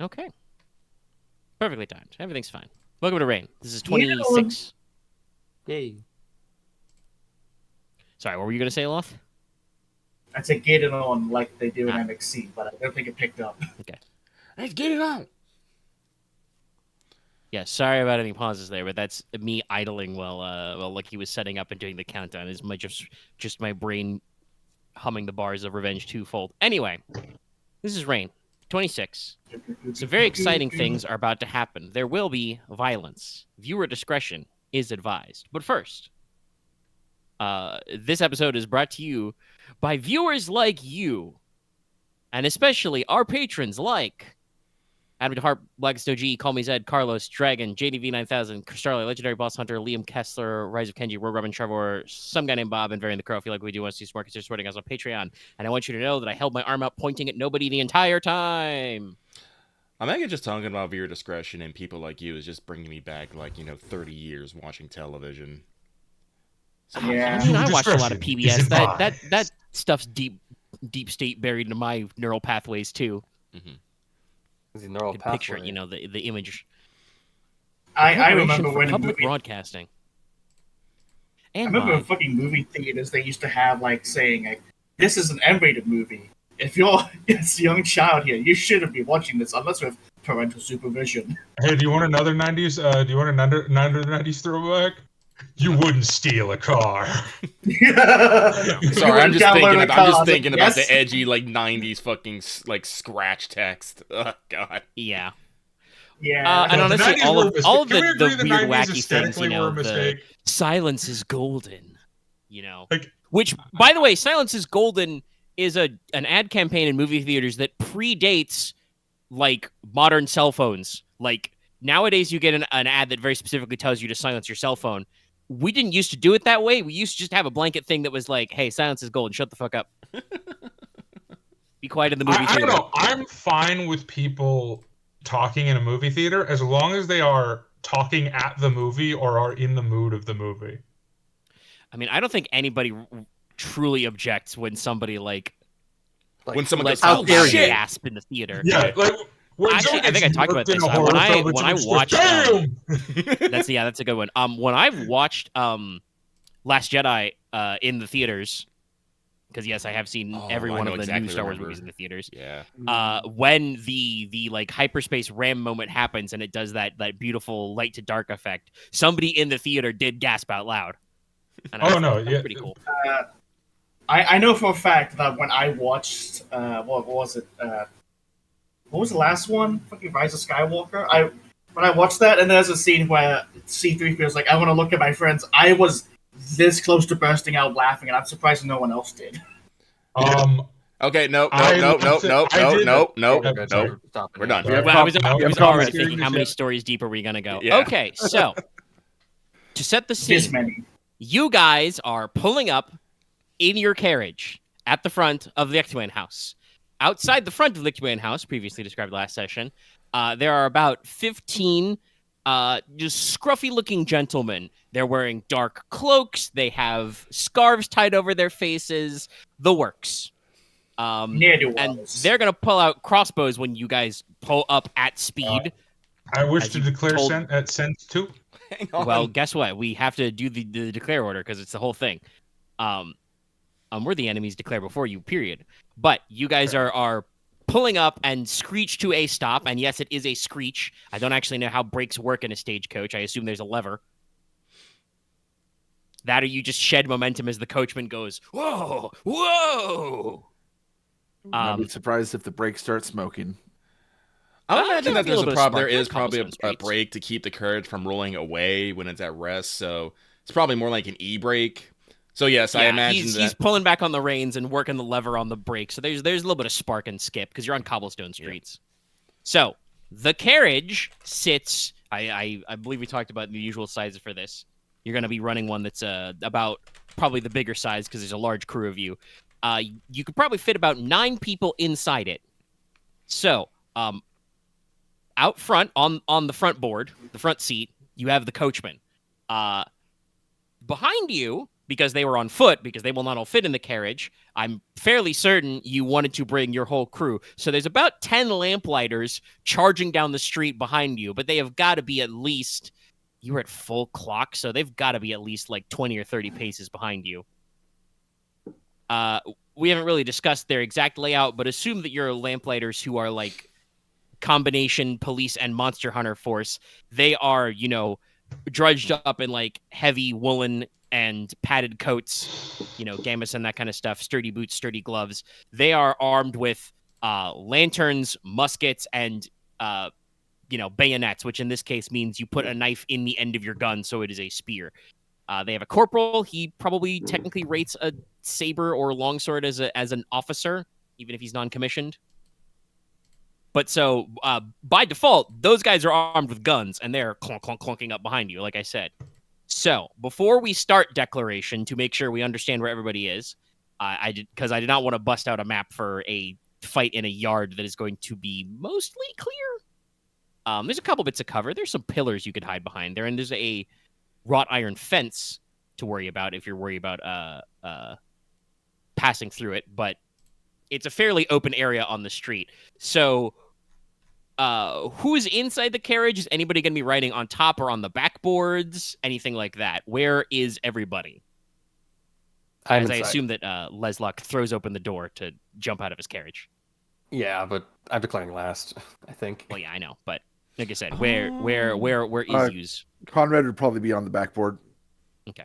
Okay. Perfectly timed. Everything's fine. Welcome to Rain. This is 26. Yay. Sorry, what were you going to say, Loth? I said get it on like they do in MXC, but I don't think it picked up. Okay. Let's get it on. Yeah, sorry about any pauses there, but that's me idling while Lucky was setting up and doing the countdown. Is my just my brain humming the bars of Revenge twofold. Anyway, this is Rain, 26. Some very exciting things are about to happen. There will be violence. Viewer discretion is advised. But first, this episode is brought to you by viewers like you, and especially our patrons like Adam DeHart, Blackest OG, Call Me Zed, Carlos, Dragon, JDV9000, Starlight, Legendary Boss Hunter, Liam Kessler, Rise of Kenji, Rogue Robin Trevor, some guy named Bob, and Varian the Crow. I feel like we do want to see smart, consider supporting us on Patreon. And I want you to know that I held my arm up pointing at nobody the entire time. I think just talking about viewer discretion and people like you is just bringing me back, 30 years watching television. Yeah. I mean, I watched a lot of PBS. That stuff's deep state buried into my neural pathways, too. Mm-hmm. The neural Picture, pathway. the image. I remember when public broadcasting. And I remember in fucking movie theaters they used to have saying this is an M-rated movie. If you're it's a young child here, you shouldn't be watching this unless with parental supervision. Hey, do you want another 90s? Do you want another 90s throwback? You wouldn't steal a car. Sorry, I'm just thinking about Yes. the edgy 90s fucking scratch text. Oh god. Yeah. Yeah. And honestly, all of Can we the agree weird 90s wacky things, aesthetically were a the mistake? silence is golden, which, by the way, silence is golden is an ad campaign in movie theaters that predates modern cell phones. Nowadays, you get an ad that very specifically tells you to silence your cell phone. We didn't used to do it that way. We used to just have a blanket thing that was like, hey, silence is golden. Shut the fuck up. Be quiet in the movie I theater. don't know. I'm fine with people talking in a movie theater as long as they are talking at the movie or are in the mood of the movie. I mean, I don't think anybody truly objects when somebody When someone lets goes, out "How dare you?" gasp in the theater. Yeah, Actually, I think I talked about this. When I watched, that's a good one. When I've watched Last Jedi in the theaters, because yes, I have seen every one of the new Star Wars movies in the theaters. Yeah. When the hyperspace ram moment happens and it does that beautiful light to dark effect, somebody in the theater did gasp out loud. And that's pretty cool. I know for a fact that when I watched what was it? What was the last one? Fucking Rise of Skywalker. When I watched that, and there's a scene where C3 feels like I want to look at my friends. I was this close to bursting out laughing, and I'm surprised no one else did. Okay, no. We're done. I was already thinking, how many stories deep are we gonna go? Yeah. Okay, so to set the scene, This many. you guys are pulling up in your carriage at the front of the Ljochtmoane house. Outside the front of the Ljochtmoane house, previously described last session, there are about 15 just scruffy-looking gentlemen. They're wearing dark cloaks. They have scarves tied over their faces. The works. And they're going to pull out crossbows when you guys pull up at speed. I wish to declare sense too. Hang on. Well, guess what? We have to do the declare order because it's the whole thing. We're the enemies declare before you, period. But you guys are pulling up and screech to a stop. And yes, it is a screech. I don't actually know how brakes work in a stagecoach. I assume there's a lever. That or you just shed momentum as the coachman goes, whoa, whoa. I'd be surprised if the brakes start smoking. I would imagine that there's a problem. There is spark. probably a brake to keep the carriage from rolling away when it's at rest. So it's probably more like an e-brake. So yes, I imagine he's pulling back on the reins and working the lever on the brake. So there's a little bit of spark and skip because you're on cobblestone streets. Yeah. So the carriage sits. I believe we talked about the usual sizes for this. You're going to be running one that's about probably the bigger size because there's a large crew of you. You could probably fit about 9 people inside it. So out front on the front board, the front seat, you have the coachman. Behind you, because they were on foot, because they will not all fit in the carriage, I'm fairly certain you wanted to bring your whole crew. So there's about 10 lamplighters charging down the street behind you, but they have got to be at least, you were at full clock, so they've got to be at least like 20 or 30 paces behind you. We haven't really discussed their exact layout, but assume that you're lamplighters who are like combination police and monster hunter force. They are, drudged up in like heavy woolen and padded coats, gammas and that kind of stuff, sturdy boots, sturdy gloves. They are armed with lanterns, muskets, and bayonets, which in this case means you put a knife in the end of your gun, so it is a spear. They have a corporal. He probably technically rates a saber or longsword as an officer, even if he's non-commissioned. But so, by default, those guys are armed with guns, and they're clunking up behind you, like I said. So, before we start declaration, to make sure we understand where everybody is, because I did not want to bust out a map for a fight in a yard that is going to be mostly clear. There's a couple bits of cover. There's some pillars you could hide behind there, and there's a wrought iron fence to worry about if you're worried about passing through it, but it's a fairly open area on the street. So, who's inside the carriage? Is anybody going to be riding on top or on the backboards? Anything like that? Where is everybody? I'm As I inside. assume that Leslok throws open the door to jump out of his carriage. Yeah, but I'm declaring last, I think. Well, yeah, I know, but like I said, where is yous? Conrad would probably be on the backboard. Okay.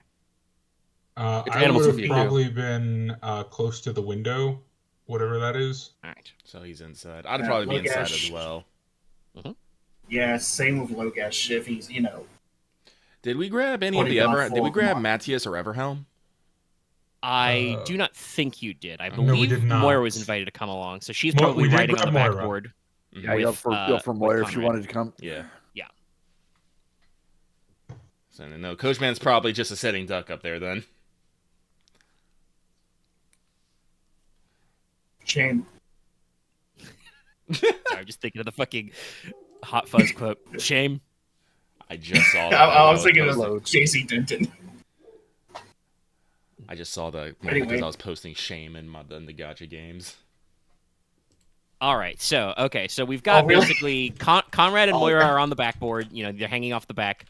I animals would would have be probably been close to the window, whatever that is. All right. So he's inside. I'd probably be inside Logesh. as well. Yeah, same with Logesh. If he's, Did we grab any of the Did we grab Matthias or Everhelm? I do not think you did. I no, we believe did not. Moira was invited to come along, so she's We probably did riding on the grab Moira. backboard. Yeah, with, yell for Moira if she Conrad. wanted to come. Yeah. Yeah. So no, Coachman's probably just a sitting duck up there then. Shame. Sorry, I'm just thinking of the fucking Hot Fuzz quote. Shame. I just saw that. I was thinking of Loads. JC Denton. I just saw the moment Anyway. because I was posting shame in the gacha games. All right, so we've got Oh, really? basically Conrad and Oh, Moira okay. are on the backboard. They're hanging off the back.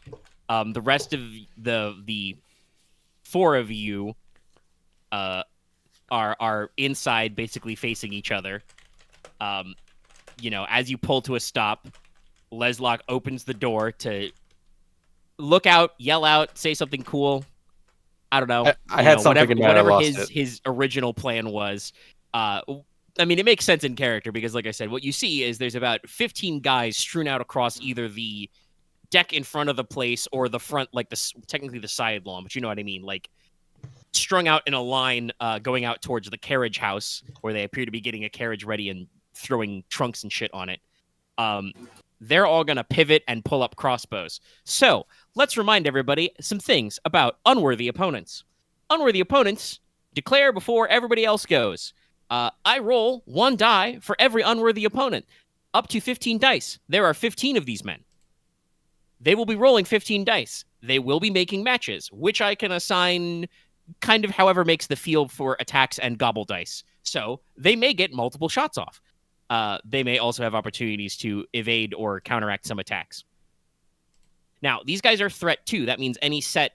The rest of the four of you are inside, basically facing each other. As you pull to a stop, Leslok opens the door to look out, yell out, say something cool. I don't know. I had something in mind, I whatever lost it. his original plan was. It makes sense in character because, like I said, what you see is there's about 15 guys strewn out across either the deck in front of the place or the front, like technically the side lawn, but you know what I mean, like strung out in a line, going out towards the carriage house where they appear to be getting a carriage ready and throwing trunks and shit on it. They're all going to pivot and pull up crossbows. So let's remind everybody some things about unworthy opponents. Unworthy opponents declare before everybody else goes. I roll 1 die for every unworthy opponent, up to 15 dice. There are 15 of these men. They will be rolling 15 dice. They will be making matches, which I can assign kind of however makes the field for attacks and gobble dice. So they may get multiple shots off. They may also have opportunities to evade or counteract some attacks. Now, these guys are threat 2. That means any set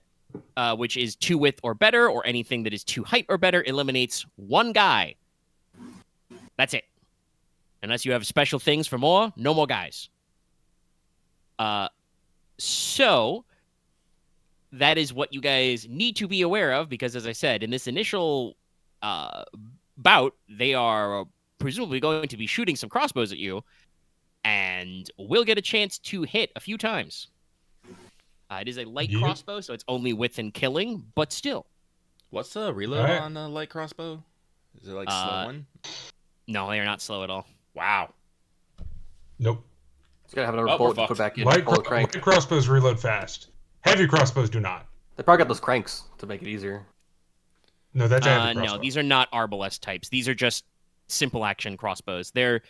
which is 2 width or better, or anything that is 2 height or better, eliminates 1 guy. That's it. Unless you have special things for more, no more guys. So that is what you guys need to be aware of, because as I said, in this initial bout, they are presumably going to be shooting some crossbows at you, and will get a chance to hit a few times. It is a light Yep. crossbow, so it's only width and killing, but still. What's the reload Alright. on a light crossbow? Is it like slow one? No, they are not slow at all. Wow. Nope. It's gonna have another Oh, bullet we're to put fucked. back in. Light, Pull a crank. light crossbows reload fast. Heavy crossbows do not. They probably got those cranks to make it easier. No, that's a heavy No, crossbow. these are not arbalest types. These are just simple action crossbows. They're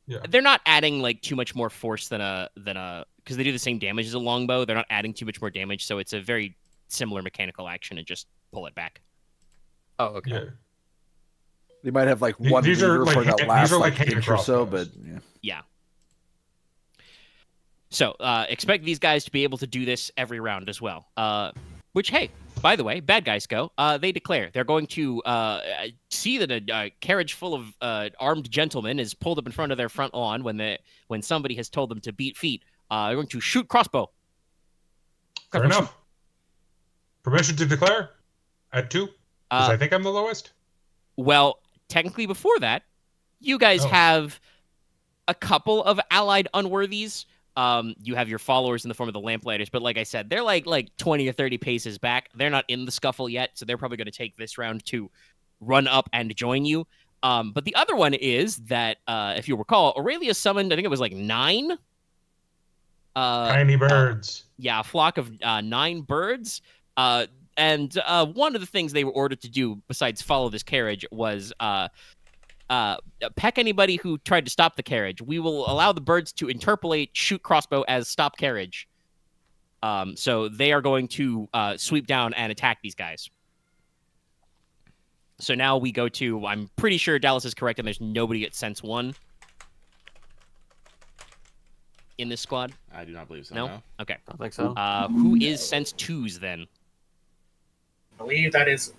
Yeah. not adding like too much more force than a because they do the same damage as a longbow. They're not adding too much more damage, so it's a very similar mechanical action and just pull it back. Oh, okay. Yeah. They might have like one These are lever like for that hand- last these are like like hand inch or so, crossbows. but yeah. Yeah. So expect these guys to be able to do this every round as well. Which, hey, by the way, bad guys go. They declare they're going to see that a carriage full of armed gentlemen is pulled up in front of their front lawn when somebody has told them to beat feet. They're going to shoot crossbow. Fair Crossbow enough. Permission to declare at 2, because I think I'm the lowest. Well, technically before that, you guys have a couple of allied unworthies. You have your followers in the form of the lamplighters, but like I said, they're like 20 or 30 paces back. They're not in the scuffle yet, so they're probably going to take this round to run up and join you. But the other one is that, if you recall, Aurelia summoned, I think it was like 9. Tiny birds. A flock of 9 birds. And one of the things they were ordered to do, besides follow this carriage, was peck anybody who tried to stop the carriage. We will allow the birds to interpolate shoot crossbow as stop carriage. So they are going to sweep down and attack these guys. So now we go to, I'm pretty sure Dallas is correct, and there's nobody at Sense 1 in this squad. I do not believe so. No? No. Okay. I think so. Who is Sense 2's then? I believe that is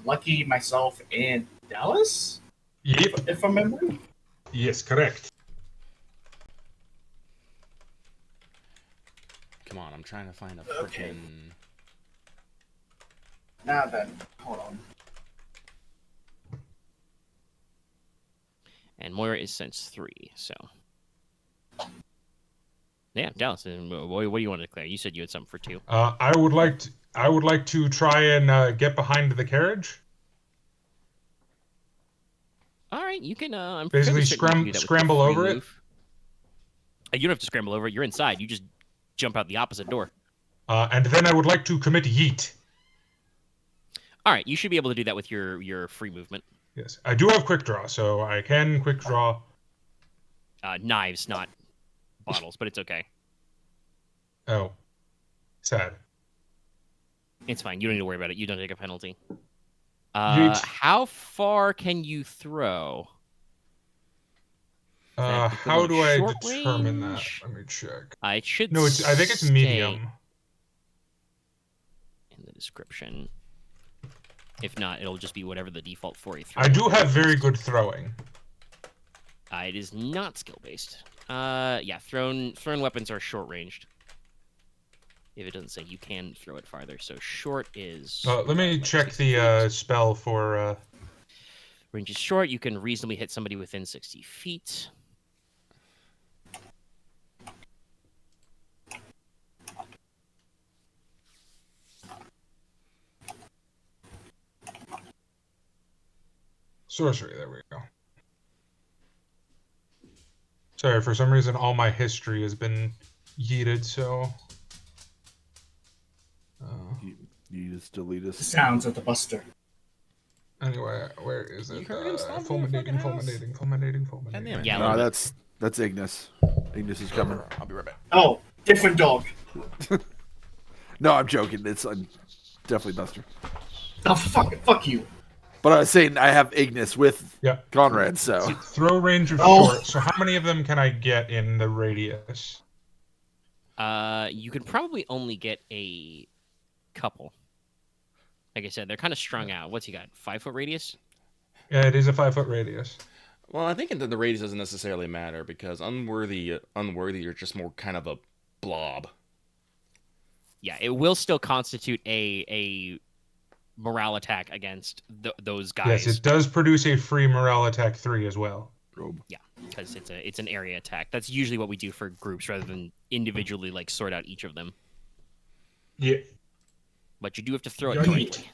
Lucky, myself, and Dallas, Yep. if I'm remembering. Yes, correct. Come on, I'm trying to find a Okay. freaking. Now then, hold on. And Moira is Sense 3, so. Yeah, Dallas, what do you want to declare? You said you had something for 2. I would like to try and get behind the carriage. All right, you can. I'm Basically, fairly certain you can do that with scramble your free over it? move. You don't have to scramble over it. You're inside. You just jump out the opposite door. And then I would like to commit yeet. All right, you should be able to do that with your free movement. Yes, I do have quick draw, so I can quick draw. Knives, not bottles, but it's okay. Oh, sad. It's fine. You don't need to worry about it. You don't take a penalty. Yeet. How far can you throw? That How do I short determine range? that? Let me check. I should. No, I think it's say medium. in the description. If not, it'll just be whatever the default 4A3. I do have very good throwing. It is not skill based. Yeah, thrown weapons are short ranged. If it doesn't say you can throw it farther, so short is. Let me like check 60 the feet. spell for. Range is short. You can reasonably hit somebody within 60 feet. Sorcery, there we go. Sorry, for some reason all my history has been yeeted, so... You just delete The us. sounds of the Buster. Anyway, where is it? You heard him stomping in the Fulminating, fucking house? fulminating. God damn it. Yeah, No, like- that's Ignis. Ignis is coming. I'll be right back. Oh, different dog. No, I'm joking. I'm definitely Buster. Oh, fuck you. But I was saying I have Ignis with Yeah. Konrad, so Throw range of Oh. short. So how many of them can I get in the radius? You can probably only get a couple. Like I said, they're kind of strung out. What's he got? 5-foot radius? Yeah, it is a 5-foot radius. Well, I think that the radius doesn't necessarily matter because unworthy are just more kind of a blob. Yeah, it will still constitute a morale attack against those guys. Yes, it does produce a free morale attack 3 as well. because it's an area attack. That's usually what we do for groups rather than individually like sort out each of them. Yeah. But you do have to throw it Yeet. correctly.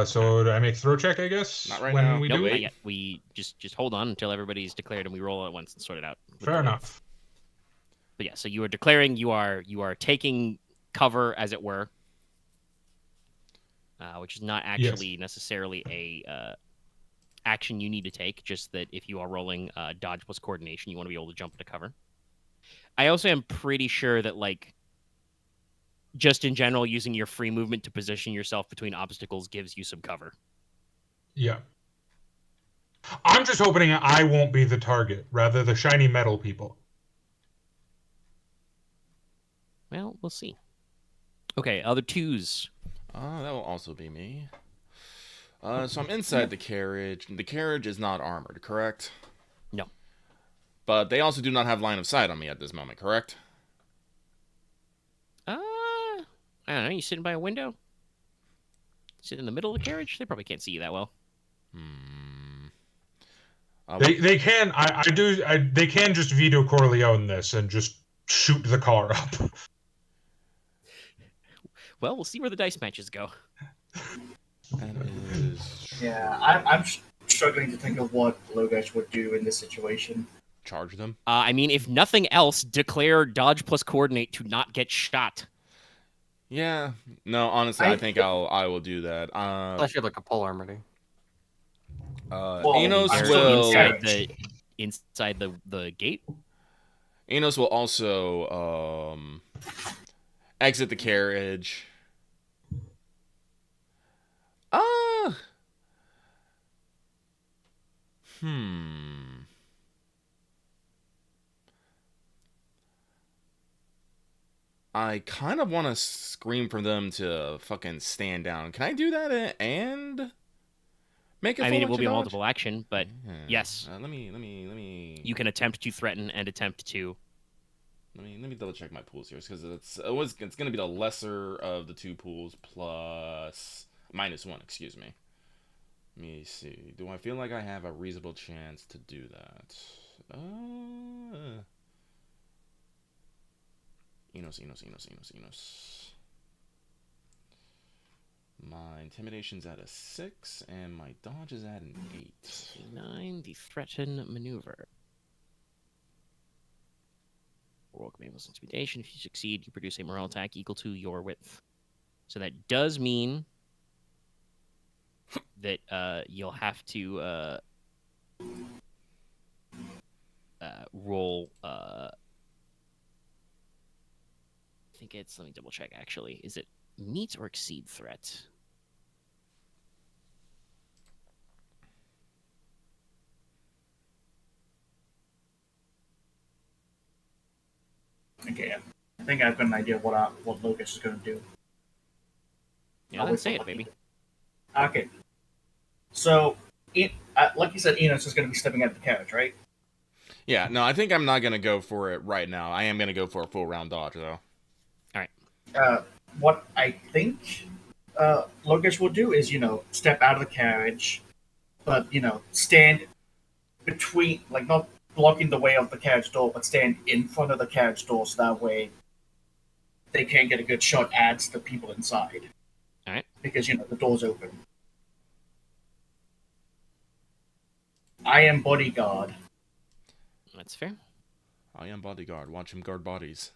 So do I make throw check, I guess? Not right when now. we Nope, do not it? yet. We just hold on until everybody's declared and we roll at once and sort it out. Fair enough. But yeah, so you are declaring you are taking cover, as it were, which is not actually necessarily a action you need to take. Just that if you are rolling dodge plus coordination, you want to be able to jump into cover. I also am pretty sure that like just in general, using your free movement to position yourself between obstacles gives you some cover. Yeah. I'm just hoping I won't be the target, rather the shiny metal people. Well, we'll see. Okay, other twos. That will also be me. So I'm inside the carriage. The carriage is not armored, correct? No. But they also do not have line of sight on me at this moment, correct? I don't know. You sitting by a window? Sit in the middle of the carriage? They probably can't see you that well. They can. They can just veto Corleone this and just shoot the car up. Well, we'll see where the dice matches go. That is... Yeah, I'm struggling to think of what Logesh would do in this situation. Charge them? I mean, if nothing else, declare dodge plus coordinate to not get shot. Yeah. No, honestly, I think I will do that. Unless you have like a pole armor. Inos I'm will... inside the gate. Inos will also exit the carriage. I kind of want to scream for them to fucking stand down. Can I do that and make a I full mean, it will be a dodge? multiple action, but Yeah. yes. Let me. You can attempt to threaten and attempt to. Let me double check my pools here because it's going to be the lesser of the two pools plus -1. Excuse me. Let me see. Do I feel like I have a reasonable chance to do that? Enos. My intimidation's at a 6, and my dodge is at an 8. 9, the threaten maneuver. Roll command plus intimidation. If you succeed, you produce a morale attack equal to your width. So that does mean that you'll have to roll. I think it's. Let me double check. Actually, is it meet or exceed threat? Okay, I think I've got an idea of what Logesh is going to do. Yeah, let's say it, baby. Okay. So, like you said, Inos is going to be stepping out of the carriage, right? Yeah, no, I think I'm not going to go for it right now. I am going to go for a full round dodge, though. All right. What I think Logesh will do is, step out of the carriage, but, stand between, like, not blocking the way of the carriage door, but stand in front of the carriage door so that way they can't get a good shot at the people inside. All right. Because, the door's open. I am bodyguard. That's fair. I am bodyguard. Watch him guard bodies.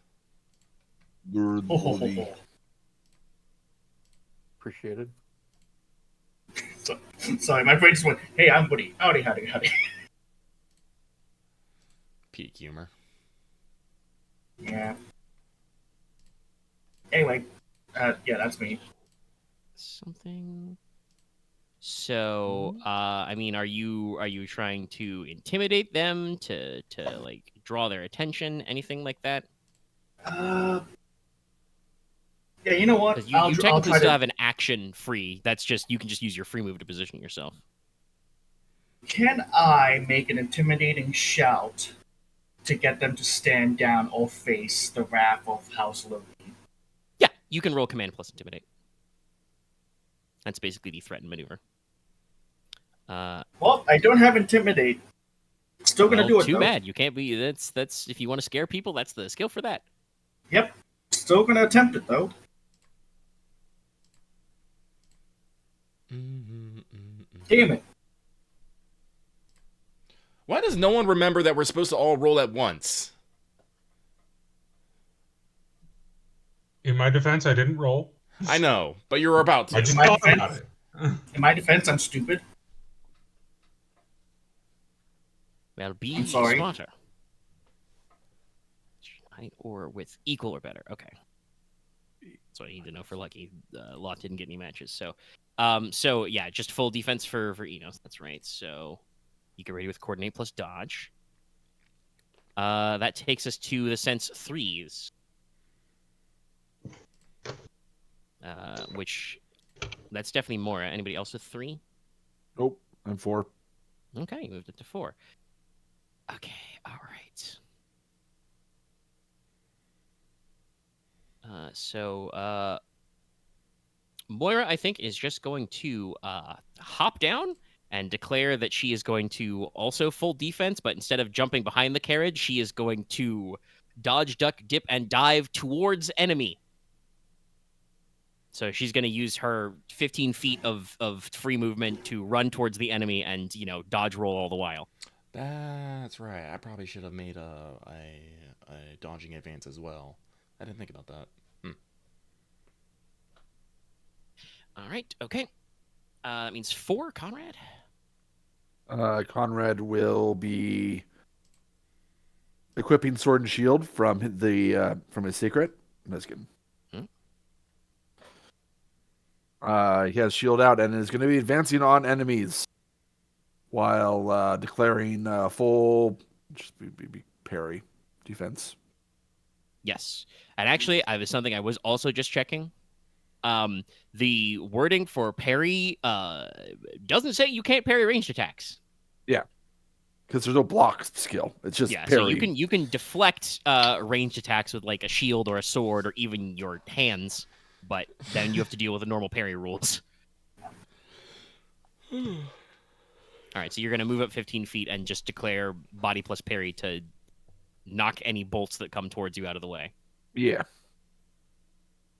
Appreciated. Sorry, my brain just went, hey, I'm Buddy. Howdy. Peak humor. Yeah. Anyway, yeah, that's me. Something. So, I mean, are you trying to intimidate them to like draw their attention, anything like that? Yeah, you know what? Because you technically still have an action free. That's just you can just use your free move to position yourself. Can I make an intimidating shout to get them to stand down or face the wrath of House Logi? Yeah, you can roll command plus intimidate. That's basically the threaten maneuver. Well, I don't have intimidate. Still gonna do it. Too though. bad. You can't be. That's if you want to scare people, that's the skill for that. Yep. Still gonna attempt it though. Damn it. Why does no one remember that we're supposed to all roll at once? In my defense, I didn't roll. I know, but you're about to. I just My thought defense- about it. In my defense, I'm stupid. Well, be I'm sorry. smarter. Height or width equal or better. Okay. That's what I need to know for Lucky. Loth didn't get any matches, so yeah, just full defense for Enos. That's right. So you get ready with coordinate plus dodge. That takes us to the sense 3s, which that's definitely more. Anybody else with 3? Nope, I'm 4. Okay, you moved it to 4. Okay, all right. So Moira, I think, is just going to hop down and declare that she is going to also full defense, but instead of jumping behind the carriage, she is going to dodge, duck, dip, and dive towards enemy. So she's going to use her 15 feet of free movement to run towards the enemy and, dodge roll all the while. That's right. I probably should have made a dodging advance as well. I didn't think about that. All right, okay. That means 4, Konrad. Konrad will be equipping sword and shield from his secret. No, just kidding. He has shield out and is going to be advancing on enemies while declaring full parry defense. Yes. And actually, I was something I was also just checking. The wording for parry doesn't say you can't parry ranged attacks. Yeah. Because there's no block skill. It's just parry. So you can deflect ranged attacks with like a shield or a sword or even your hands, but then you have to deal with the normal parry rules. All right, so you're going to move up 15 feet and just declare body plus parry to knock any bolts that come towards you out of the way. Yeah.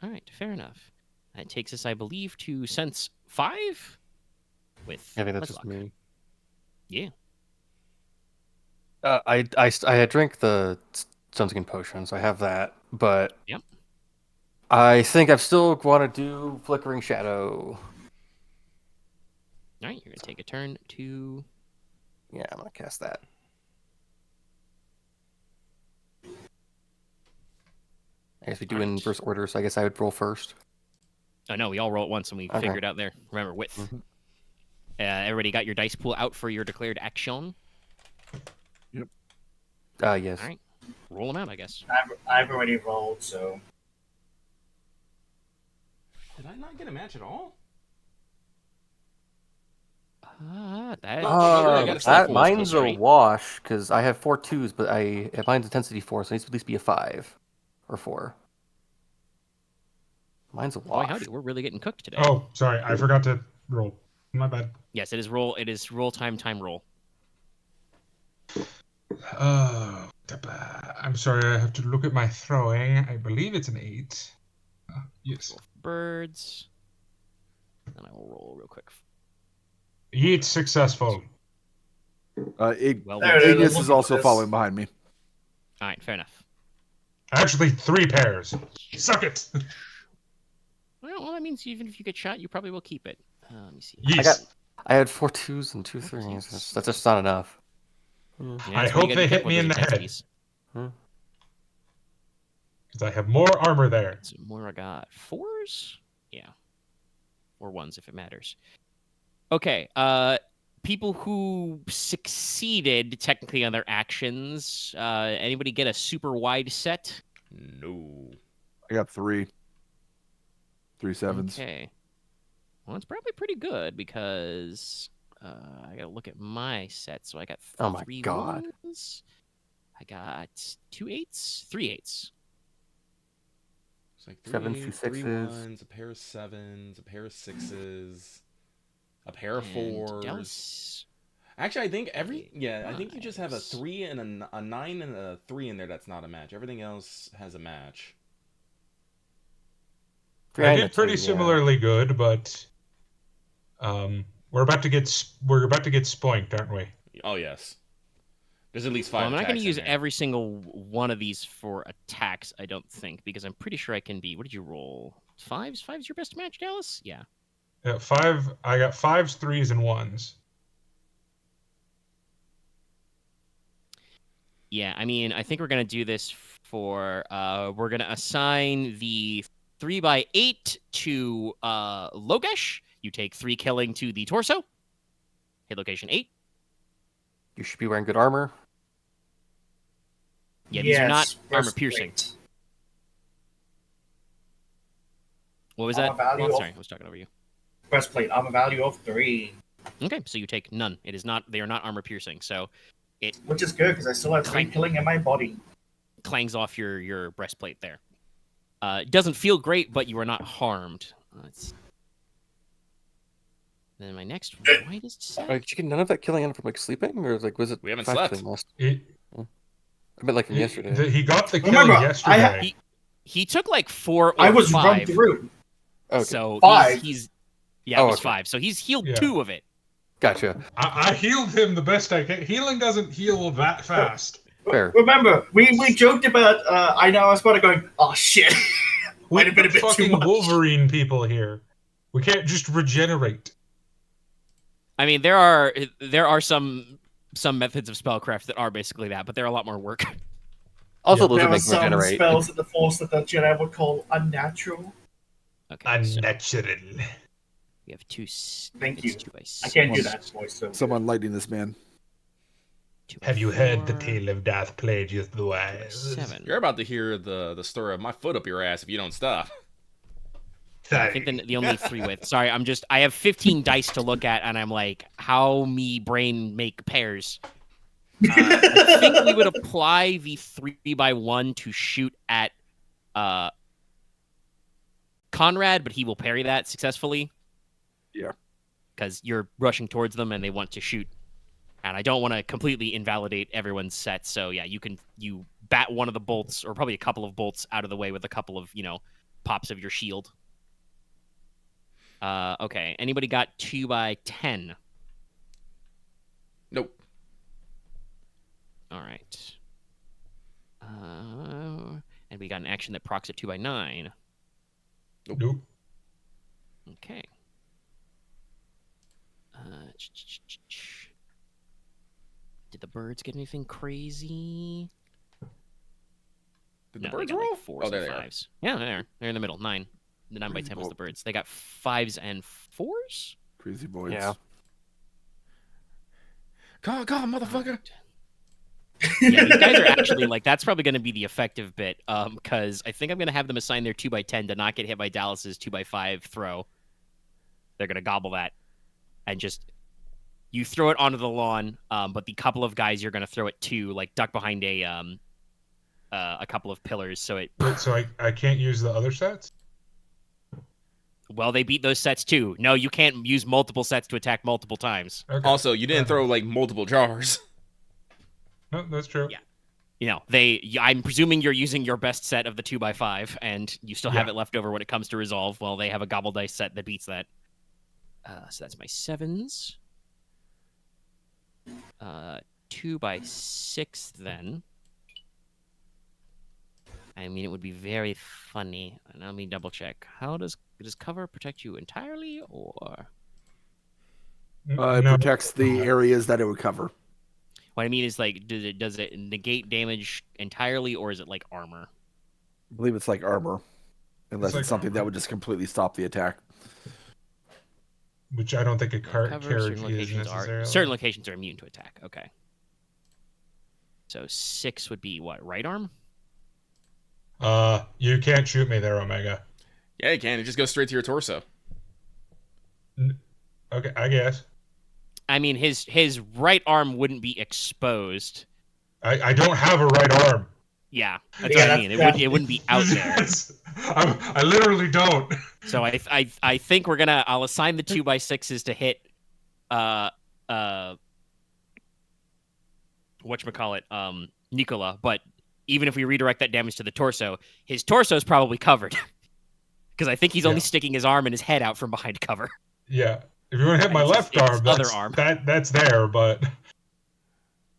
All right, fair enough. That takes us, I believe, to sense 5 with I think that's Leslok. just me. Yeah. I drank the sunscreen potion, so I have that. But Yep. I think I still want to do Flickering Shadow. All right, you're going to take a turn to... Yeah, I'm going to cast that. I guess we do in reverse order, so I guess I would roll first. Oh, no, we all roll at once and we figure it out there. Remember, width. Mm-hmm. Everybody got your dice pool out for your declared action? Yep. Yes. All right. Roll them out, I guess. I've already rolled, so... Did I not get a match at all? Mine's a wash, because I have 4 2s, but mine's intensity 4, so it needs to at least be a 5 or 4. Mine's a wash. Boy, howdy, we're really getting cooked today. Oh, sorry, I forgot to roll. My bad. Yes, it is roll time roll. I'm sorry, I have to look at my throwing. I believe it's an 8. Yes. Roll for birds. Then I will roll real quick. Yeet, successful. Ignis is also following behind me. All right, fair enough. Actually, 3 pairs. Suck it. Well, that means even if you get shot, you probably will keep it. Let me see. Yes. I had 4 2s and 2 3s. That's just not enough. Yeah, I hope they hit me in the head. Because I have more armor there. So Moira got 4s? Yeah. Or 1s if it matters. Okay, people who succeeded technically on their actions, anybody get a super wide set? No. I got 3. 3 7s. Okay. Well, it's probably pretty good because I gotta look at my set. So I got 3 1s. I got 2 8s, 3 8s. It's like 7s, 2 3 6s. 1s, a pair of 7s, a pair of 6s, a pair of 4s. Actually, I think I think you just have a 3 and a 9 and a 3 in there that's not a match. Everything else has a match. I did pretty similarly good, but we're about to get spoinked, aren't we? Oh yes. There's at least 5. Well, I'm not going to use there. every single one of these for attacks, I don't think, because I'm pretty sure I can be. What did you roll? 5s? 5's your best match, Dallas? Yeah. Yeah, 5. I got 5s, 3s, and 1s. Yeah, I mean, I think we're going to do this for. We're going to assign the 3/8 to Logesh. You take 3 killing to the torso. Hit location 8. You should be wearing good armor. Yeah, these are not Yes, armor piercing. breastplate. What was Armor that? value Oh, of- sorry, I was talking over you. Breastplate, armor value of 3. Okay, so you take none. It is not. They are not armor piercing. So it Which is good, because I still have 3 Clank. killing in my body. clangs off your breastplate there. It doesn't feel great, but you are not harmed. Let's... Then my next why does Did you get none of that killing in from like sleeping, or like was it? We haven't 5 slept. killing last? He, I meant like from yesterday. he got the Remember, killing yesterday. he took like 4 or I was 5. run through. Okay. So 5. he's yeah, it Oh, was okay. 5. So he's healed Yeah. 2 of it. Gotcha. I healed him the best I can. Healing doesn't heal that fast. Fair. Remember, we joked about, I know I was about to going, oh shit. We're Might have been a bit too fucking much. Wolverine people here. We can't just regenerate. I mean, there are some methods of spellcraft that are basically that, but they're a lot more work. Also, Yeah. those There are are making some regenerate. spells in the Force that the Jedi would call unnatural. Okay, so Unnatural. we have 2. Thank it's you. 2 by I can't do 6, that voice. So Someone lightning this man. 2 by Have you heard the 4, tale of Darth Plagueis the 2 by Wise? 7. You're about to hear the story of my foot up your ass if you don't stop. I think the only 3 with. Sorry, I have 15 dice to look at, and I'm like, how me brain make pairs? I think we would apply the 3x1 to shoot at Konrad, but he will parry that successfully. Yeah. Because you're rushing towards them, and they want to shoot. And I don't want to completely invalidate everyone's set, so yeah, you bat one of the bolts, or probably a couple of bolts out of the way with a couple of, pops of your shield. Okay. Anybody got 2 by 10? Nope. All right. And we got an action that procs at 2 by 9. Nope. Okay. Did the birds get anything crazy? Did the No, they birds got, roll? like 4s Oh, there and they are. 5s. Yeah, they're in the middle. 9. The 9 by 10 was the birds. They got 5s and 4s. Crazy boys. Yeah. God, motherfucker. Yeah, these guys are actually like that's probably going to be the effective bit, because I think I'm going to have them assign their 2 by 10 to not get hit by Dallas's 2 by 5 throw. They're going to gobble that, and just you throw it onto the lawn. But the couple of guys you're going to throw it to, like duck behind a couple of pillars, so it. Wait, so I can't use the other sets? Well, they beat those sets too. No, you can't use multiple sets to attack multiple times. Okay. Also, you didn't throw like multiple jars. No, that's true. Yeah. I'm presuming you're using your best set of the 2 by 5, and you still have it left over when it comes to resolve. Well, they have a gobble dice set that beats that. So that's my 7s. 2 by 6 then. I mean, it would be very funny. And let me double check. How does cover protect you entirely, or It No. protects the areas that it would cover. what I mean is like, does it negate damage entirely, or is it like armor? I believe it's like armor. Unless like it's something armor. that would just completely stop the attack. Which I don't think a Cover, character certain is locations necessarily. certain locations are immune to attack. Okay. So 6 would be what, right arm? You can't shoot me there, Omega. Yeah, you can. It just goes straight to your torso. Okay, I guess. I mean, his right arm wouldn't be exposed. I don't have a right arm. Yeah, that's Yeah, what I mean. It wouldn't be out there. I literally don't. So I think I'll assign the 2 by 6s to hit whatchamacallit, Nicola, but even if we redirect that damage to the torso, his torso is probably covered. Because I think he's only sticking his arm and his head out from behind cover. Yeah. If you want to hit my It's left his arm, other that's, arm. that's there, but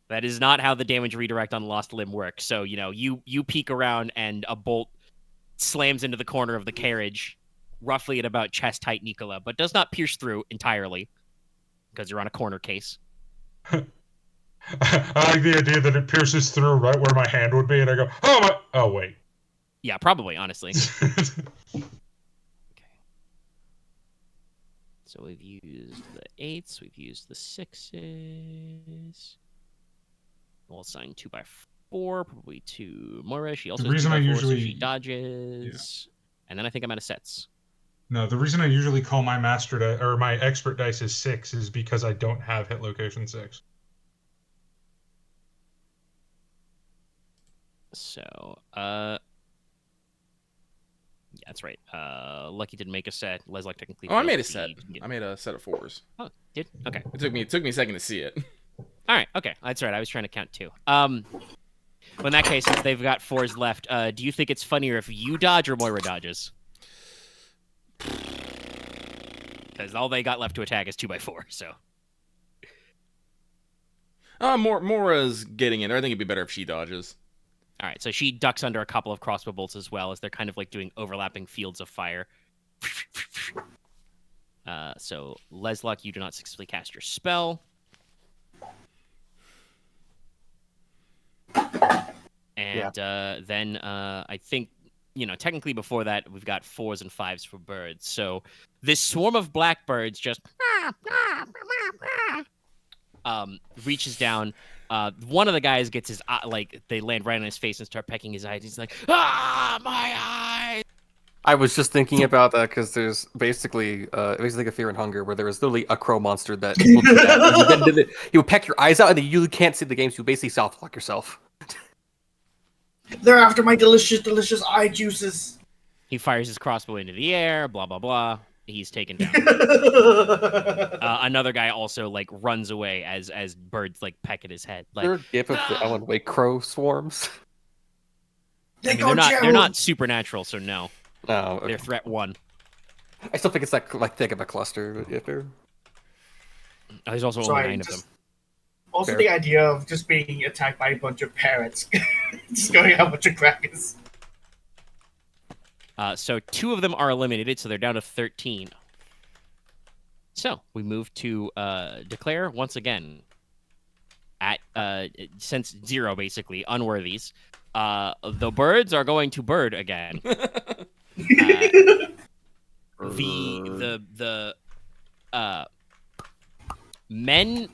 That is not how the damage redirect on Lost Limb works. So, you peek around and a bolt slams into the corner of the carriage, roughly at about chest height, Nicola, but does not pierce through entirely because you're on a corner case. I like the idea that it pierces through right where my hand would be, and I go, oh wait. Yeah, probably, honestly. So we've used the 8s, we've used the 6s. We'll assign 2x4, probably to Moira. She also The has reason 2x4, I so usually- she dodges. And then I think I'm out of sets. No, the reason I usually call my master or my expert dice is 6 is because I don't have hit location 6. So, yeah, that's right. Lucky didn't make a set. Leslok technically. Oh, I failed made a to set. get- I made a set of 4s. Oh, did? Okay. It took me a second to see it. All right. Okay, that's right. I was trying to count 2. Well, in that case, since they've got 4s left, do you think it's funnier if you dodge or Moira dodges? Because all they got left to attack is 2x4. So. Mora's getting in. I think it'd be better if she dodges. All right, so she ducks under a couple of crossbow bolts as well, as they're kind of like doing overlapping fields of fire. So, Leslok, you do not successfully cast your spell. And then I think, technically before that, we've got 4s and 5s for birds. So this swarm of blackbirds just reaches down. One of the guys gets his they land right on his face and start pecking his eyes. He's like, "Ah, my eyes!" I was just thinking about that because there's basically it makes me think of Fear and Hunger, where there was literally a crow monster that will do that. He would peck your eyes out, and then you can't see the game, so you basically self-lock yourself. They're after my delicious, delicious eye juices. He fires his crossbow into the air. Blah blah blah. He's taken down. Another guy also runs away as birds peck at his head. Is there a gif of the Alan Wake crow swarms? They're not supernatural, so no. No, okay. They're threat 1. I still think it's thick of a cluster. But if they're... There's also only 9 of them. Also, Fair. the idea of just being attacked by a bunch of parrots, just going out a bunch of crackers. So 2 of them are eliminated, so they're down to 13. So we move to declare once again at since 0 basically unworthies. The birds are going to bird again. The men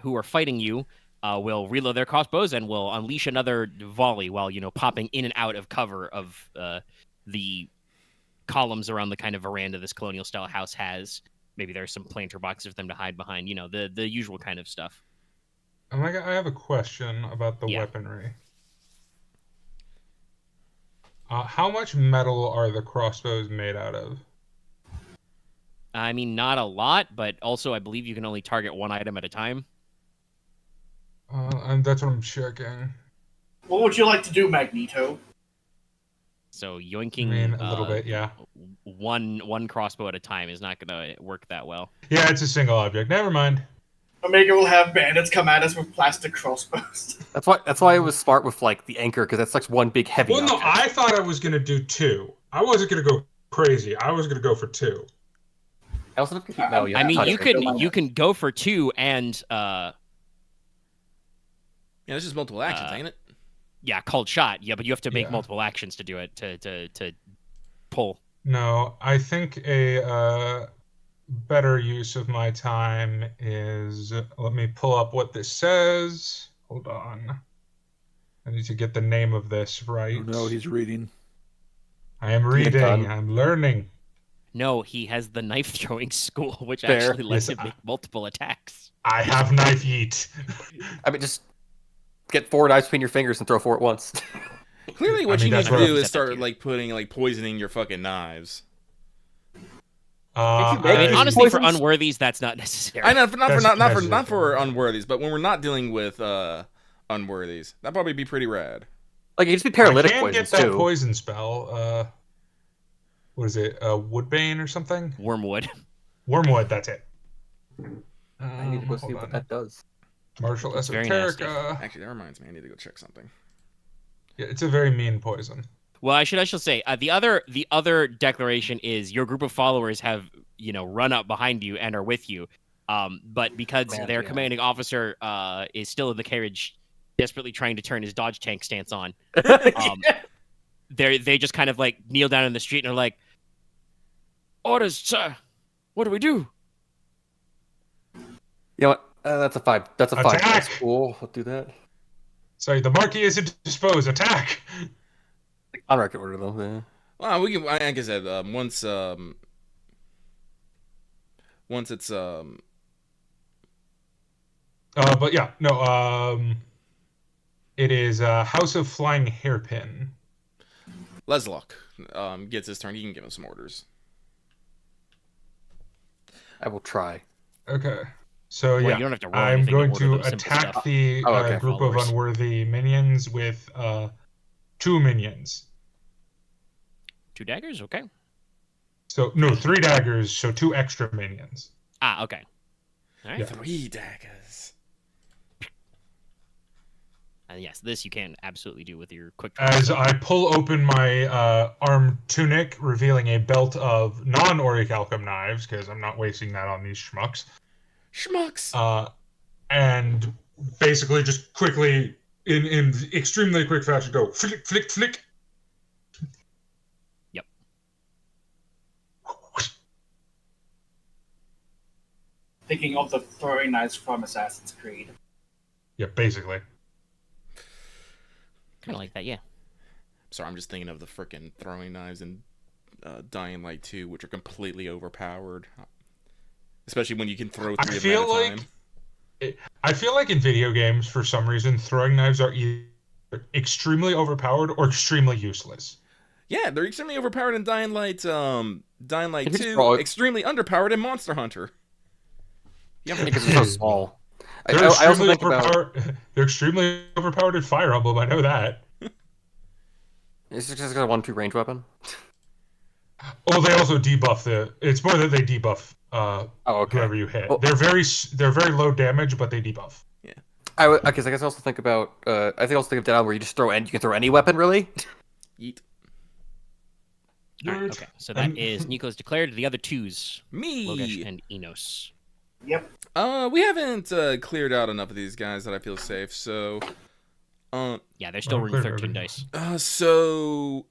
who are fighting you will reload their crossbows and will unleash another volley while popping in and out of cover of the columns around the kind of veranda this colonial style house has. Maybe there's some planter boxes for them to hide behind, the usual kind of stuff. I have a question about the weaponry. How much metal are the crossbows made out of? I mean, not a lot, but also I believe you can only target one item at a time. And that's what I'm checking. What would you like to do, Magneto? So yoinking a little bit, yeah. One crossbow at a time is not going to work that well. Yeah, it's a single object. Never mind. Omega will have bandits come at us with plastic crossbows. That's why it was smart with the anchor, because that's like one big heavy. Well, no, object. I thought I was gonna do 2. I wasn't gonna go crazy. I was gonna go for 2. I also keep metal. I mean, you can go for 2 and Yeah, this is multiple actions, ain't it? Yeah, called shot. Yeah, but you have to make multiple actions to do it to pull. No, I think a better use of my time is, let me pull up what this says. Hold on. I need to get the name of this right. Oh, no, he's reading. I am reading. I'm learning. No, he has the knife throwing school, which Fair. actually lets Yes, him make multiple attacks. I have knife yeet. I mean, just get 4 knives between your fingers and throw 4 at once. Clearly, what I mean, you need that's to what do I'm- is start putting poisoning your fucking knives. I mean, honestly, for unworthies, that's not necessary. I know, not That's for unworthies, but when we're not dealing with unworthies, that'd probably be pretty rad. Like, it just be paralytic I can poisons, get that too. poison spell. What is it? Woodbane or something? Wormwood. Wormwood, that's it. I need to go see Hold what on. that does. Martial It's very nasty. Esoterica. Actually, that reminds me, I need to go check something. Yeah, it's a very mean poison. Well, I should say the other declaration is your group of followers have run up behind you and are with you, but because their commanding officer is still in the carriage, desperately trying to turn his dodge tank stance on, they just kind of like kneel down in the street and are like, "Orders, sir. What do we do?" You know what? That's a 5. That's a 5. Attack! That's cool. We'll do that. Sorry, the Marquis is indisposed. Attack! Konrad can order them. Yeah. Well, we can. Like I said, once it's But yeah, no. It is House of Flying Hairpin. Leslok gets his turn, he can give him some orders. I will try. Okay. So Well, yeah, you don't have to roll I'm anything going order to them simple attack stuff. the okay. group Followers. of unworthy minions with 2 minions. 2 daggers, okay. So no, 3 daggers, so 2 extra minions. Ah, okay. All right. Yeah. 3 daggers. Yes, this you can absolutely do with your quick. As I pull open my arm tunic, revealing a belt of non-orichalcum knives, because I'm not wasting that on these schmucks. Schmucks. And basically just quickly, in extremely quick fashion, go flick, flick, flick. Yep. Thinking of the throwing knives from Assassin's Creed. Yeah, basically. Kind of like that, yeah. Sorry, I'm just thinking of the frickin' throwing knives in Dying Light 2, which are completely overpowered. Especially when you can throw 3 of them at a time. I feel like in video games, for some reason, throwing knives are either extremely overpowered or extremely useless. Yeah, they're extremely overpowered in Dying Light 2, extremely underpowered in Monster Hunter. Yeah, because they're so small. They're I also extremely think about they're extremely overpowered in Fire Emblem. I know that. it's just got a 1-2 range weapon. Oh, they also debuff the. It's more that they debuff okay. whoever you hit. Well, they're very low damage, but they debuff. Okay, so I guess I also think about. I also think of Dead Island where you just throw you can throw any weapon really. Yeet. All right, okay, so that is Nico's declared. The other 2s, Me. Logesh and Inos. Yep. We haven't cleared out enough of these guys that I feel safe, so Yeah, they're still Oh, running clear, 13 okay. dice. so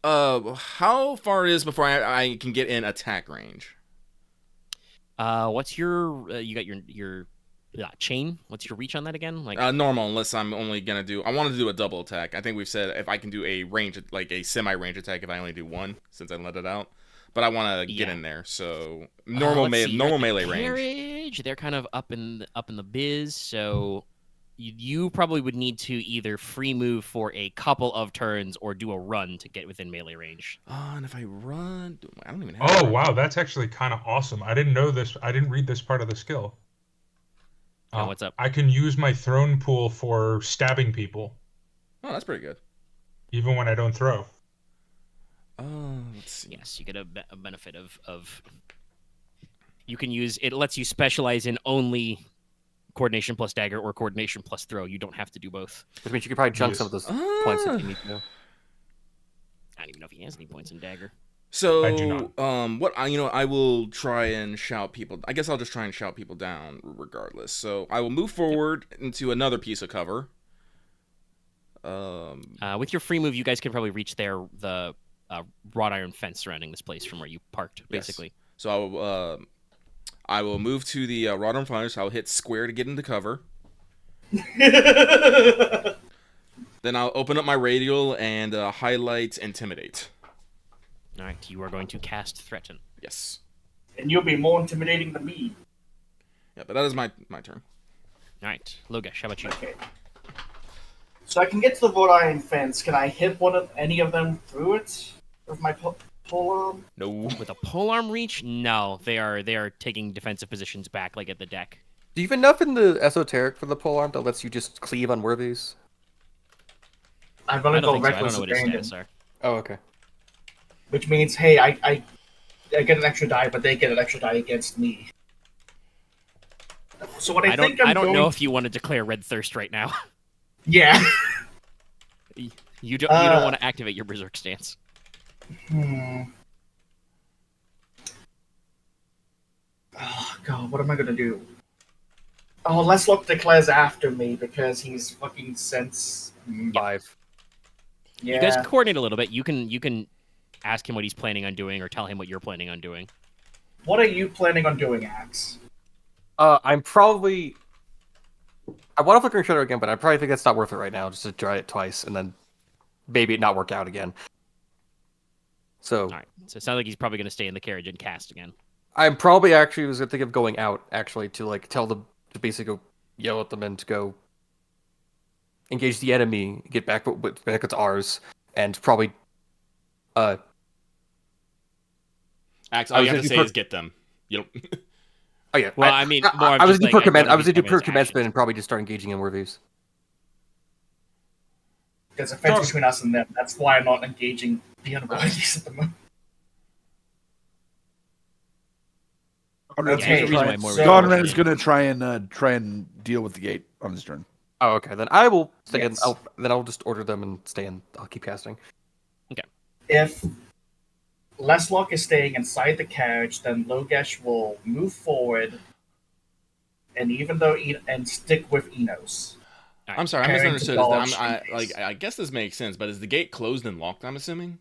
how far it is before I can get in attack range? What's your you got your chain? What's your reach on that again? Like Normal, unless I'm only gonna do. I wanted to do a double attack. I think we've said if I can do a range, like a semi-range attack, if I only do 1, since I let it out. But I want to get in there, so normal melee range. Carriage, they're kind of up in the biz, so you probably would need to either free move for a couple of turns or do a run to get within melee range. And if I run, I don't even have. Oh wow, that's actually kind of awesome. I didn't know this. I didn't read this part of the skill. Oh, what's up? I can use my throne pool for stabbing people. Oh, that's pretty good. Even when I don't throw. Let's see. Yes, you get a benefit of. You can use it. Lets you specialize in only coordination plus dagger or coordination plus throw. You don't have to do both. Which means you could probably chunk some of those points if you need to. I don't even know if he has any points in dagger. So, I do not. I will try and shout people. I guess I'll just try and shout people down regardless. So I will move forward into another piece of cover. With your free move, you guys can probably reach the wrought iron fence surrounding this place from where you parked, basically. Yes. So I will move to the wrought iron fence. I'll hit square to get into cover. Then I'll open up my radial and highlight intimidate. All right, you are going to cast threaten. Yes. And you'll be more intimidating than me. Yeah, but that is my turn. All right, Logesh, how about you? Okay. So I can get to the wrought iron fence. Can I hit any of them through it with my polearm? No. With a polearm reach? No, they are taking defensive positions back, like at the deck. Do you have enough in the esoteric for the polearm that lets you just cleave unworthies? I'm I gonna don't go think so. I don't reckless know what his abandon, stats are. Oh, okay. which means hey, I get an extra die, but they get an extra die against me. So what I think I don't know if you want to declare red thirst right now. Yeah. You don't want to activate your berserk stance. Oh god, what am I gonna do? Oh, Leslok declares after me because he's fucking sense 5. Yeah. You guys can coordinate a little bit. You can ask him what he's planning on doing, or tell him what you're planning on doing. What are you planning on doing, Axe? I'm probably. I want to flicker each other again, but I probably think that's not worth it right now. Just to try it twice and then maybe it not work out again. So. All right. So it sounds like he's probably going to stay in the carriage and cast again. I'm probably actually was gonna think of going out actually to like tell them to basically go yell at them and to go engage the enemy, get back it's ours, and probably Axe, all you have to say is get them. You don't. Oh yeah. Well, I mean, more of I was just, gonna do like, I was gonna do his per commencement actions. and probably just start engaging in reviews. There's a fence between us and them. That's why I'm not engaging the other parties at the moment. there's a reason why more so- Konrad is going to try and deal with the gate on his turn. Oh, okay. Then I will stay Yes. in. I'll just order them and stay in. I'll keep casting. If Leslok is staying inside the carriage, then Logesh will move forward, and and stick with Inos. I'm sorry, I Carrying misunderstood. to dodge I guess this makes sense, but is the gate closed and locked? I'm assuming,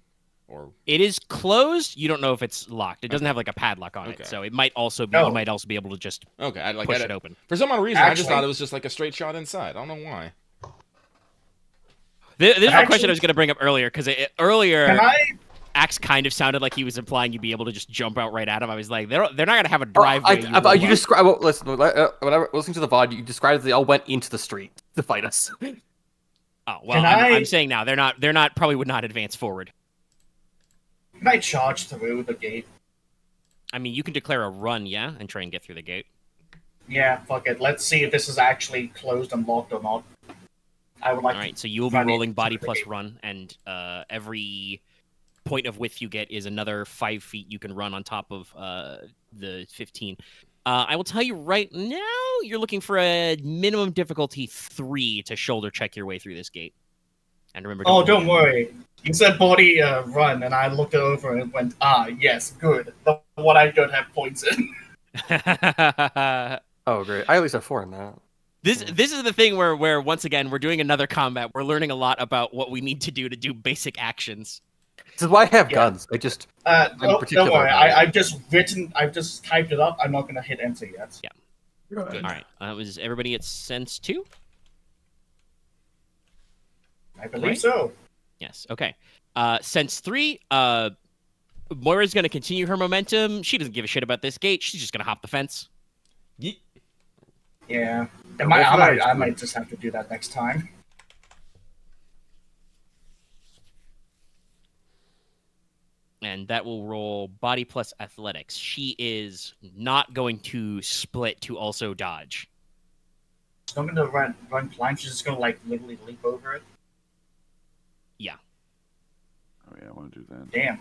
or It is closed. You don't know if it's locked. It doesn't have like a padlock on Okay. it, so it might also be. No. You might also be able to just okay, I push it open. For some odd reason, I just Actually- thought it was just like a straight shot inside. I don't know why. This is a question Actually- I was going to bring up earlier because earlier Can I? Axe kind of sounded like he was implying you'd be able to just jump out right at him. I was like, they're not going to have a driveway. You describe. Well, listen, when I was listening to the VOD, you described they all went into the street to fight us. Oh well, Can I'm I- saying now they're not probably would not advance forward. Can I charge through the gate? I mean, you can declare a run, yeah, and try and get through the gate. Yeah, fuck it. Let's see if this is actually closed and locked or not. I would like All right, so you will be run rolling into body the plus gate. run, and every point of width you get is another 5 feet you can run on top of the 15. I will tell you right now, you're looking for a minimum difficulty 3 to shoulder check your way through this gate. And remember, Oh, don't worry. You said body run, and I looked over and went, yes, good. The one I don't have points in. Oh, great! I at least have 4 in that. This is the thing where once again we're doing another combat. We're learning a lot about what we need to do basic actions. This is why I have Yeah. guns. I just Don't particular worry. about it. I've just typed it up. I'm not gonna hit enter yet. All right, was everybody at sense 2? I believe Right. so. Yes. Okay. Sense 3. Moira's going to continue her momentum. She doesn't give a shit about this gate. She's just going to hop the fence. Yeet. Yeah. roll for that. I might just have to do that next time. And that will roll body plus athletics. She is not going to split to also dodge. She's not gonna run climb. She's just gonna like literally leap over it. Oh yeah, I want to do that. Damn.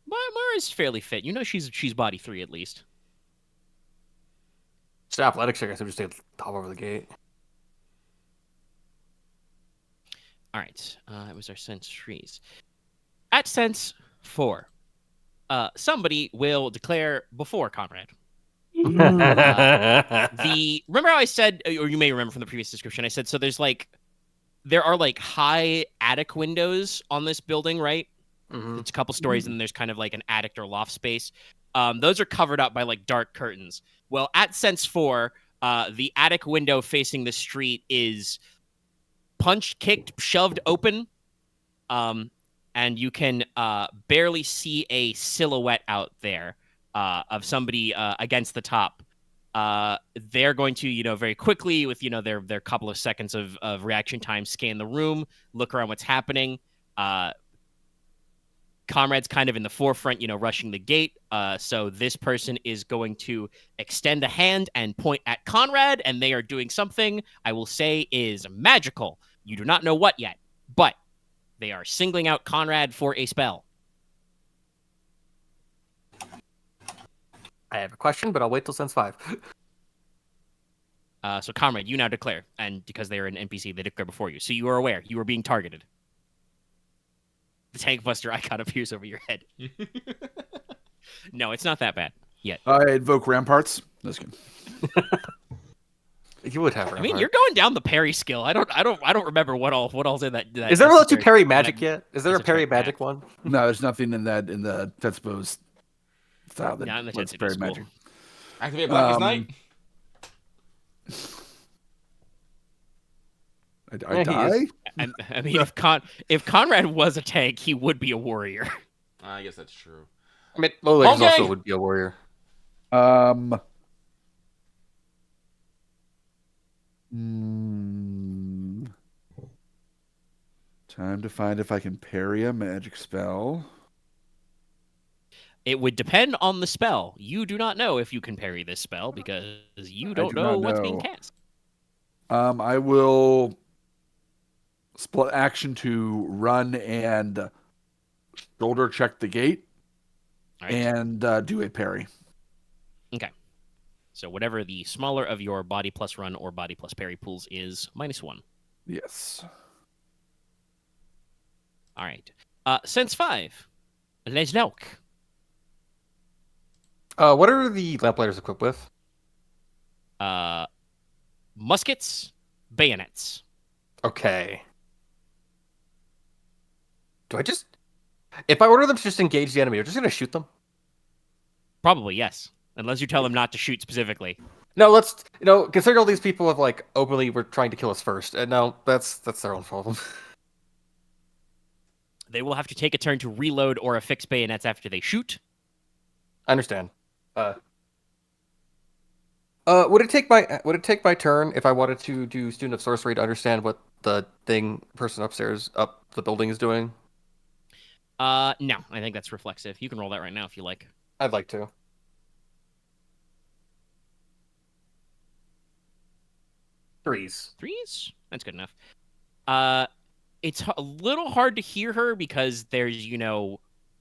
Moira's fairly fit. You know she's body 3 at least. Just athletics. I guess I would just stay top over the gate. All right. It was our sense 3s. At sense 4, somebody will declare before Konrad. Remember how I said, or you may remember from the previous description, I said, so there are like high attic windows on this building, right? Mhm. It's a couple stories, and then there's kind of like an attic or loft space. Those are covered up by like dark curtains. Well, at sense 4, the attic window facing the street is punched, kicked, shoved open, and you can barely see a silhouette out there of somebody against the top. They're going to, very quickly with, their couple of seconds of reaction time, scan the room, look around what's happening. Conrad's kind of in the forefront, rushing the gate. So this person is going to extend a hand and point at Konrad, and they are doing something I will say is magical. You do not know what yet, but they are singling out Konrad for a spell. I have a question, but I'll wait till sense 5. So Konrad, you now declare, and because they are an NPC, they declare before you. So you are aware you are being targeted. The Tank Buster icon appears over your head. No, it's not that bad yet. I invoke ramparts. That's good. He would have. I mean, you're going down the parry skill. I don't remember what all's in that. Is there a let you necessary- parry magic that- yet? Is there a that's parry check that. magic one? No, there's nothing in the Tetsubo's style that Not in the lets Tetsubo parry school. magic. Activate Blackest Night. I Yeah, he die? I mean, if Konrad was a tank, he would be a warrior. I guess that's true. I mean, Logesh Okay. also would be a warrior. Time to find if I can parry a magic spell. It would depend on the spell. You do not know if you can parry this spell because you don't do know not what's being know. cast. I will split action to run and shoulder check the gate All right. and do a parry. So whatever the smaller of your body plus run or body plus parry pools is, -1. Yes. All right. Sense 5. Leslok. What are the lamplighters equipped with? Muskets, bayonets. Okay. Do I just... If I order them to just engage the enemy, I'm just going to shoot them? Probably, yes. Unless you tell them not to shoot specifically. No, let's... considering all these people have, openly were trying to kill us first. No, that's their own problem. They will have to take a turn to reload or affix bayonets after they shoot. I understand. Would it take my turn if I wanted to do Student of Sorcery to understand what the person upstairs up the building is doing? No, I think that's reflexive. You can roll that right now if you like. I'd like to. Threes. That's good enough. It's a little hard to hear her because there's,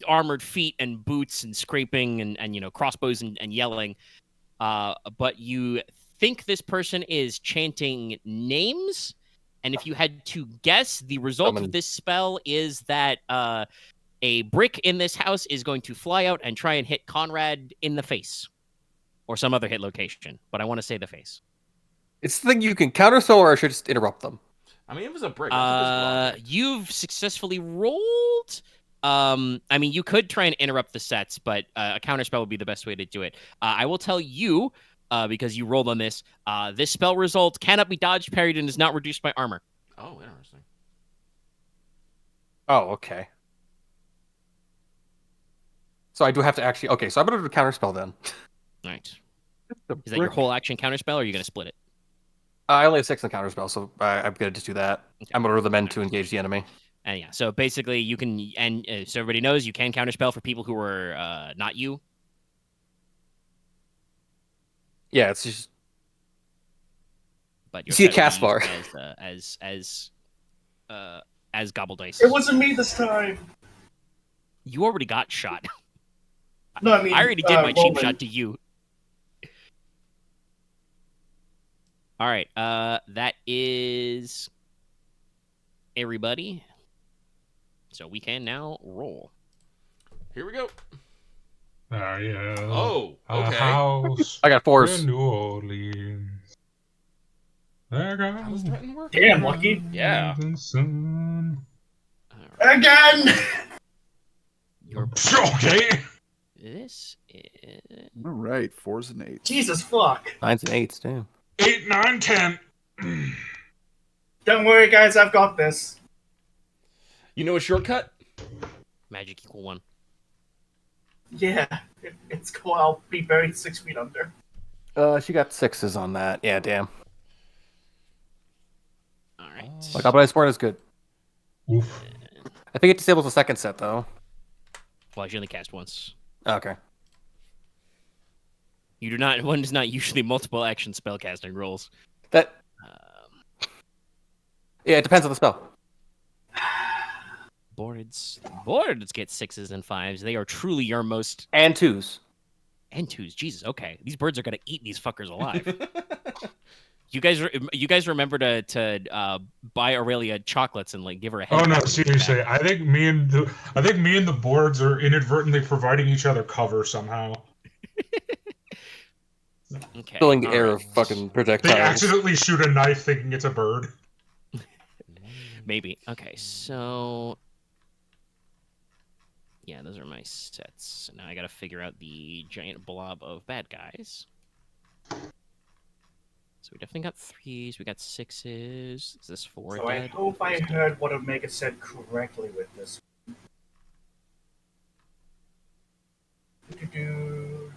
armored feet and boots and scraping and crossbows and yelling. But you think this person is chanting names, and if you had to guess, the result of this spell is that a brick in this house is going to fly out and try and hit Konrad in the face, or some other hit location. But I want to say the face. It's the thing you can counterspell, or I should just interrupt them. I mean, it was a brick. That's You've successfully rolled. I mean, you could try and interrupt the sets, but a counterspell would be the best way to do it. I will tell you, because you rolled on this, this spell result cannot be dodged, parried, and is not reduced by armor. Oh, interesting. Oh, okay. So I do have to actually... Okay, so I'm going to do a counterspell then. All right. Is that your whole action counterspell, or are you going to split it? I only have 6 in counterspell, so I'm going to just do that. Okay. I'm going to order the men to engage the enemy. And yeah, so basically you can, and so everybody knows you can counterspell for people who are not you. Yeah, it's just... But You see a cast bar. As gobble dice. It wasn't me this time. You already got shot. No, I mean, I already did my cheap Roman. shot to you. All right, that is everybody. So we can now roll. Here we go. Yeah. Oh, A okay. house I got 4s. in New Orleans. There How does goes threaten work? Damn, Lucky. Yeah. the sun. All right, Again! your Okay. this is All right, 4s and 8s. Jesus fuck. 9s and 8s, damn. 8, 9, 10. Don't worry, guys, I've got this. You know a shortcut? magic equal 1. Yeah, it's cool. I'll be buried 6 feet under. She got 6s on that. Yeah, damn. All right. Like, Oblige Sport is good. Oof. I think it disables the second set, though. Well, you only cast once. Okay. You do not. One does not usually multiple action spellcasting rolls. That... Yeah, it depends on the spell. Boards get 6s and 5s. They are truly your most And 2s. and 2s. Jesus, okay. These birds are gonna eat these fuckers alive. You guys remember to buy Aurelia chocolates and give her a head. Oh no, pat on the seriously. back. I think me and the boards are inadvertently providing each other cover somehow. Okay. filling the air alright. of fucking They projectiles. accidentally shoot a knife thinking it's a bird. Maybe. Okay, so yeah, those are my sets. So now I gotta figure out the giant blob of bad guys. So we definitely got 3s. We got 6s. Is this 4 So I dead? hope I 4's dead. heard what Omega said correctly with this. Do-do-do.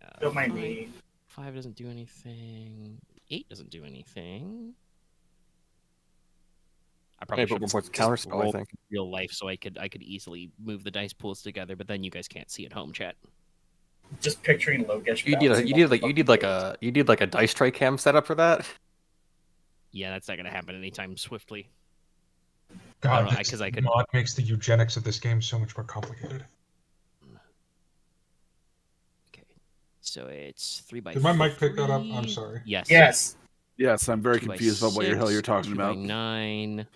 Yeah, Don't mind 5, me. 5 doesn't do anything. 8 doesn't do anything. I probably Hey, but should one point's just counter spell, I roll think. real life so I could easily move the dice pools together, but then you guys can't see at home, chat. Just picturing Logesh. You need like a dice tray cam setup for that. Yeah, that's not gonna happen anytime swiftly. God, know, this 'cause I could- mod makes the eugenics of this game so much more complicated. Okay, so it's 3 by. Did my mic pick that up? I'm sorry. Yes. Yes. Yes, I'm very 2 by confused about what the hell you're 6, talking 2 by about. 9. Is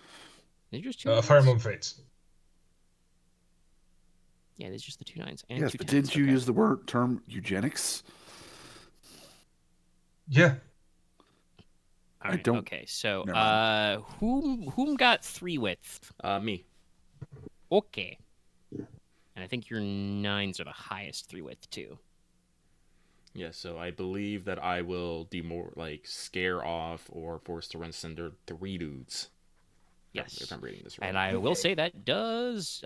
it just 2 Fire nines? Moon Fates. Yeah, there's just the 2 9s and Yes, 2 but 10s. didn't you okay. use the term eugenics? Yeah. All I right, don't- Okay, so Never mind. whom got 3 width? Me. Okay. And I think your 9s are the highest 3 width too. Yeah, so I believe that I will scare off or force to run Cinder 3 dudes. Yes. If I'm reading this right. And I will say that does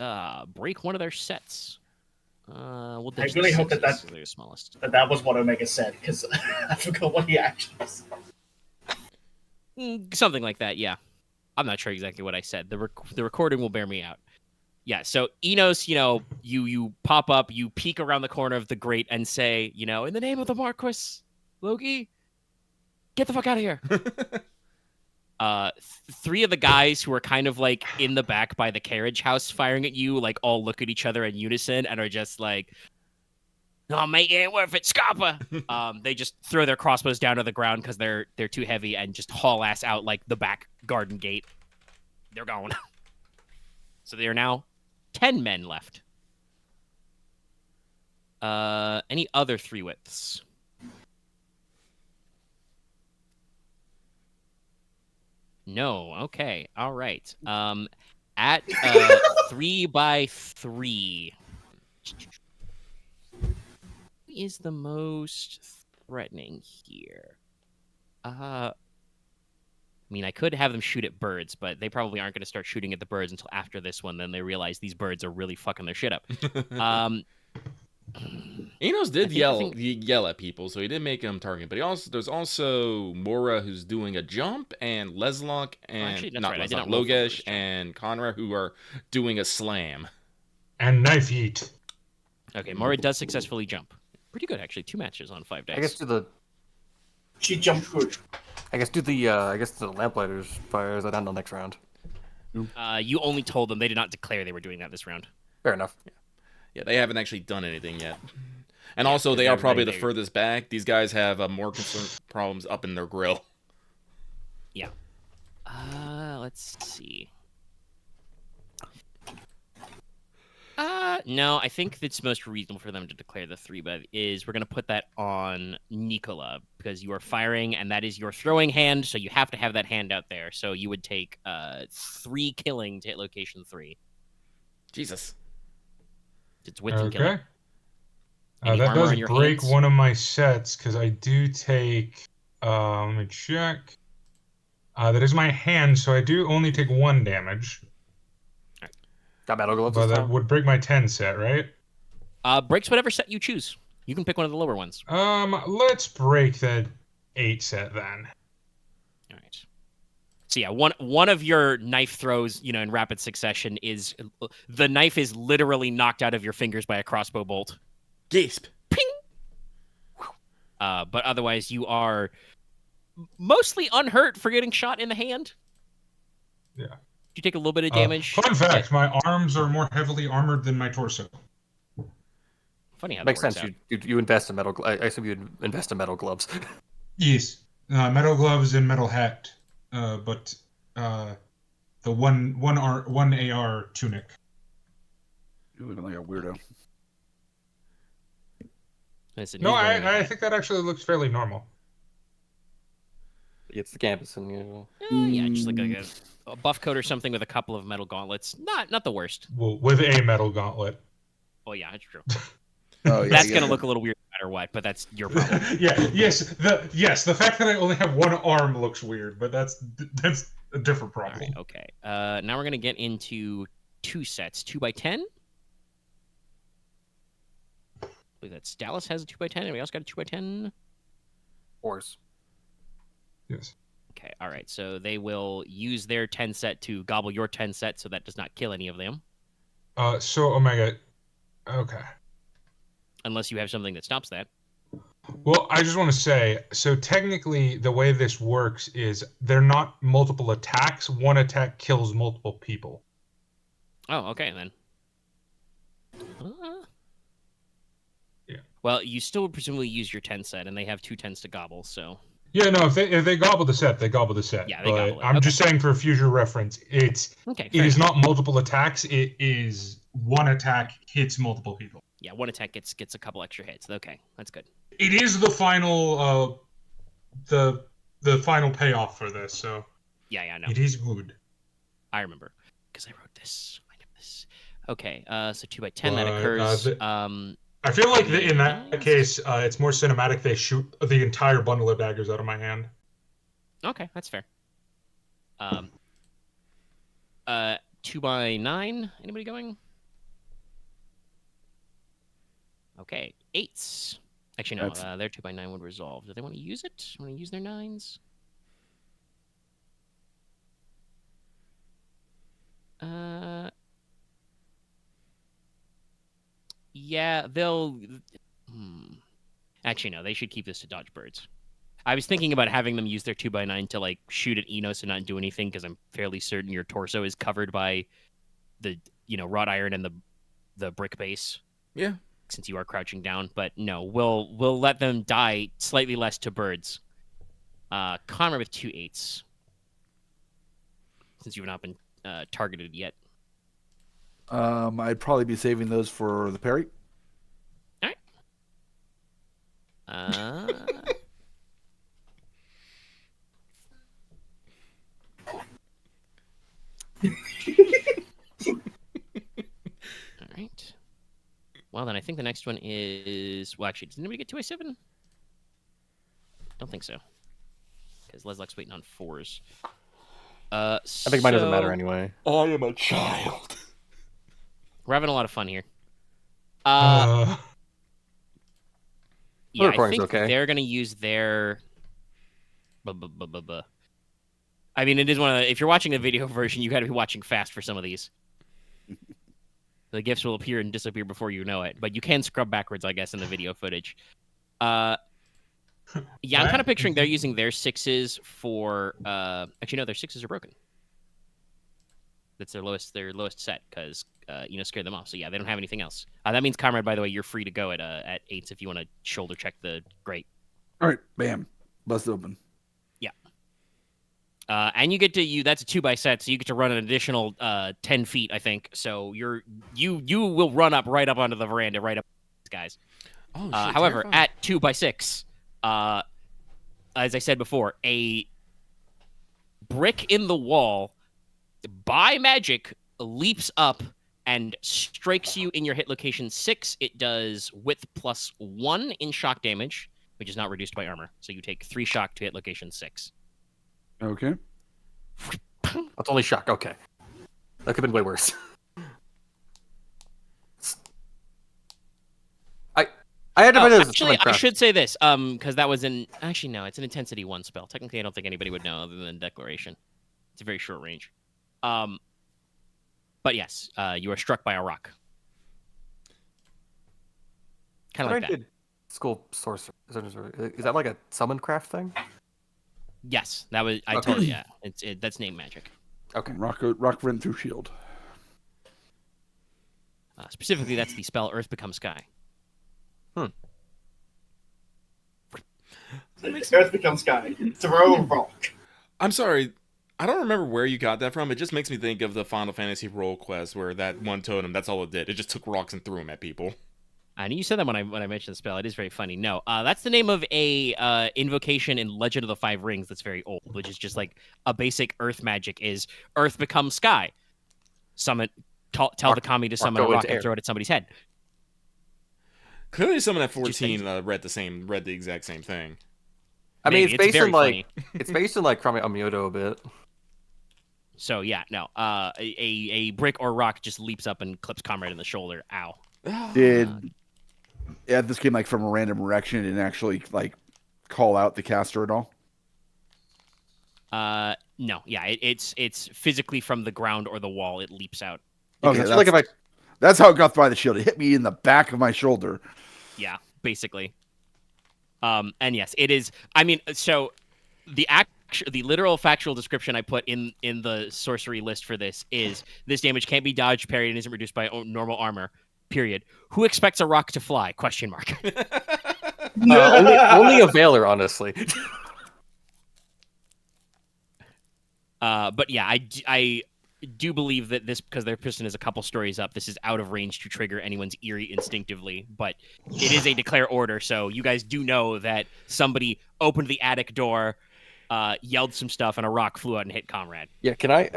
break one of their sets. We'll ditch really the hope that 6s, that- they're the smallest. But that was what Omega said, because I forgot what he actually said. Something like that, yeah. I'm not sure exactly what I said. The recording will bear me out. Yeah, so Inos, you pop up, you peek around the corner of the grate and say, in the name of the Marquess, Logi, get the fuck out of here. 3 of the guys who are kind of like in the back by the carriage house firing at you, like all look at each other in unison and are just like, "No, mate, it ain't worth it, Scarpa." They just throw their crossbows down to the ground because they're too heavy and just haul ass out like the back garden gate. They're gone. So there are now 10 men left. Any other 3 widths? No. Okay. All right. At 3 by 3. Who is the most threatening here? I mean, I could have them shoot at birds, but they probably aren't going to start shooting at the birds until after this one. Then they realize these birds are really fucking their shit up. Enos did I yell think- yell at people, so he did make him target. But there's also Mora who's doing a jump, and Leslok and actually, that's not right, I did Leslok, not roll for Mora's Logesh jump. and Konrad who are doing a slam. And knife eat. Okay, Mora does successfully jump. Pretty good, actually. 2 matches on 5 dice. I guess She jumped good. the lamplighters fires that on the next round. You only told them. They did not declare they were doing that this round. Fair enough. Yeah, they haven't actually done anything yet. And Yeah, also, because they are they're probably the ready. furthest back. These guys have more problems up in their grill. Yeah. Let's see. No, I think it's most reasonable for them to declare the 3, but we're going to put that on Nicola because you are firing and that is your throwing hand, so you have to have that hand out there. So you would take 3 killing to hit location 3. Jesus. It's width and killing. Okay. Any That armor does on your break hands? one of my sets because I do take. Let me check. That is my hand, so I do only take 1 damage. Got metal gloves But this that time? would break my 10 set, right? Breaks whatever set you choose. You can pick one of the lower ones. Let's break that 8 set then. All right. So yeah, one of your knife throws, in rapid succession is the knife is literally knocked out of your fingers by a crossbow bolt. Gasp. Ping. But otherwise, you are mostly unhurt for getting shot in the hand. Yeah. You take a little bit of damage. Fun fact: my arms are more heavily armored than my torso. Funny how that Makes works sense. out. You invest in metal. I assume you invest in metal gloves. Yes, metal gloves and metal hat, but the one AR tunic. You're looking like a weirdo. Listen, No, he's wearing a I hat. think that actually looks fairly normal. It's the campus, and you know. Yeah, just like a buff coat or something with a couple of metal gauntlets. Not the worst. Well, with a metal gauntlet. Oh yeah, that's true. Oh yeah, That's you gonna got look a little weird no matter what, but that's your problem. The fact that I only have one arm looks weird, but that's a different All problem. right, okay. Now we're gonna get into 2 sets, 2x10. I believe that's Dallas has a 2x10. Anybody else got a 2x10? Horse. Yes. Okay, all right. So they will use their 10 set to gobble your 10 set, so that does not kill any of them, So Omega. Okay. unless you have something that stops that. Well, I just want to say, so technically, the way this works is they're not multiple attacks. One attack kills multiple people. Oh, okay then. Yeah. Well, you still would presumably use your 10 set, and they have 2 10s to gobble, so. Yeah, no, if they gobble the set, they gobble the set. Yeah, they but gobble it. I'm Okay. just saying for future reference, it Okay. is not multiple attacks. It is one attack hits multiple people. Yeah, one attack gets a couple extra hits. Okay, that's good. It is the final the final payoff for this, so Yeah, I know. it is good. I remember because I wrote this. I know this. Okay, so 2x10 that But, occurs. I feel like in that Yes. case, it's more cinematic. They shoot the entire bundle of daggers out of my hand. Okay, that's fair. 2x9. Anybody going? Okay, 8s. Actually, no. That's- Their 2x9 would resolve. Do they want to use it? Want to use their 9s? Yeah, they'll. Actually, no. They should keep this to dodge birds. I was thinking about having them use their 2x9 to like shoot at Inos and not do anything because I'm fairly certain your torso is covered by the wrought iron and the brick base. Yeah. Since you are crouching down, but no, we'll let them die slightly less to birds. Konrad with 2 8s. Since you have not been targeted yet. I'd probably be saving those for the parry. All right. All right. Well, then I think the next one is... Well, actually, does anybody get 2A7? Don't think so. Because Leslok's waiting on 4s. I think mine doesn't matter anyway. I am a child. We're having a lot of fun here. Uh, Yeah, I recording's think okay. they're going to use their... I mean, it is one of the... If you're watching a video version, you got to be watching fast for some of these. The gifts will appear and disappear before you know it, but you can scrub backwards, I guess, in the video footage. Yeah, I'm kind of picturing they're using their 6s for... Actually, no, their 6s are broken. That's their lowest set, because scared them off. So yeah, they don't have anything else. That means, Comrade, by the way, you're free to go at 8s if you want to shoulder check the grate. All right, bam, bust open. And you get to that's a 2x set, so you get to run an additional 10 feet, I think. So you will run right up onto the veranda, right up these guys. Oh, shit, However, terrifying. at 2x6, as I said before, a brick in the wall, by magic, leaps up and strikes you in your hit location 6. It does width +1 in shock damage, which is not reduced by armor. So you take 3 shock to hit location 6. Okay. That's only shock. Okay. That could have been way worse. I had to put it as actually, I craft. should say this, because that was actually, no, it's an intensity 1 spell. Technically, I don't think anybody would know other than Declaration. It's a very short range. But yes, you are struck by a rock. Kind of like that. School sorcerer. Is that like a summon craft thing? Yes, that was. I Okay. told you. Yeah, that's name magic. Okay. Rock run through shield. Specifically, that's the spell Earth Becomes Sky. Earth becomes sky. Throw a rock. I'm sorry. I don't remember where you got that from. It just makes me think of the Final Fantasy role quest where that one totem, that's all it did. It just took rocks and threw them at people. I know you said that when I mentioned the spell. It is very funny. No, that's the name of a invocation in Legend of the Five Rings that's very old, which is just like a basic Earth magic is Earth becomes sky. Summon, tell the kami to summon a go rock into and air. throw it at somebody's head. Clearly, someone at Just 14 read the exact same thing. I mean, Maybe. it's based very on like funny. it's based on like Krami Amyoto a bit. So yeah, no. A brick or rock just leaps up and clips Comrade in the shoulder. Ow. Did this came like from a random direction and actually like call out the caster at all? No. Yeah, it's physically from the ground or the wall. It leaps out. Okay, It's like if I that's how it got by the shield. It hit me in the back of my shoulder. Yeah, basically. And yes, it is. I mean, so the literal factual description I put in the sorcery list for this is this damage can't be dodged, parried, and isn't reduced by normal armor. Period. Who expects a rock to fly? Question mark. only a Veiler, honestly. But yeah, I do believe that this, because their piston is a couple stories up, this is out of range to trigger anyone's eerie instinctively. But it is a declare order, so you guys do know that somebody opened the attic door, yelled some stuff, and a rock flew out and hit Konrad. Yeah, can I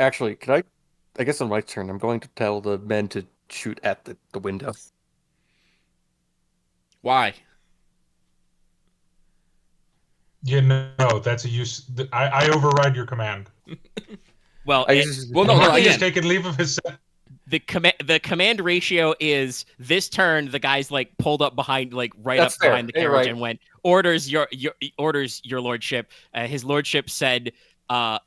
guess on my turn, I'm going to tell the men to shoot at the window. Why? You know, that's a use. I override your command. Well, Marquess again. has taken leave of his. The command ratio is this turn. The guy's like pulled up behind, like That's fair. behind the You're carriage right. and went orders your lordship. His lordship said, "Get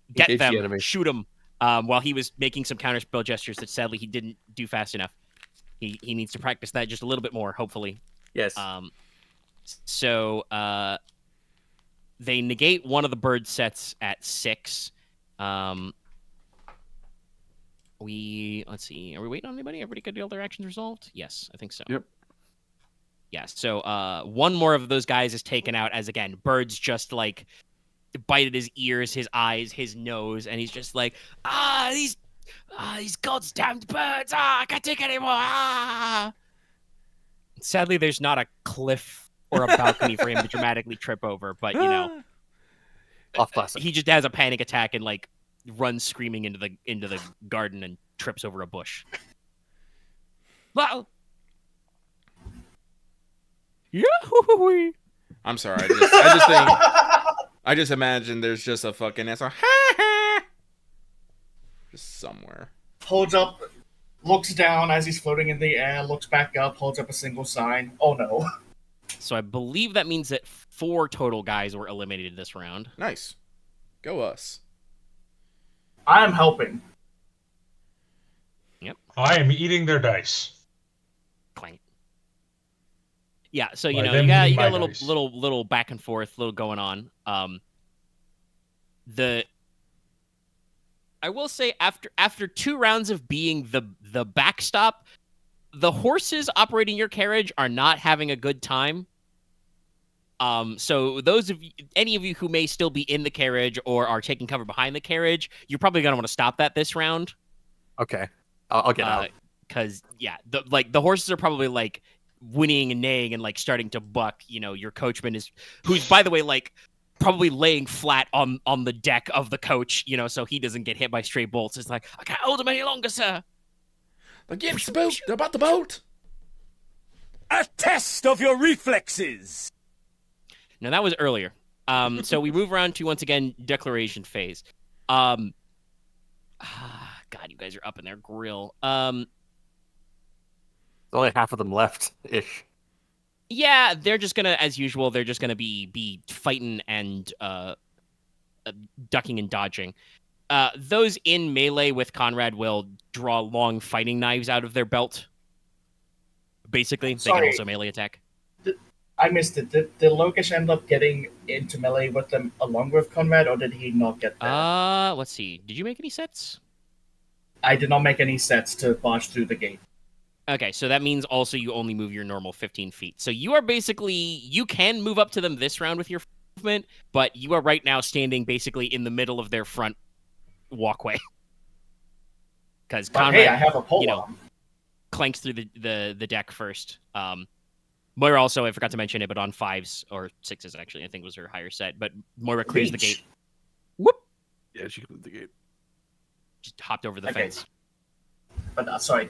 Engage the them, enemy." shoot them." While he was making some counterspell gestures that sadly he didn't do fast enough. He needs to practice that just a little bit more, hopefully. Yes. So they negate one of the bird sets at 6. Let's see. Are we waiting on anybody? Everybody got all their actions resolved? Yes, I think so. Yep. Yeah. So one more of those guys is taken out as, again, birds just like bite at his ears, his eyes, his nose, and he's just like, these goddamned birds! I can't take anymore! Sadly, there's not a cliff or a balcony for him to dramatically trip over, but you know, Off classic. he just has a panic attack and like runs screaming into the garden and trips over a bush. Well, yeah. I'm sorry. I just imagine there's just a fucking answer. Just somewhere. Holds up, looks down as he's floating in the air, looks back up, holds up a single sign. Oh no. So I believe that means that 4 total guys were eliminated this round. Nice. Go us. I am helping. I am eating their dice. Clank. Yeah, so you By know them you got eating my a dice. little back and forth, little going on. I will say after 2 rounds of being the backstop, the horses operating your carriage are not having a good time. So any of you who may still be in the carriage or are taking cover behind the carriage, you're probably gonna want to stop that this round. Okay. I'll get out. Because yeah, the horses are probably like whinnying and neighing and like starting to buck. You know, your coachman who's by the way like probably laying flat on the deck of the coach. You know, so he doesn't get hit by stray bolts. It's like, I can't hold him any longer, sir. Against the boat. They're about the boat. A test of your reflexes. Now that was earlier. So we move around to once again declaration phase. God, you guys are up in their grill. There's only half of them left ish. Yeah, they're just gonna, as usual, they're just gonna be fighting and ducking and dodging. Those in melee with Konrad will draw long fighting knives out of their belt. Basically, they can Sorry. also melee attack. I missed it. Did Logesh end up getting into melee with them along with Konrad, or did he not get there? Let's see. Did you make any sets? I did not make any sets to barge through the gate. Okay, so that means also you only move your normal 15 feet. So you are basically, you can move up to them this round with your movement, but you are right now standing basically in the middle of their front walkway. Because But Konrad, hey, I have a pole you know, arm. clanks through the deck first. Moira also, I forgot to mention it, but on 5s or 6s actually, I think was her higher set. But Moira clears the gate. Whoop! Yeah, she cleared the gate. Just hopped over the Okay. fence. But sorry.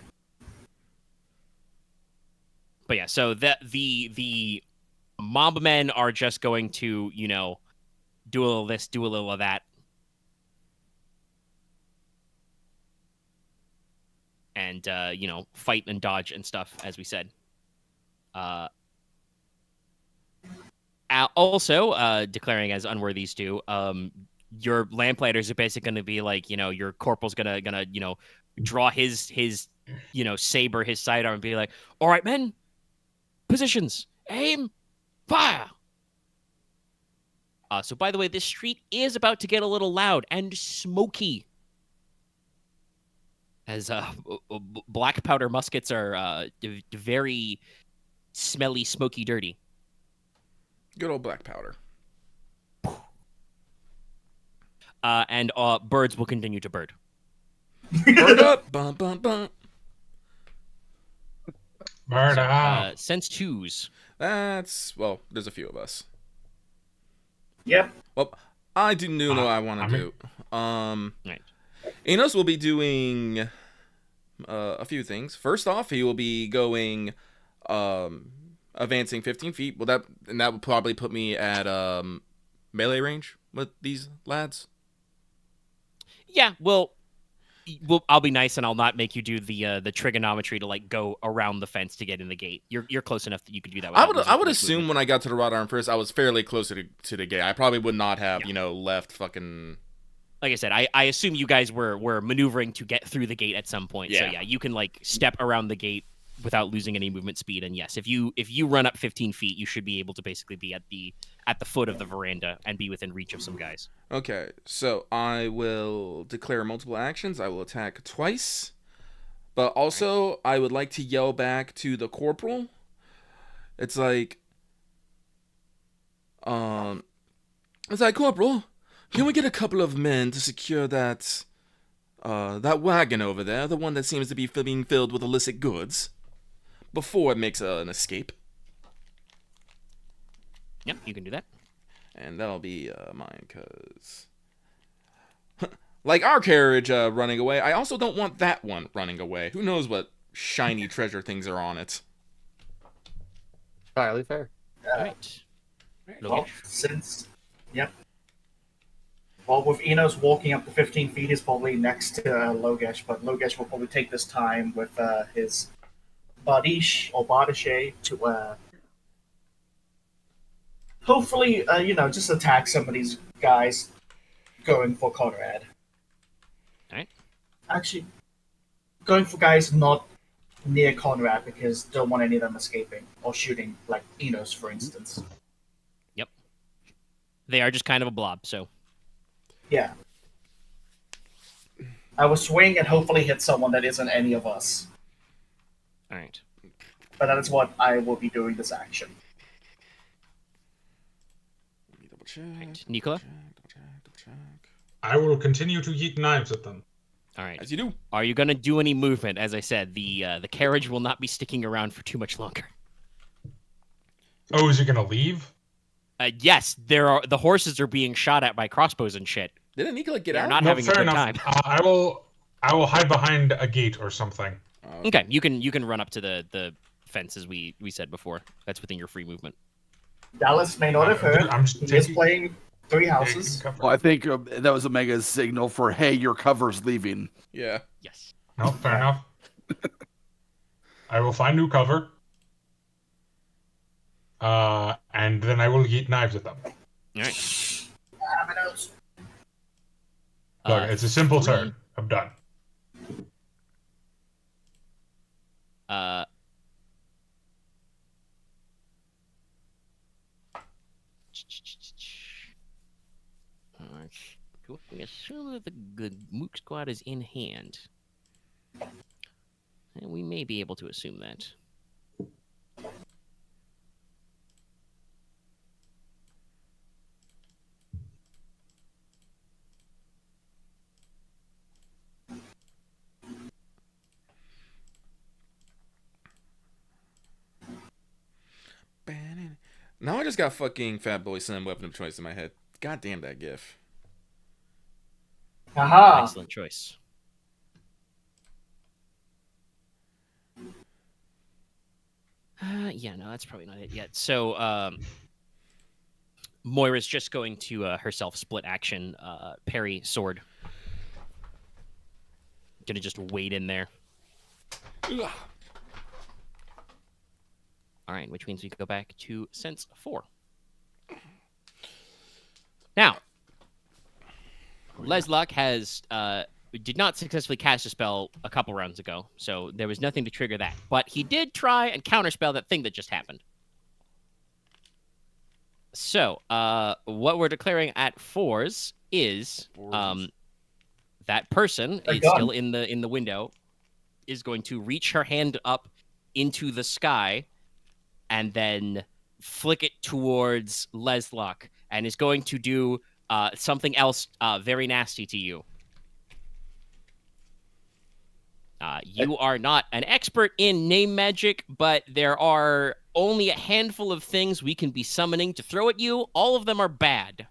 But yeah, so the mob men are just going to, do a little this, do a little of that. And, fight and dodge and stuff, as we said. Also, declaring as unworthies do, your lamplighters are basically going to be like, your corporal's gonna draw his saber, his sidearm, and be like, all right, men, positions, aim, fire. So, by the way, this street is about to get a little loud and smoky, as black powder muskets are very smelly, smoky, dirty. Good old black powder. And birds will continue to bird. Bird up! Bum, bum, bum. Bird So, out. sense 2s. Well, there's a few of us. Yep. Well, I do know what I want to do. Right. Inos will be doing a few things. First off, he will be going advancing 15 feet. That would probably put me at melee range with these lads. Yeah, well, I'll be nice and I'll not make you do the trigonometry to like go around the fence to get in the gate. You're close enough that you could do that. I would assume when I got to the wrought iron first, I was fairly close to the gate. I probably would not have left fucking. Like I said, I assume you guys were maneuvering to get through the gate at some point. So yeah, you can like step around the gate without losing any movement speed. And yes, if you run up 15 feet, you should be able to basically be at the foot of the veranda and be within reach of some guys. Okay, so I will declare multiple actions. I will attack twice, but also I would like to yell back to the corporal. It's like, Corporal, can we get a couple of men to secure that wagon over there, the one that seems to be being filled with illicit goods, before it makes an escape? Yep, you can do that. And that'll be mine, because... like our carriage running away, I also don't want that one running away. Who knows what shiny treasure things are on it. Entirely fair. All right. Well, Well, with Inos walking up the 15 feet, he's probably next to Logesh, but Logesh will probably take this time with his Badish or Badishe to hopefully, just attack some of these guys going for Konrad. Alright. Actually, going for guys not near Konrad because don't want any of them escaping or shooting, like Inos, for instance. Yep. They are just kind of a blob, so. Yeah. I will swing and hopefully hit someone that isn't any of us. Alright. But that is what I will be doing this action. Let me double check. Right. Nicola? Double check. I will continue to yeet knives at them. All right. As you do. Are you going to do any movement? As I said, the carriage will not be sticking around for too much longer. Oh, is he gonna leave? Yes, the horses are being shot at by crossbows and shit. Didn't Nicola get They're out? not No, having a fair good enough. time. I will hide behind a gate or something. Okay, you can run up to the fence as we said before. That's within your free movement. Dallas may not have heard. I'm He is playing 3 houses. Well, I think that was Omega's signal for, hey, your cover's leaving. Yeah. Yes. No, fair enough. I will find new cover. And then I will yeet knives at them. All right. My nose. Look, it's a simple 3. turn. I'm done. Alright. Cool. We assume that the Mook Squad is in hand. And we may be able to assume that. Now I just got fucking Fat Boy Slim weapon of choice in my head. God damn that gif. Haha. Excellent choice. Yeah, no, that's probably not it yet. So, Moira's just going to herself split action, parry sword. Gonna just wait in there. Ugh. All right, which means we go back to sense 4. Now, Leslok has did not successfully cast a spell a couple rounds ago, so there was nothing to trigger that. But he did try and counterspell that thing that just happened. So, what we're declaring at 4s is that person is still in the window is going to reach her hand up into the sky and then flick it towards Leslok and is going to do something else very nasty to you. You are not an expert in name magic, but there are only a handful of things we can be summoning to throw at you. All of them are bad.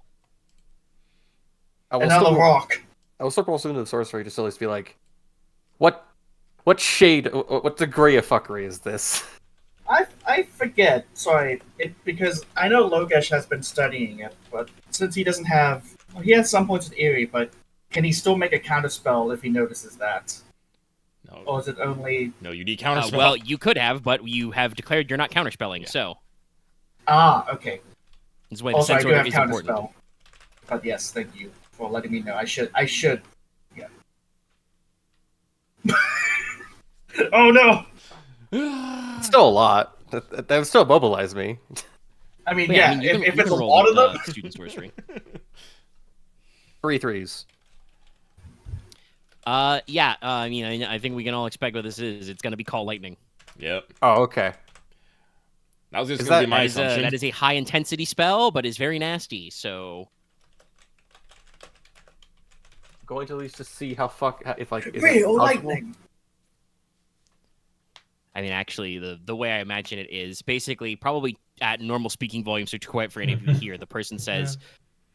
Another rock. I will still roll into the sorcery to still at least be like, what shade, what degree of fuckery is this? I forget. Sorry, because I know Logesh has been studying it, but since he doesn't have, he has some points with Eerie, but can he still make a counterspell if he notices that? No. Or is it only? No, you need counterspell. Well, you could have, but you have declared you're not counterspelling, so. Okay. This is why the Also, I sense do order have is important. counterspell. But yes, thank you for letting me know. I should. Yeah. Oh no! It's still a lot. That would still mobilize me. I mean, But yeah. I mean, you if can it's a roll lot of with, them, student sorcery. 3 3s. Yeah. I mean, I think we can all expect what this is. It's going to be Call Lightning. Yep. Oh, okay. That was just Is going to that- be my That is, assumption. that is a high intensity spell, but is very nasty. So Going to at least just see how if like is real it lightning. I mean, actually, the way I imagine it is basically probably at normal speaking volume, so too quiet for any of you here. The person says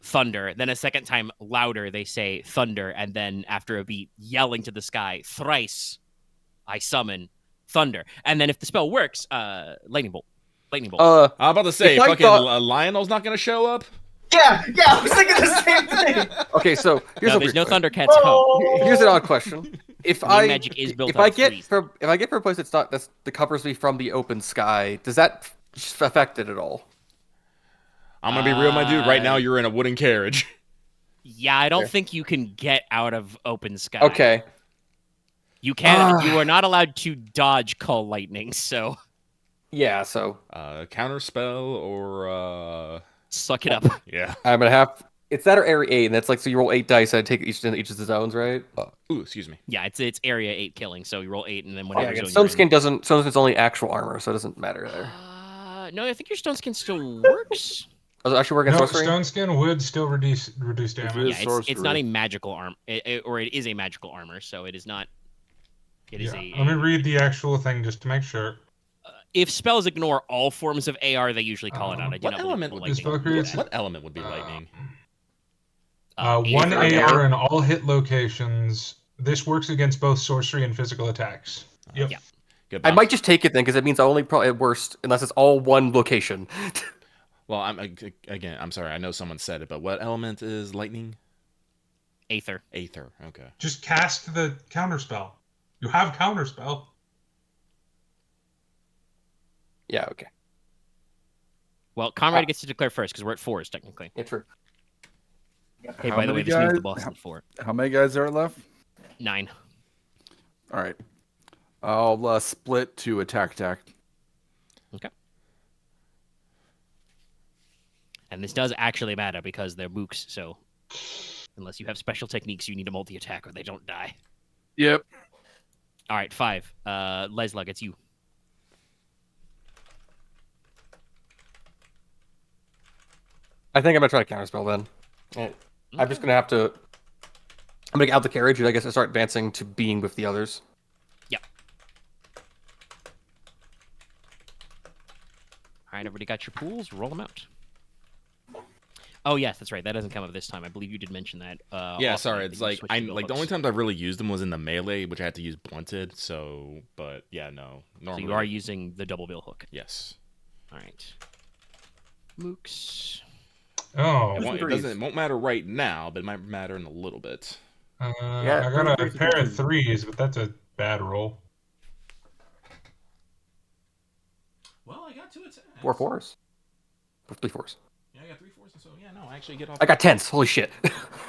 thunder, then a second time louder they say thunder, and then after a beat, yelling to the sky, thrice I summon thunder. And then if the spell works, lightning bolt. Lightning bolt. I'm about to say, If I fucking thought- Lionel's not going to show up? Yeah, I was thinking the same thing. Okay, so here's No, a there's weird no question. Thundercats home. Oh! Here's an odd question. If Name magic is built if out I of get freeze. from a place that covers me from the open sky, does that affect it at all? I'm going to be real, my dude. Right now, you're in a wooden carriage. Yeah, I don't Fair. think you can get out of open sky. Okay. You can't. You are not allowed to dodge Call Lightning, so Yeah, so Counterspell or... suck it up. Yeah. I'm gonna have it's that or area 8, and that's like so you roll 8 dice and take each of the zones, right? Ooh, excuse me. Yeah, it's area 8 killing, so you roll 8 and then Yeah, whatever again, zone Stone you're Skin doesn't. Stone Skin's only actual armor, so it doesn't matter there. in. No, I think your Stone Skin still works. Does it actually work against No, sorcery? stone skin would still reduce It damage. is Yeah, it's sorcery. not a magical arm, or it is a magical armor, so it is not. It is Yeah. a. Let me read the actual thing just to make sure. If spells ignore all forms of AR, they usually call it out. I do What not element believe would this lightning book would do is- that. What element would be lightning? One Aether. AR in all hit locations. This works against both sorcery and physical attacks. Yep. Yeah. Goodbye. I might just take it then, because it means I only probably at worst, unless it's all one location. Well, I'm sorry. I know someone said it, but what element is lightning? Aether. Aether. Okay. Just cast the counterspell. You have counterspell. Yeah, okay. Well, Konrad gets to declare first because we're at 4s technically. Yeah, true. Hey, How by the way, many this means the guys- boss is at 4. How many guys are left? 9. All right. I'll split to attack. Okay. And this does actually matter because they're mooks, so unless you have special techniques, you need a multi-attack or they don't die. Yep. All right, 5. Leslok, it's you. I think I'm gonna try to counterspell then. I'm just gonna have to. I'm gonna get out the carriage, and I guess I start advancing to being with the others. All right, everybody got your pools? Roll them out. Oh yes, that's right. That doesn't come up this time. I believe you did mention that. Yeah, offline, sorry. that It's you like switched to I'm bill like the hooks. only times I've really used them was in the melee, which I had to use blunted. So, but yeah, no. So Normally, you are using the double bill hook. yes. All right. Mooks. Oh, It won't matter right now, but it might matter in a little bit. I got a pair of 3s, but that's a bad roll. Well, I got 2 attacks. 4 4s. 3 4s. Yeah, I got 3 4s, so yeah, no, I actually get off. I got 10s. Holy shit.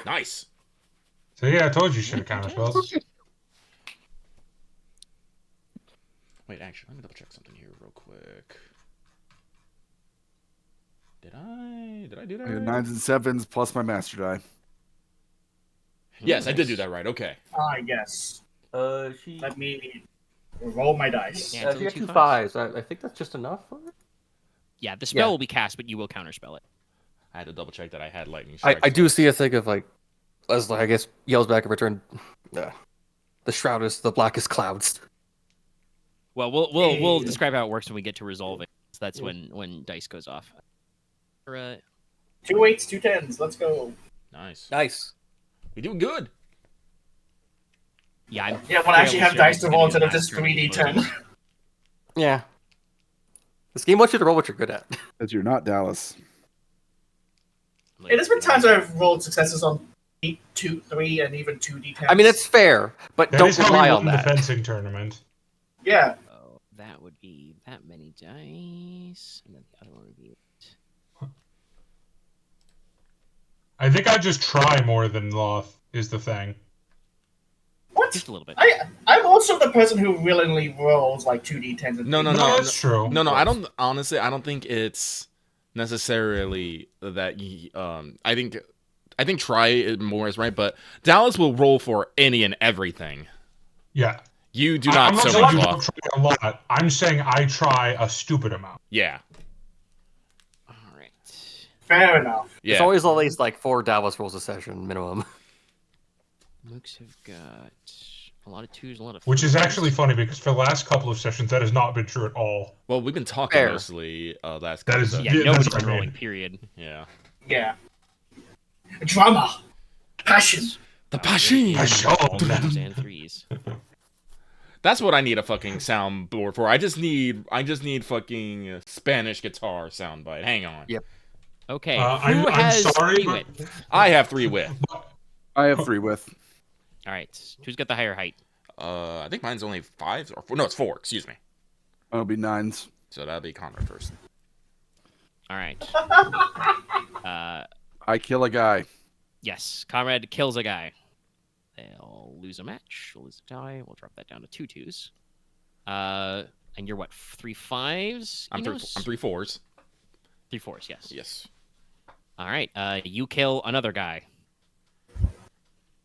Nice. So yeah, I told you should have counter spells. Wait, actually, let me double check something here real quick. Did I do that I got right? 9s and 7s plus my master die. Yes, I did do that right. Okay. Yes. She. Let me roll my dice. Yeah, it's She only got 2 2 5s. 5s. I think that's just enough for her. Yeah, the spell will be cast, but you will counterspell it. I had to double check that I had lightning strike. I do see a thing of like, Leslok, I guess, yells back in return. The shroud is the blackest clouds. Well, we'll describe how it works when we get to resolve it. So that's when dice goes off. Right. 2 8s, 2 10s. Let's go. Nice. Nice. We do good. Yeah. Yeah, when I actually have dice to roll instead of just 3D 3d10. Yeah. This game wants you to roll what you're good at. Because you're not Dallas. There's been times I've rolled successes on 8, 2, 3, and even 2d10s. I mean, that's fair, but That don't is how rely we on won the that. fencing tournament. Yeah. Oh, that would be that many dice, and then the other one would be. I think I just try more than Loth is the thing. What? Just a little bit. I'm also the person who willingly rolls like 2d10s. And No, no, No, no. that's true. No, I don't. Honestly, I don't think it's necessarily that. I think try it more is right, but Dallas will roll for any and everything. Yeah. You do I'm not not so saying much you Loth. don't try a lot. I'm saying I try a stupid amount. Yeah. All right. Fair enough. Yeah. It's always at least like 4 Davos rolls a session minimum. Mooks have got a lot of 2s, a lot of. Which is 3s. actually funny because for the last couple of sessions that has not been true at all. Well, we've been talking Fair. mostly last That couple is- of Yeah, Yeah, nobody's that's what been I mean. rolling. Period. Yeah. Yeah. Drama. Passion. The passion. Passion. 2s and 3s. That's what I need a fucking soundboard for. I just need fucking Spanish guitar soundbite. Hang on. Yep. Okay. I'm Who has sorry, 3 but- wit? I have 3 width. I have 3 with. All right. Who's got the higher height? I think mine's only 5 or 4. No, it's 4. Excuse me. It'll be 9s. So that'll be Konrad first. All right. I kill a guy. Yes. Konrad kills a guy. They'll lose a match. We'll lose a tie. We'll drop that down to 2 2s. And you're what? 3 5s? I'm 3 4s. 3 4s. Yes. Yes. All right. You kill another guy.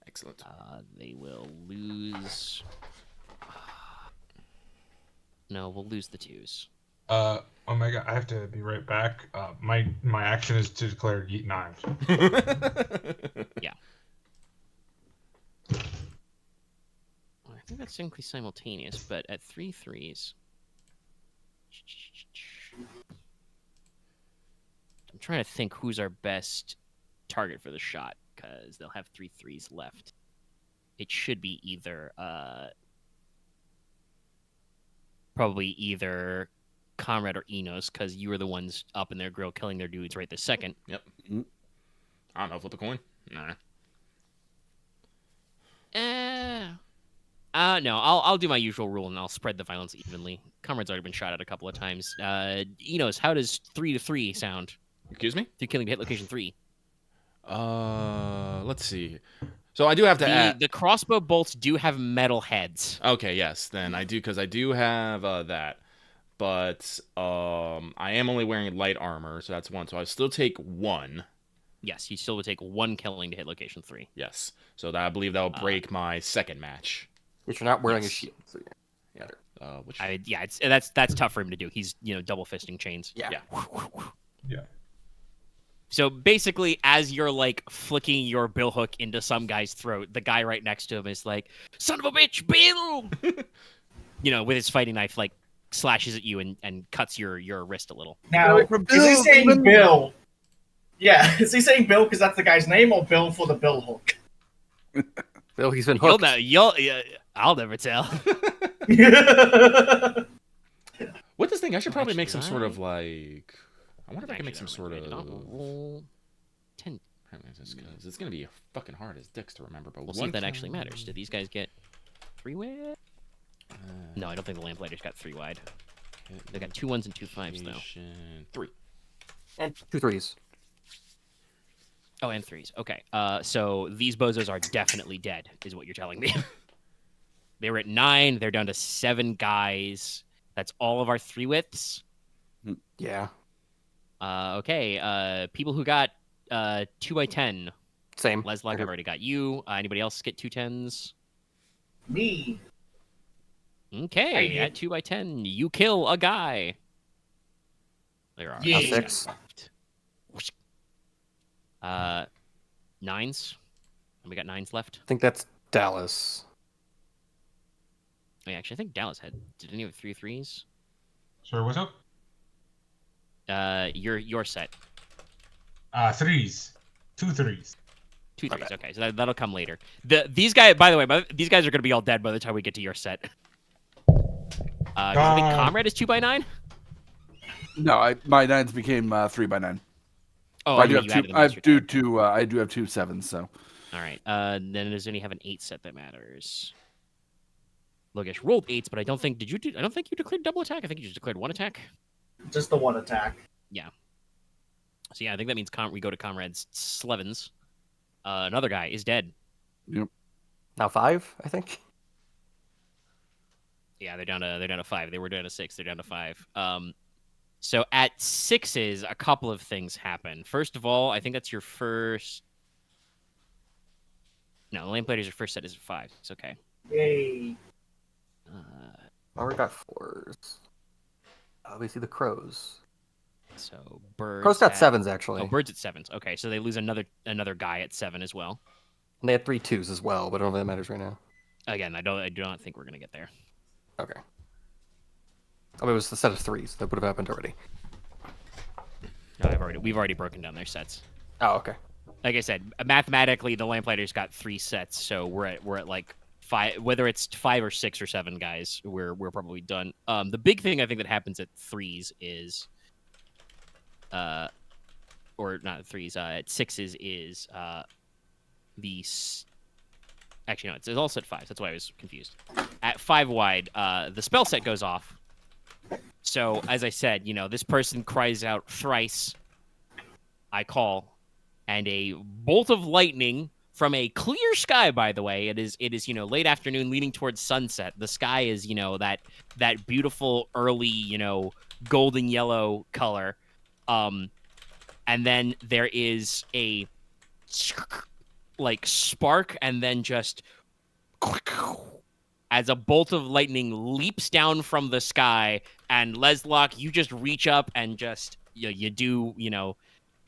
Excellent. They will lose. No, we'll lose the 2s. Omega, I have to be right back. My action is to declare Yeet Knives. Yeah. Well, I think that's technically simultaneous, but at 3 3s. I'm trying to think who's our best target for the shot, because they'll have 3 3s left. It should be either, probably either Konrad or Inos, because you were the ones up in their grill killing their dudes right this second. Yep. I don't know. Flip a coin. Nah. No, I'll do my usual rule and I'll spread the violence evenly. Konrad's already been shot at a couple of times. Inos, how does 3 to 3 sound? Excuse me. Through killing to hit location 3. Let's see. So I do have to add. The crossbow bolts do have metal heads. Okay, yes, then I do because I do have that, but I am only wearing light armor, so that's 1. So I still take 1. Yes, you still would take 1 killing to hit location 3. Yes, so that I believe that will break my second match. Which you're not wearing Yes. a shield. So yeah. Which That's tough for him to do. He's double fisting chains. Yeah. Yeah. So basically, as you're like flicking your bill hook into some guy's throat, the guy right next to him is like, "Son of a bitch, Bill!" With his fighting knife, like slashes at you and cuts your wrist a little. Now, Like, for is he Bill, saying even- Bill? Yeah, is he saying Bill because that's the guy's name, or Bill for the bill hook? Bill, he's been hooked. I'll never tell. With this thing, I should probably Actually, make some sort of right. like. I wonder if I can make some sort of. roll 10. Because it's gonna be fucking hard as dicks to remember. But We'll see if that actually matters. Do these guys get 3 wide? No, I don't think the Lamplighters got 3 wide. They got 2 1s and 2 5s though. 3. And 2 3s. Oh, and 3s. Okay. So these bozos are definitely dead, is what you're telling me. They were at 9. They're down to 7 guys. That's all of our 3 widths. Yeah. Okay. People who got 2 by 10. Same. Leslok, I've already got you. Anybody else get 2 10s? Me. Okay. did. At 2 by 10, you kill a guy. There are Yeah. 6. 9s. And we got 9s left. I think that's Dallas. Oh, yeah, actually, I think Dallas did any of 3 3s? Sorry, what's up? Your set. 3s. 2 3s. 2 3s. Okay, so that'll come later. These guys, by the way, these guys are going to be all dead by the time we get to your set. 'Cause I think Konrad is 2 by 9. No, my 9s became 3 by 9. Oh, I do have you added 2. them I yesterday. do have 2 7s. So All right. Then does only have an 8 set that matters. Logesh rolled 8s, but I don't think I don't think you declared double attack. I think you just declared 1 attack. Just the one attack. So yeah, I think that means we go to Comrade's Slevens. Another guy is dead. Now 5, I think. Yeah, they're down to 5. They were down to 6. They're down to 5. So at 6s, a couple of things happen. First of all, I think that's your first. No, the Lamplighters' your first set is 5. It's okay. Yay. Oh, we got 4s. We see the crows. So birds. Crows got at- 7s actually. Oh, birds at 7s. Okay, so they lose another guy at 7 as well. And they had 3 2s as well, but I don't know if that matters right now. Again, I do not think we're gonna get there. Okay. Oh, it was the set of 3s. That would have happened already. No, we've already broken down their sets. Oh, okay. Like I said, mathematically, the Lamplighters got 3 sets, so we're at like 5. Whether it's 5 or 6 or 7 guys, we're probably done. The big thing I think that happens at 3s is, or not 3s, at 6s is actually no, it's all set 5s. That's why I was confused. At 5 wide, the spell set goes off. So as I said, this person cries out thrice. I call. And a bolt of lightning from a clear sky, by the way. It is late afternoon leading towards sunset. The sky is, that beautiful early, golden yellow color. And then there is a like spark, and then just as a bolt of lightning leaps down from the sky, and Leslok, you just reach up and just you do,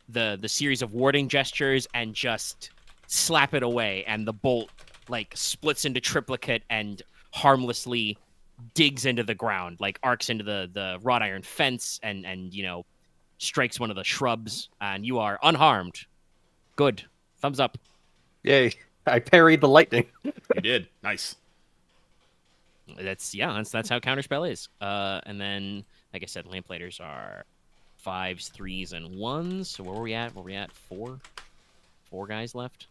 the series of warding gestures and just slap it away, and the bolt like splits into triplicate and harmlessly digs into the ground, like arcs into the wrought iron fence and strikes one of the shrubs, and you are unharmed. Good. Thumbs up. Yay. I parried the lightning. You did. Nice. That's how counterspell is. And then, like I said, Lamplighters are 5s, 3s, and 1s. So where were we at? 4? 4 guys left.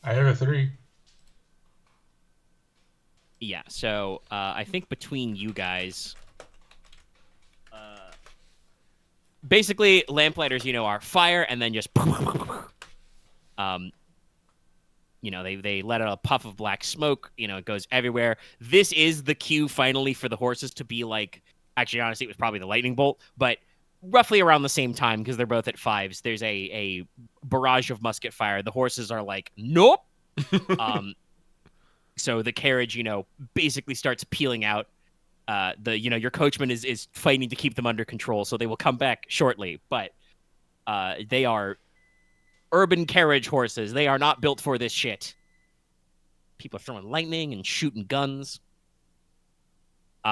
I have a 3. Yeah, so I think between you guys, basically Lamplighters, are fire and then just, they let out a puff of black smoke. It goes everywhere. This is the cue finally for the horses to be like, actually, honestly, it was probably the lightning bolt, but roughly around the same time because they're both at 5s. There's a barrage of musket fire. The horses are like, nope. So the carriage, basically starts peeling out. Your coachman is fighting to keep them under control, so they will come back shortly. But they are urban carriage horses. They are not built for this shit. People are throwing lightning and shooting guns.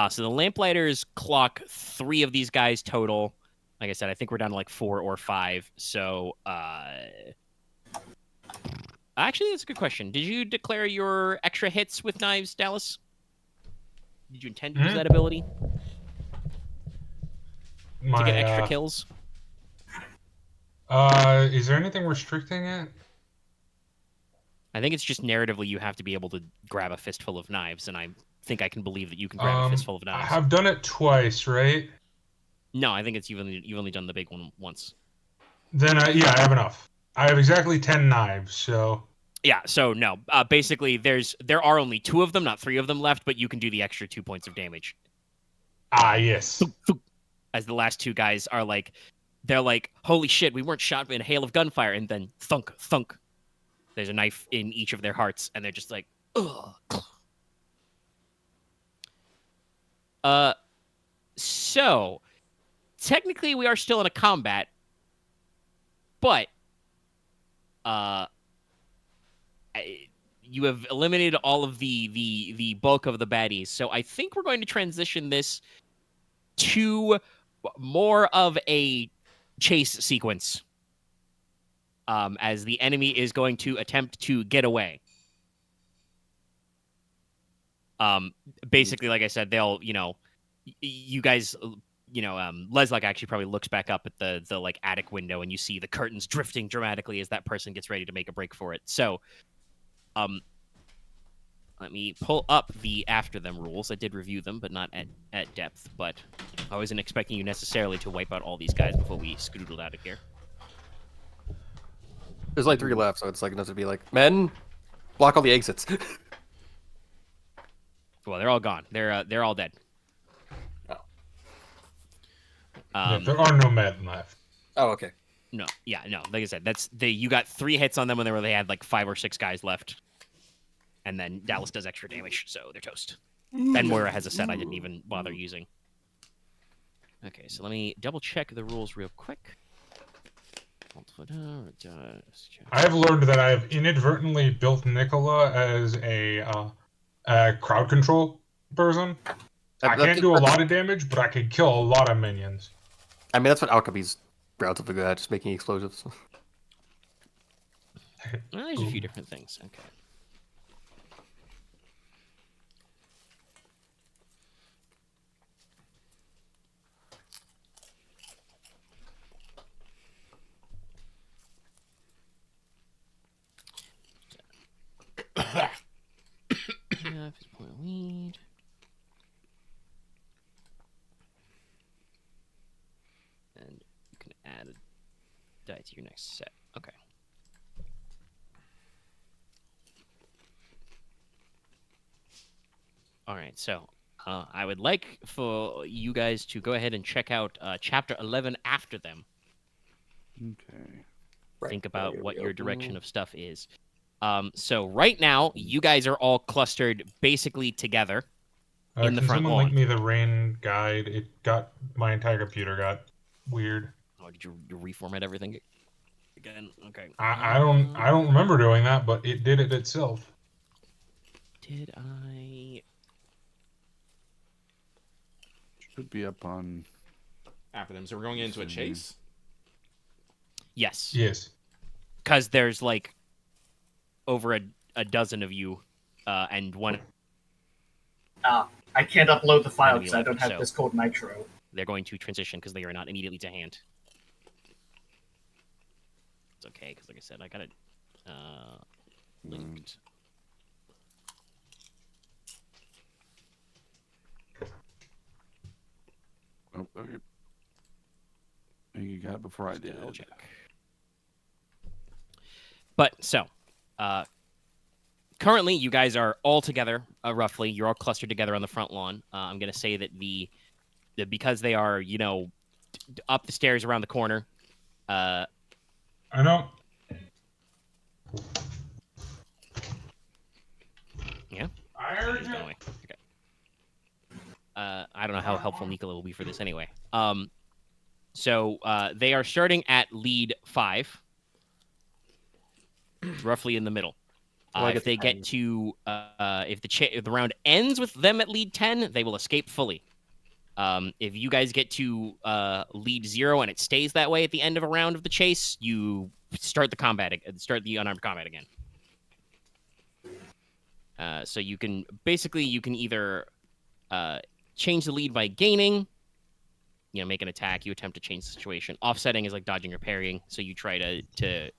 So the Lamplighters clock 3 of these guys total. Like I said, I think we're down to like 4 or 5. So, actually, that's a good question. Did you declare your extra hits with knives, Dallas? Did you intend to use that ability to get extra kills? Is there anything restricting it? I think it's just narratively you have to be able to grab a fistful of knives, and I think I can believe that you can grab a fistful of I knives. have done it twice, right? No, I think it's you've only done the big one once. Then I have enough. I have exactly 10 knives, so Yeah, so no. Basically, there are only 2 of them, not 3 of them left, but you can do the extra 2 points of damage. Yes. As the last 2 guys are like, they're like, holy shit, we weren't shot in a hail of gunfire, and then thunk, thunk. There's a knife in each of their hearts, and they're just like, ugh. So, technically we are still in a combat, but, you have eliminated all of the bulk of the baddies, so I think we're going to transition this to more of a chase sequence. As the enemy is going to attempt to get away. Basically, like I said, they'll, you guys, Leslok actually probably looks back up at the like attic window, and you see the curtains drifting dramatically as that person gets ready to make a break for it. So, let me pull up the after them rules. I did review them, but not at depth. But I wasn't expecting you necessarily to wipe out all these guys before we scoodled out of here. There's like 3 left, so it's like enough to be like, men, block all the exits. Well, they're all gone. They're all dead. Yeah, there are no men left. Oh, okay. No, like I said, you got 3 hits on them when they had like 5 or 6 guys left, and then Dallas does extra damage, so they're toast. And Moira has a set I didn't even bother using. Okay, so let me double check the rules real quick. I have learned that I have inadvertently built Nicola as a crowd control person. I can't do a lot of damage, but I can kill a lot of minions. I mean, that's what alchemy's relatively good at, just making explosives. Well, there's a few different things. Okay. Point lead. And you can add a die to your next set. Okay. All right, so I would like for you guys to go ahead and check out Chapter 11 after them. Okay. Think about what your direction of stuff is. So right now, you guys are all clustered basically together in the Can front someone lawn. link me the rain guide? My entire computer got weird. Oh, did you reformat everything again? Okay. I don't remember doing that, but it did it itself. Did I? Should be up on After them. So we're going into a chase? Yes. Yes. Because there's like over a dozen of you, and one. I can't upload the file because I left, don't have so Discord Nitro. They're going to transition because they are not immediately to hand. It's okay, because like I said, I got it linked. Oh, okay. You got it before I did. I'll check. But so, currently, you guys are all together, roughly. You're all clustered together on the front lawn. I'm going to say that because they are, up the stairs around the corner. I know. Yeah? I heard you. Okay. I don't know how helpful Nicola will be for this anyway. So they are starting at lead 5. Roughly in the middle. get If they 10. get to if the round ends with them at lead 10, they will escape fully. If you guys get to lead 0 and it stays that way at the end of a round of the chase, you start the unarmed combat again. So you can either change the lead by gaining, make an attack, you attempt to change the situation. Offsetting is like dodging or parrying, so you try to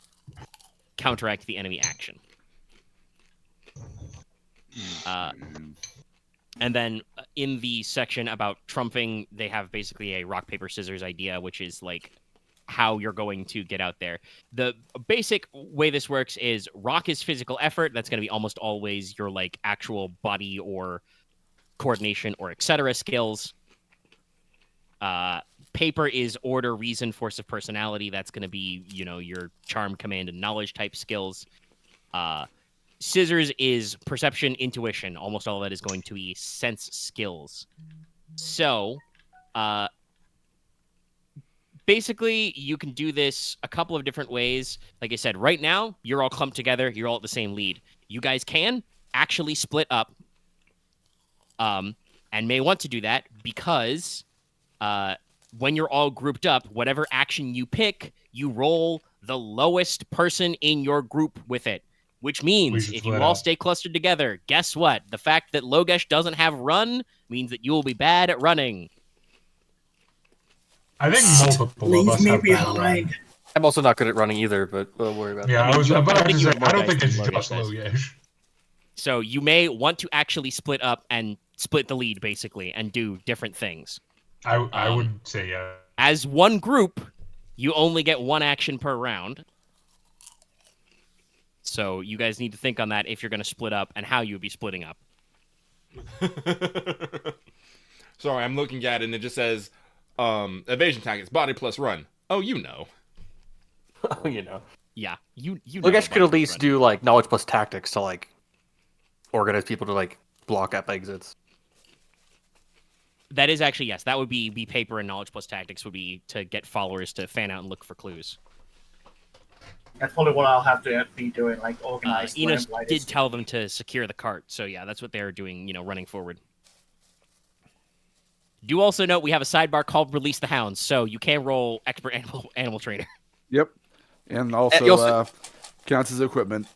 counteract the enemy action. And then in the section about trumping, they have basically a rock, paper, scissors idea, which is like how you're going to get out there. The basic way this works is rock is physical effort. That's going to be almost always your like actual body or coordination or etc. skills. Paper is order, reason, force of personality. That's going to be, your charm, command, and knowledge type skills. Scissors is perception, intuition. Almost all of that is going to be sense skills. So, basically, you can do this a couple of different ways. Like I said, right now, you're all clumped together. You're all at the same lead. You guys can actually split up, and may want to do that because when you're all grouped up, whatever action you pick, you roll the lowest person in your group with it. Which means if you all stay clustered together, guess what? The fact that Logesh doesn't have run means that you will be bad at running. I think multiple of us have bad run. I'm also not good at running either, but we'll worry about that. Yeah, I was about to say, I don't think it's Logesh just does. Logesh. So you may want to actually split up and split the lead, basically, and do different things. I would say yeah. As one group, you only get one action per round. So you guys need to think on that if you're going to split up and how you would be splitting up. Sorry, I'm looking at it and it just says evasion tactics, body plus run. Oh, you know. Oh, you know. Yeah, you Logesh could at least do like knowledge plus tactics to like organize people to like block up exits. That is actually, yes, that would be paper, and knowledge plus tactics would be to get followers to fan out and look for clues. That's probably what I'll have to be doing, like organized. Enos did tell them to secure the cart, so yeah, that's what they're doing, running forward. Do also note we have a sidebar called Release the Hounds, so you can roll expert animal trainer. Yep. And also, counts as equipment.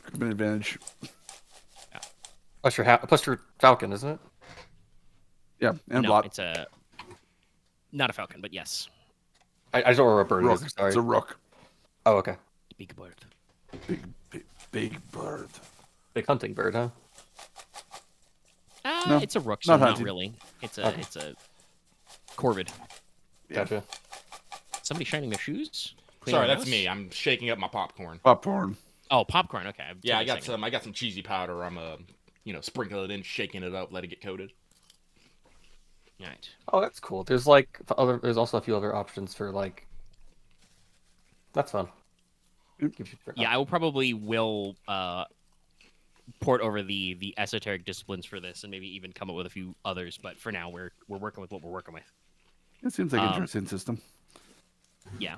Equipment advantage. Yeah. Plus your falcon, isn't it? Yeah, and no, blot. It's not a falcon, but yes. I just don't remember what bird it is. Sorry. It's a rook. Oh, okay. Big bird. Big bird. Big hunting bird, huh? No, it's a rook, so not hunting. really. It's a corvid. Gotcha. Somebody shining their shoes? Sorry, that's me. I'm shaking up my popcorn. Popcorn. Oh, popcorn. Okay. Yeah, I got some cheesy powder. I'm sprinkle it in, shaking it up, let it get coated. All right. Oh, that's cool. There's there's also a few other options for like. That's fun. Yeah, I will probably port over the esoteric disciplines for this, and maybe even come up with a few others. But for now, we're working with what we're working with. It seems like an interesting system. Yeah.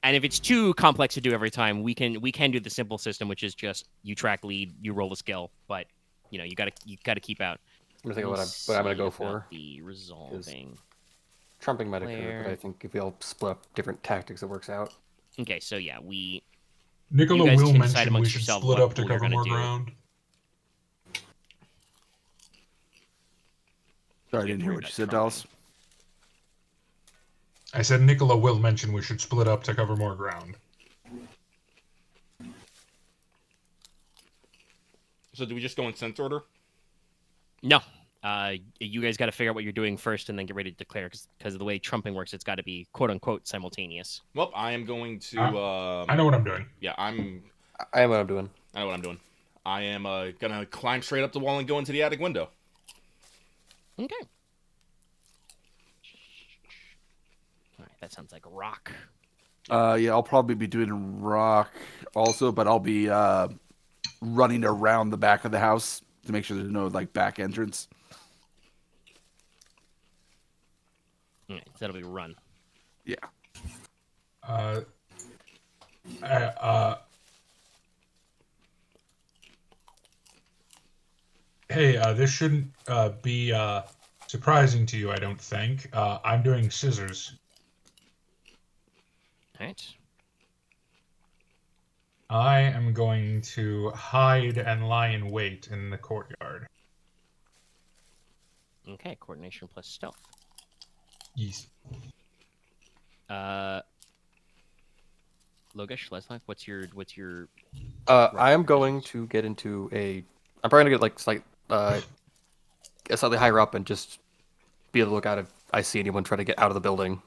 And if it's too complex to do every time, we can do the simple system, which is just you track lead, you roll a skill, but you gotta keep out. I'm gonna think of what I'm gonna go for. The resolving. Trumping might occur, but I think if we all split up different tactics, it works out. Okay, so yeah, Nicola you guys will can decide mention we amongst should yourselves split what up to you're cover gonna more do. ground. Sorry, I didn't hear what you said, Dallas. I said Nicola will mention we should split up to cover more ground. So do we just go in sense order? No. You guys got to figure out what you're doing first and then get ready to declare, because of the way trumping works, it's got to be quote-unquote simultaneous. Well, I am going to... I know what I'm doing. Yeah, I know what I'm doing. I know what I'm doing. I am going to climb straight up the wall and go into the attic window. Okay. All right, that sounds like a rock. Yeah, I'll probably be doing rock also, but I'll be running around the back of the house to make sure there's no back entrance. All right, that'll be run. Yeah. Hey, this shouldn't be surprising to you, I don't think. I'm doing scissors. All right. I am going to hide and lie in wait in the courtyard. Okay, coordination plus stealth. Yes. Logesh, Leslok, what's your I am going to get into a. I'm probably gonna get get slightly higher up and just be on the lookout if I see anyone try to get out of the building.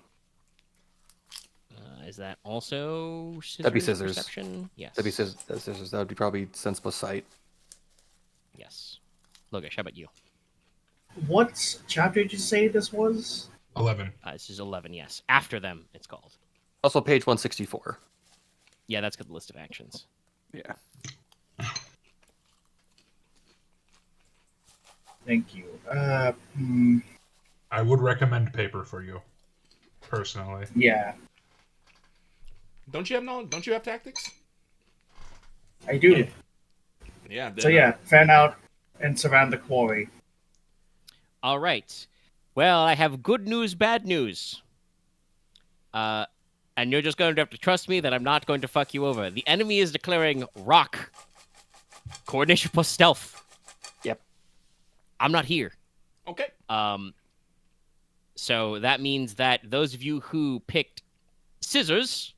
is that also scissors That'd be scissors. perception? Yes. That'd be scissors. That would be probably sense plus sight. Yes. Logesh, how about you? What chapter did you say this was? 11. This is 11, yes. After them, it's called. Also, page 164. Yeah, that's got the list of actions. Yeah. Thank you. I would recommend paper for you, personally. Yeah, Don't you have knowledge? Don't you have tactics? I do. Yeah. So yeah, fan out and surround the quarry. All right. Well, I have good news, bad news. And you're just going to have to trust me that I'm not going to fuck you over. The enemy is declaring rock. Coordination plus stealth. Yep. I'm not here. Okay. So that means that those of you who picked scissors,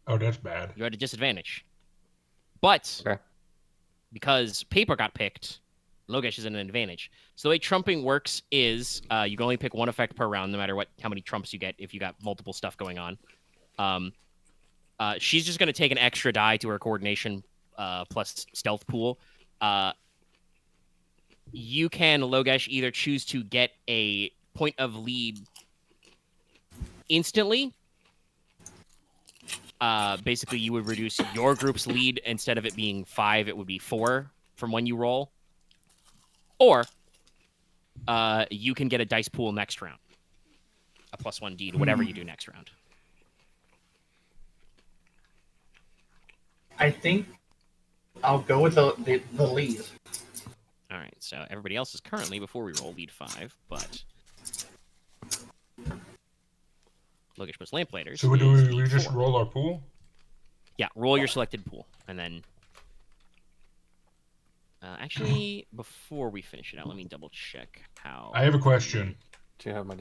Oh, that's bad. you're at a disadvantage. But Okay. because paper got picked, Logesh is in an advantage. So the way trumping works is you can only pick one effect per round, no matter how many trumps you get if you got multiple stuff going on. She's just going to take an extra die to her coordination plus stealth pool. You can, Logesh, either choose to get a point of lead instantly. Basically, you would reduce your group's lead. Instead of it being 5, it would be 4 from when you roll. Or you can get a dice pool next round. A +1d to whatever you do next round. I think I'll go with the lead. All right, so everybody else is currently, before we roll, lead 5, but Logesh plus Lamplighters. So is do we lead just 4. roll our pool? Yeah, roll your selected pool, and then. Actually, before we finish it out, let me double check how. I have a question, Do you have my?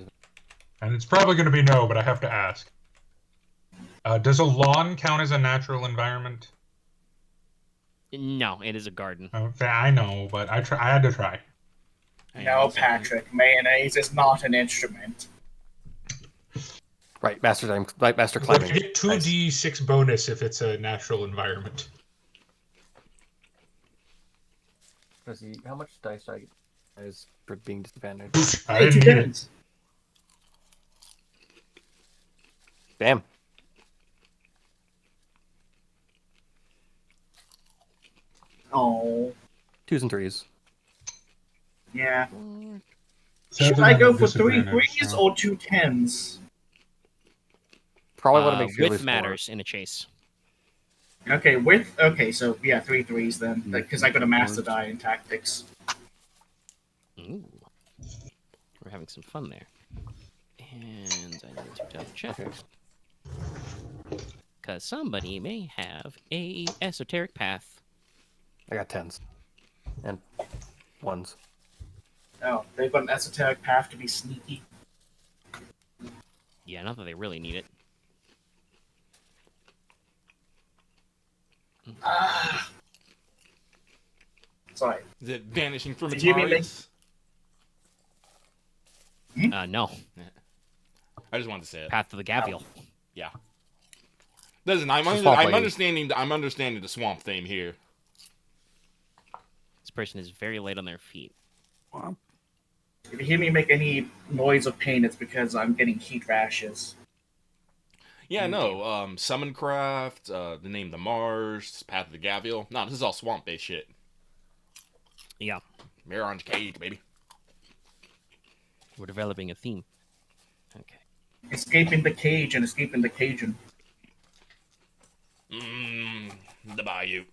and it's probably going to be no, but I have to ask. Does a lawn count as a natural environment? No, it is a garden. Okay, I know, but I had to try. No, Patrick, mayonnaise is not an instrument. Right, master climbing. Get 2d6 bonus if it's a natural environment. How much dice do I get as for being disadvantaged? I Hey, didn't two need it. tens. Damn. Oh, 2s and 3s. yeah. Seven Should I on go the for 3 disadvantage, 3s so- or 2 10s? Probably want to make sure Width matters in a chase. Okay, so yeah, 3 3s then, because I got a master die in tactics. Ooh. We're having some fun there. And I need to double check. Okay. Because somebody may have a esoteric path. I got 10s and 1s. Oh, they've got an esoteric path to be sneaky. Yeah, not that they really need it. Ah. Sorry. Is it vanishing from Did its you mean eyes? No. I just wanted to say it. Path to the Gavial. Yeah. Listen, I'm swamp lady. understanding. I'm understanding the swamp theme here. This person is very light on their feet. Wow. If you hear me make any noise of pain, it's because I'm getting heat rashes. Yeah, no. Summon Craft, the name the Mars, Path of the Gavial. No, this is all swamp based shit. Yeah, Mirror Orange Cage, baby. we're developing a theme. Okay. Escaping the cage and escaping the Cajun. The Bayou.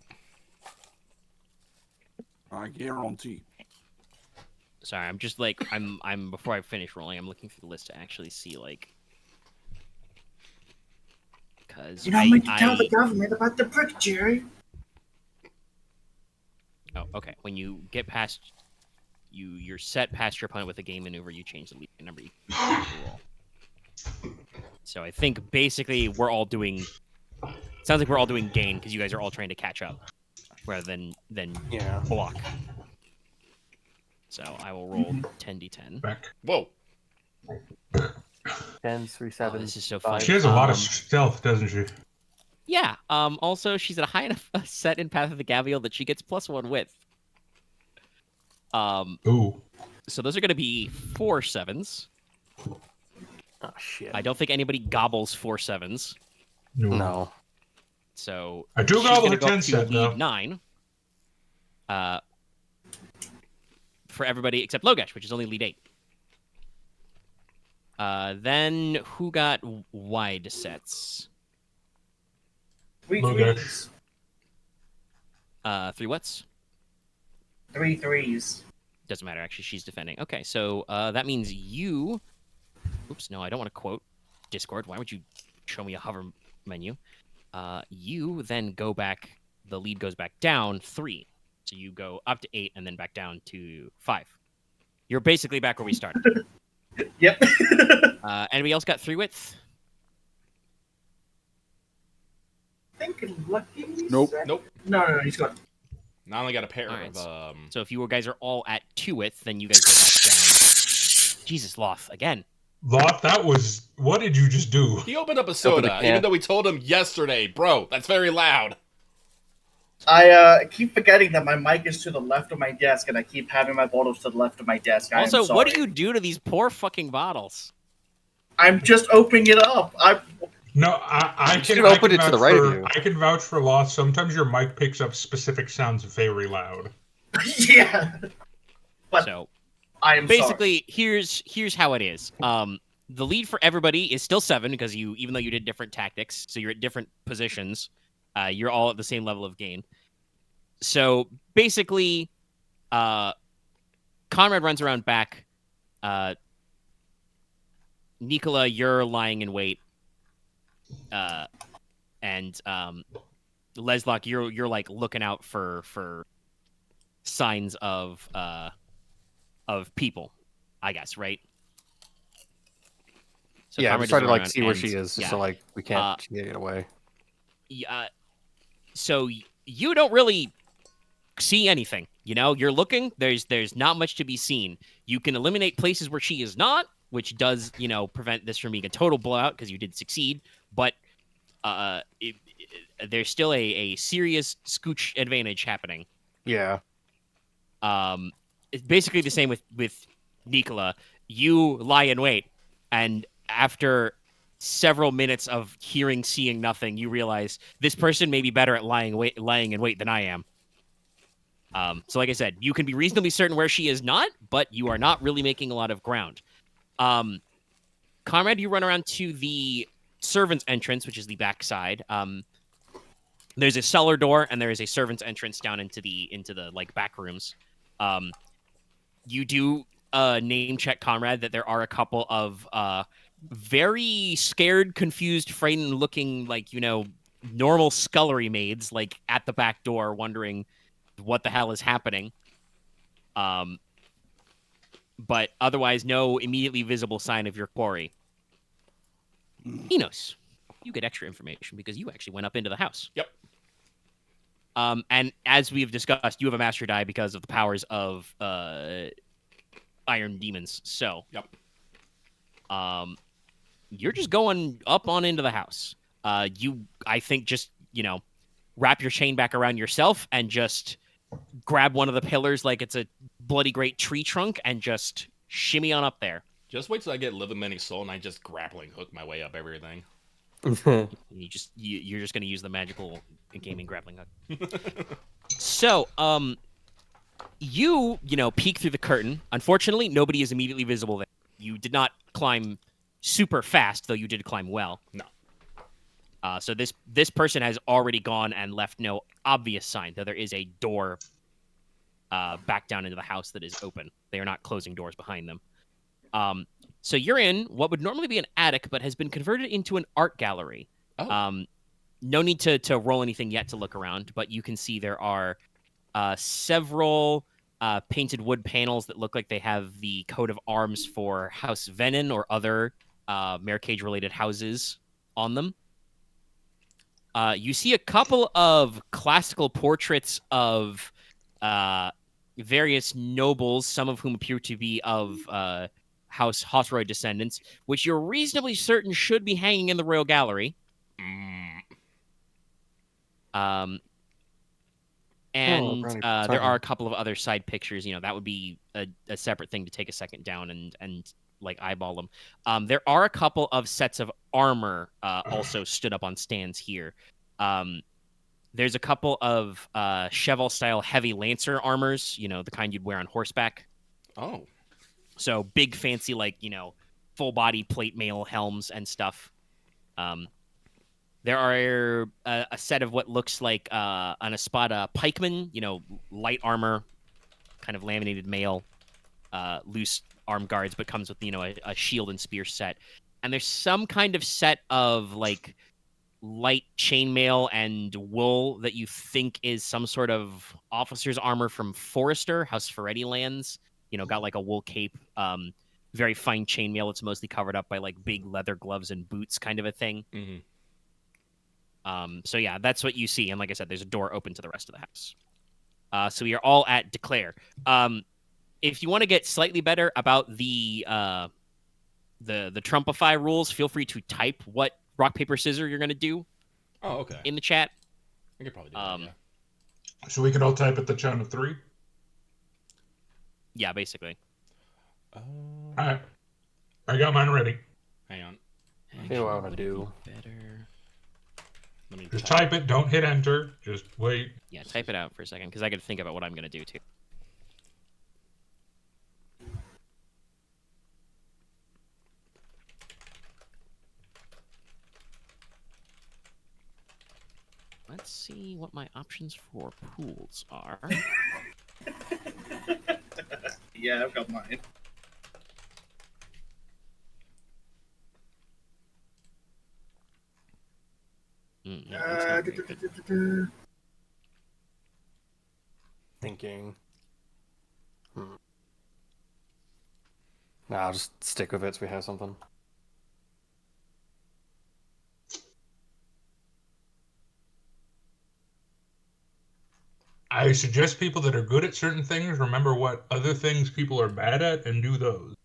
I guarantee. Sorry, I'm just like I'm before I finish rolling, I'm looking through the list to actually see like because You don't need to tell the government about the brick, Jerry. Oh, okay. When you get past you're set past your opponent with a game maneuver, you change the lead number you can roll. So I think basically we're all doing sounds like we're all doing gain because you guys are all trying to catch up rather than block. So I will roll 10d10. Back. Whoa. 10, 3, Oh, 7. this is so fun. She has a lot of stealth, doesn't she? Yeah. Also, she's at a high enough set in Path of the Gavial that she gets +1 width. Ooh. So those are going to be 4 7s. Oh shit. I don't think anybody gobbles 4 7s. No. So I do she's gobble gonna the go up 10 to set, lead though. 9. For everybody except Logesh, which is only lead 8. Then who got wide sets? 3 Logesh. 3s. 3 whats? 3 3s. Doesn't matter, actually. She's defending. Okay, so that means you... Oops, no, I don't want to quote Discord. Why would you show me a hover menu? You then go back... The lead goes back down 3. So you go up to 8 and then back down to 5. You're basically back where we started. Yep. Anybody else got 3 width? I think Lucky. Nope. Nope. No, he's got. Now I only got a pair Alright, of So if you guys are all at 2 width, then you guys go back down. Jesus, Loth, again. Loth, that was... What did you just do? He opened up a Opened soda, a can. even though we told him yesterday, bro. That's very loud. I keep forgetting that my mic is to the left of my desk, and I keep having my bottles to the left of my desk. Also, what do you do to these poor fucking bottles? I'm just opening it up. No, I should can open it to the right of for, you. I can vouch for Loth. Sometimes your mic picks up specific sounds very loud. Yeah. But So I am basically, here's how it is. The lead for everybody is still 7 because even though you did different tactics, so you're at different positions, you're all at the same level of gain. So basically, Konrad runs around back. Nicola, you're lying in wait. And Leslok, you're like looking out for signs of people, I guess, right? So Yeah, I'm Konrad just trying is to like around see where and- she is, yeah. so like we can't get away. Yeah. So you don't really see anything. You know, you're looking. There's not much to be seen. You can eliminate places where she is not, which does prevent this from being a total blowout because you did succeed. But there's still a serious scooch advantage happening. Yeah. It's basically the same with Nicola. You lie in wait, and after several minutes of hearing, seeing nothing, you realize this person may be better at lying in wait than I am. So like I said, you can be reasonably certain where she is not, but you are not really making a lot of ground. Konrad, you run around to the servants' entrance, which is the back side. There's a cellar door, and there is a servants' entrance down into the like back rooms. You do name check Konrad that there are a couple of very scared, confused, frightened looking, like, normal scullery maids, like at the back door wondering what the hell is happening. But otherwise, no immediately visible sign of your quarry. Inos, you get extra information because you actually went up into the house. Yep. And as we've discussed, you have a master die because of the powers of iron demons. So, Yep. You're just going up on into the house. I think, just wrap your chain back around yourself and just grab one of the pillars like it's a bloody great tree trunk and just shimmy on up there. Just wait till I get Living Many Soul and I just grappling hook my way up everything. You're just going to use the magical gaming grappling hook. So, you peek through the curtain. Unfortunately, nobody is immediately visible there. You did not climb super fast, though you did climb well. No. So this person has already gone and left no obvious sign, though there is a door back down into the house that is open. They are not closing doors behind them. So you're in what would normally be an attic, but has been converted into an art gallery. Oh. No need to roll anything yet to look around, but you can see there are several painted wood panels that look like they have the coat of arms for House Venin or other Mercage-related houses on them. You see a couple of classical portraits of various nobles, some of whom appear to be of House Hosroy descendants, which you're reasonably certain should be hanging in the Royal Gallery. And there are a couple of other side pictures. That would be a separate thing to take a second down and like eyeball them. There are a couple of sets of armor also stood up on stands here. There's a couple of Cheval-style heavy lancer armors, the kind you'd wear on horseback. Oh. So big, fancy, full-body plate mail helms and stuff. There are a set of what looks like an Espada pikeman, light armor, kind of laminated mail, loose arm guards, but comes with, a shield and spear set. And there's some kind of set of, light chainmail and wool that you think is some sort of officer's armor from Forrester, House Ferretti lands. Got a wool cape, very fine chainmail. It's mostly covered up by big leather gloves and boots, kind of a thing. Mm-hmm. So yeah, that's what you see. And like I said, there's a door open to the rest of the house. So we are all at Declare. If you want to get slightly better about the Trumpify rules, feel free to type what rock, paper, scissors you're going to do. Oh, okay. In the chat. I could probably do that, yeah. So we could all type at the count of 3? Yeah, basically. All right. I got mine ready. Hang on. You know what I want to do. Better. Let me Just type it. Don't hit enter. Just wait. Yeah, type it out for a second, because I got to think about what I'm going to do, too. Let's see what my options for pools are. Yeah, I've got mine. Thinking. Nah, I'll just stick with it so we have something. I suggest people that are good at certain things remember what other things people are bad at and do those.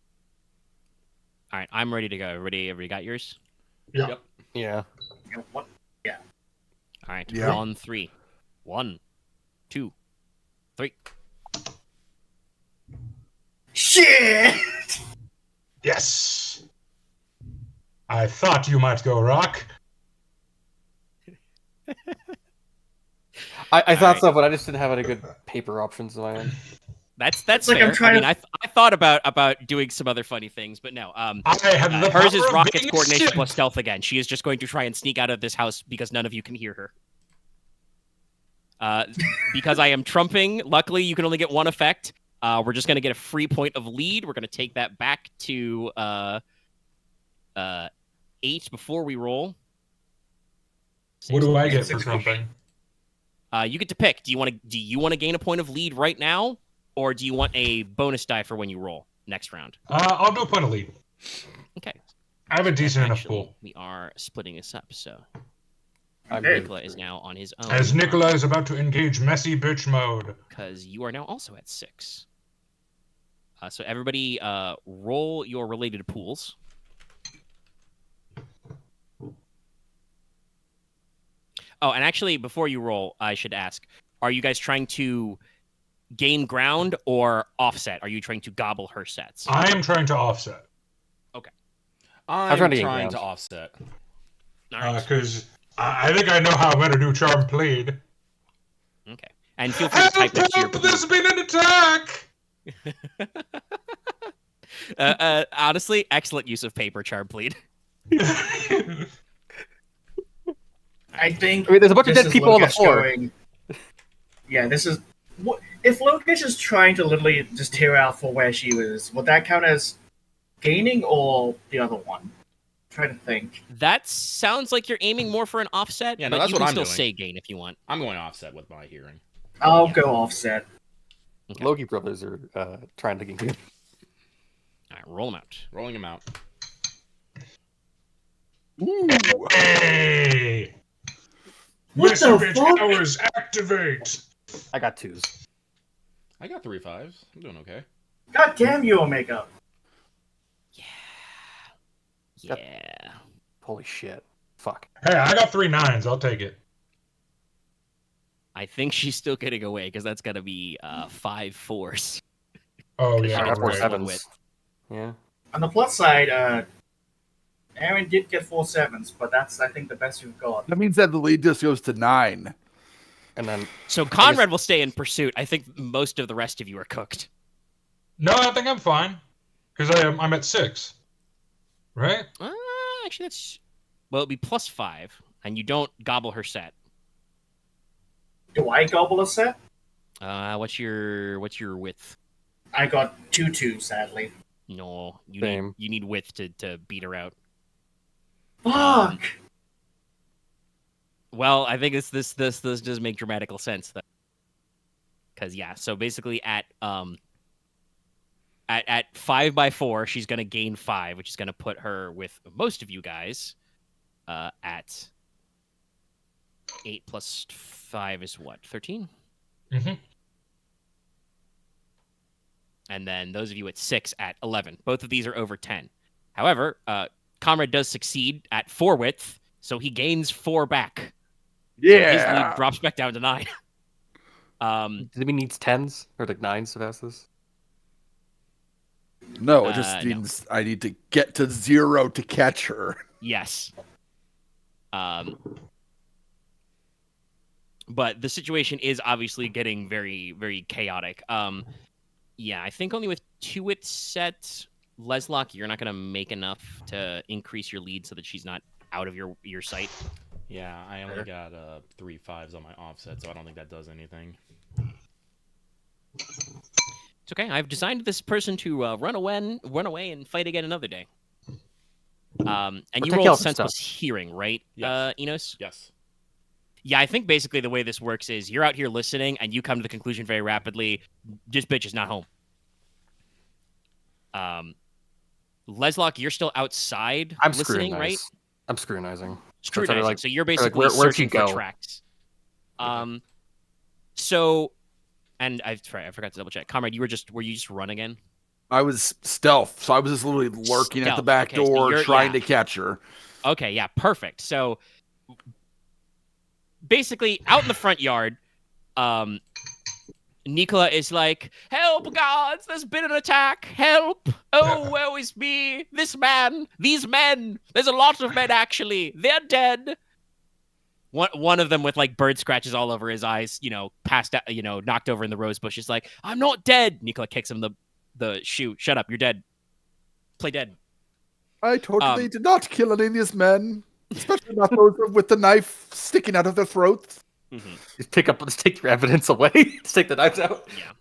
All right, I'm ready to go. Everybody got yours? Yeah. Yep. Yeah. What? Yeah. All right, Yeah. on 3. 1, 2, 3. Shit! Yes. I thought you might go rock. I thought right. so, but I just didn't have any good paper options in my end. That's like fair. I'm trying I thought about doing some other funny things, but no. I have the Hers is power of rockets, being coordination shit. plus stealth again. She is just going to try and sneak out of this house because none of you can hear her. Because I am trumping, luckily you can only get one effect. We're just going to get a free point of lead. We're going to take that back to 8 before we roll. What do I get Six. for trumping? You get to pick. Do you want to gain a point of lead right now, or do you want a bonus die for when you roll next round? I'll do a point of lead. Okay. I have a decent enough Actually, pool. we are splitting this up, so Okay. Nicola is now on his own. As Nicola is about to engage messy bitch mode. Because you are now also at 6. So everybody roll your related pools. Oh, and actually, before you roll, I should ask, are you guys trying to gain ground or offset? Are you trying to gobble her sets? I am trying to offset. I'm trying to gain trying ground. to offset. All right. Because I think I know how I'm going to do charm plead. Okay. And feel free to type next to your Help! There's been an attack! Honestly, excellent use of paper charm plead. I think I mean, there's a bunch of this dead is people on the Logesh floor. going- Yeah, this is if Logesh is trying to literally just tear out for where she was, would that count as gaining or the other one? I'm trying to think. That sounds like you're aiming more for an offset. Yeah, no, but that's you what can I'm still doing. say gain if you want. I'm going offset with my hearing. I'll go offset. Okay. Logi brothers are trying to get. All right, roll them out. Rolling him out. Hey! What the Message fuck? powers activate! I got 2s. I got 3 5s. I'm doing okay. God damn you, Omega. Yeah. Holy shit. Fuck. Hey, I got 3 9s. I'll take it. I think she's still getting away because that's gonna be 5 4s. Oh, I yeah. got 4 Right. 7s. Yeah. On the plus side, Aren did get 4 7s, but that's, I think, the best you've got. That means that the lead just goes to 9. And then So Konrad will stay in pursuit. I think most of the rest of you are cooked. No, I think I'm fine. Because I'm at 6. Right? Actually, that's it'd be plus 5, and you don't gobble her set. Do I gobble a set? What's your width? I got 2 sadly. No, Same. you need width to beat her out. Fuck! Well, I think this does make dramatical sense though. Because yeah, so basically at 5 by 4, she's gonna gain 5, which is gonna put her with most of you guys at 8 plus 5 is what? 13? Mm-hmm. And then those of you at 6 at 11. Both of these are over 10. However, Konrad does succeed at 4 width, so he gains 4 back. Yeah. So his lead drops back down to 9. does it mean needs 10s or like 9s to pass this? No, it just no. means I need to get to 0 to catch her. Yes. But the situation is obviously getting very, very chaotic. Yeah, I think only with 2 width set, Leslok, you're not going to make enough to increase your lead so that she's not out of your sight. Yeah, I only got 3 5s on my offset, so I don't think that does anything. It's okay. I've designed this person to run away and fight again another day. And you take rolled out the senseless stuff. hearing, right, Yes. Enos? Yes. Yeah, I think basically the way this works is you're out here listening, and you come to the conclusion very rapidly, this bitch is not home. Leslok, you're still outside I'm listening, scrutinizing. right? I'm scrutinizing. Scrutinizing. like- So you're like, basically where'd she searching for go? tracks. So, and I forgot to double check. Comrade, were you just run again? I was stealth, so I was just literally lurking at the Stealth, back okay, so door you're- trying yeah. to catch her. Okay, yeah, perfect. So basically, out in the front yard, Nicola is like, "Help, gods! There's been an attack! Help! Oh, woe is me! These men! There's a lot of men actually. They're dead." One of them with like bird scratches all over his eyes, passed out, knocked over in the rose bush, is like, "I'm not dead." Nicola kicks him the shoe. "Shut up! You're dead. Play dead." I totally did not kill any of these men, especially not those with the knife sticking out of their throats. Mm-hmm. Just take your evidence away. Just take the knives out. Yeah.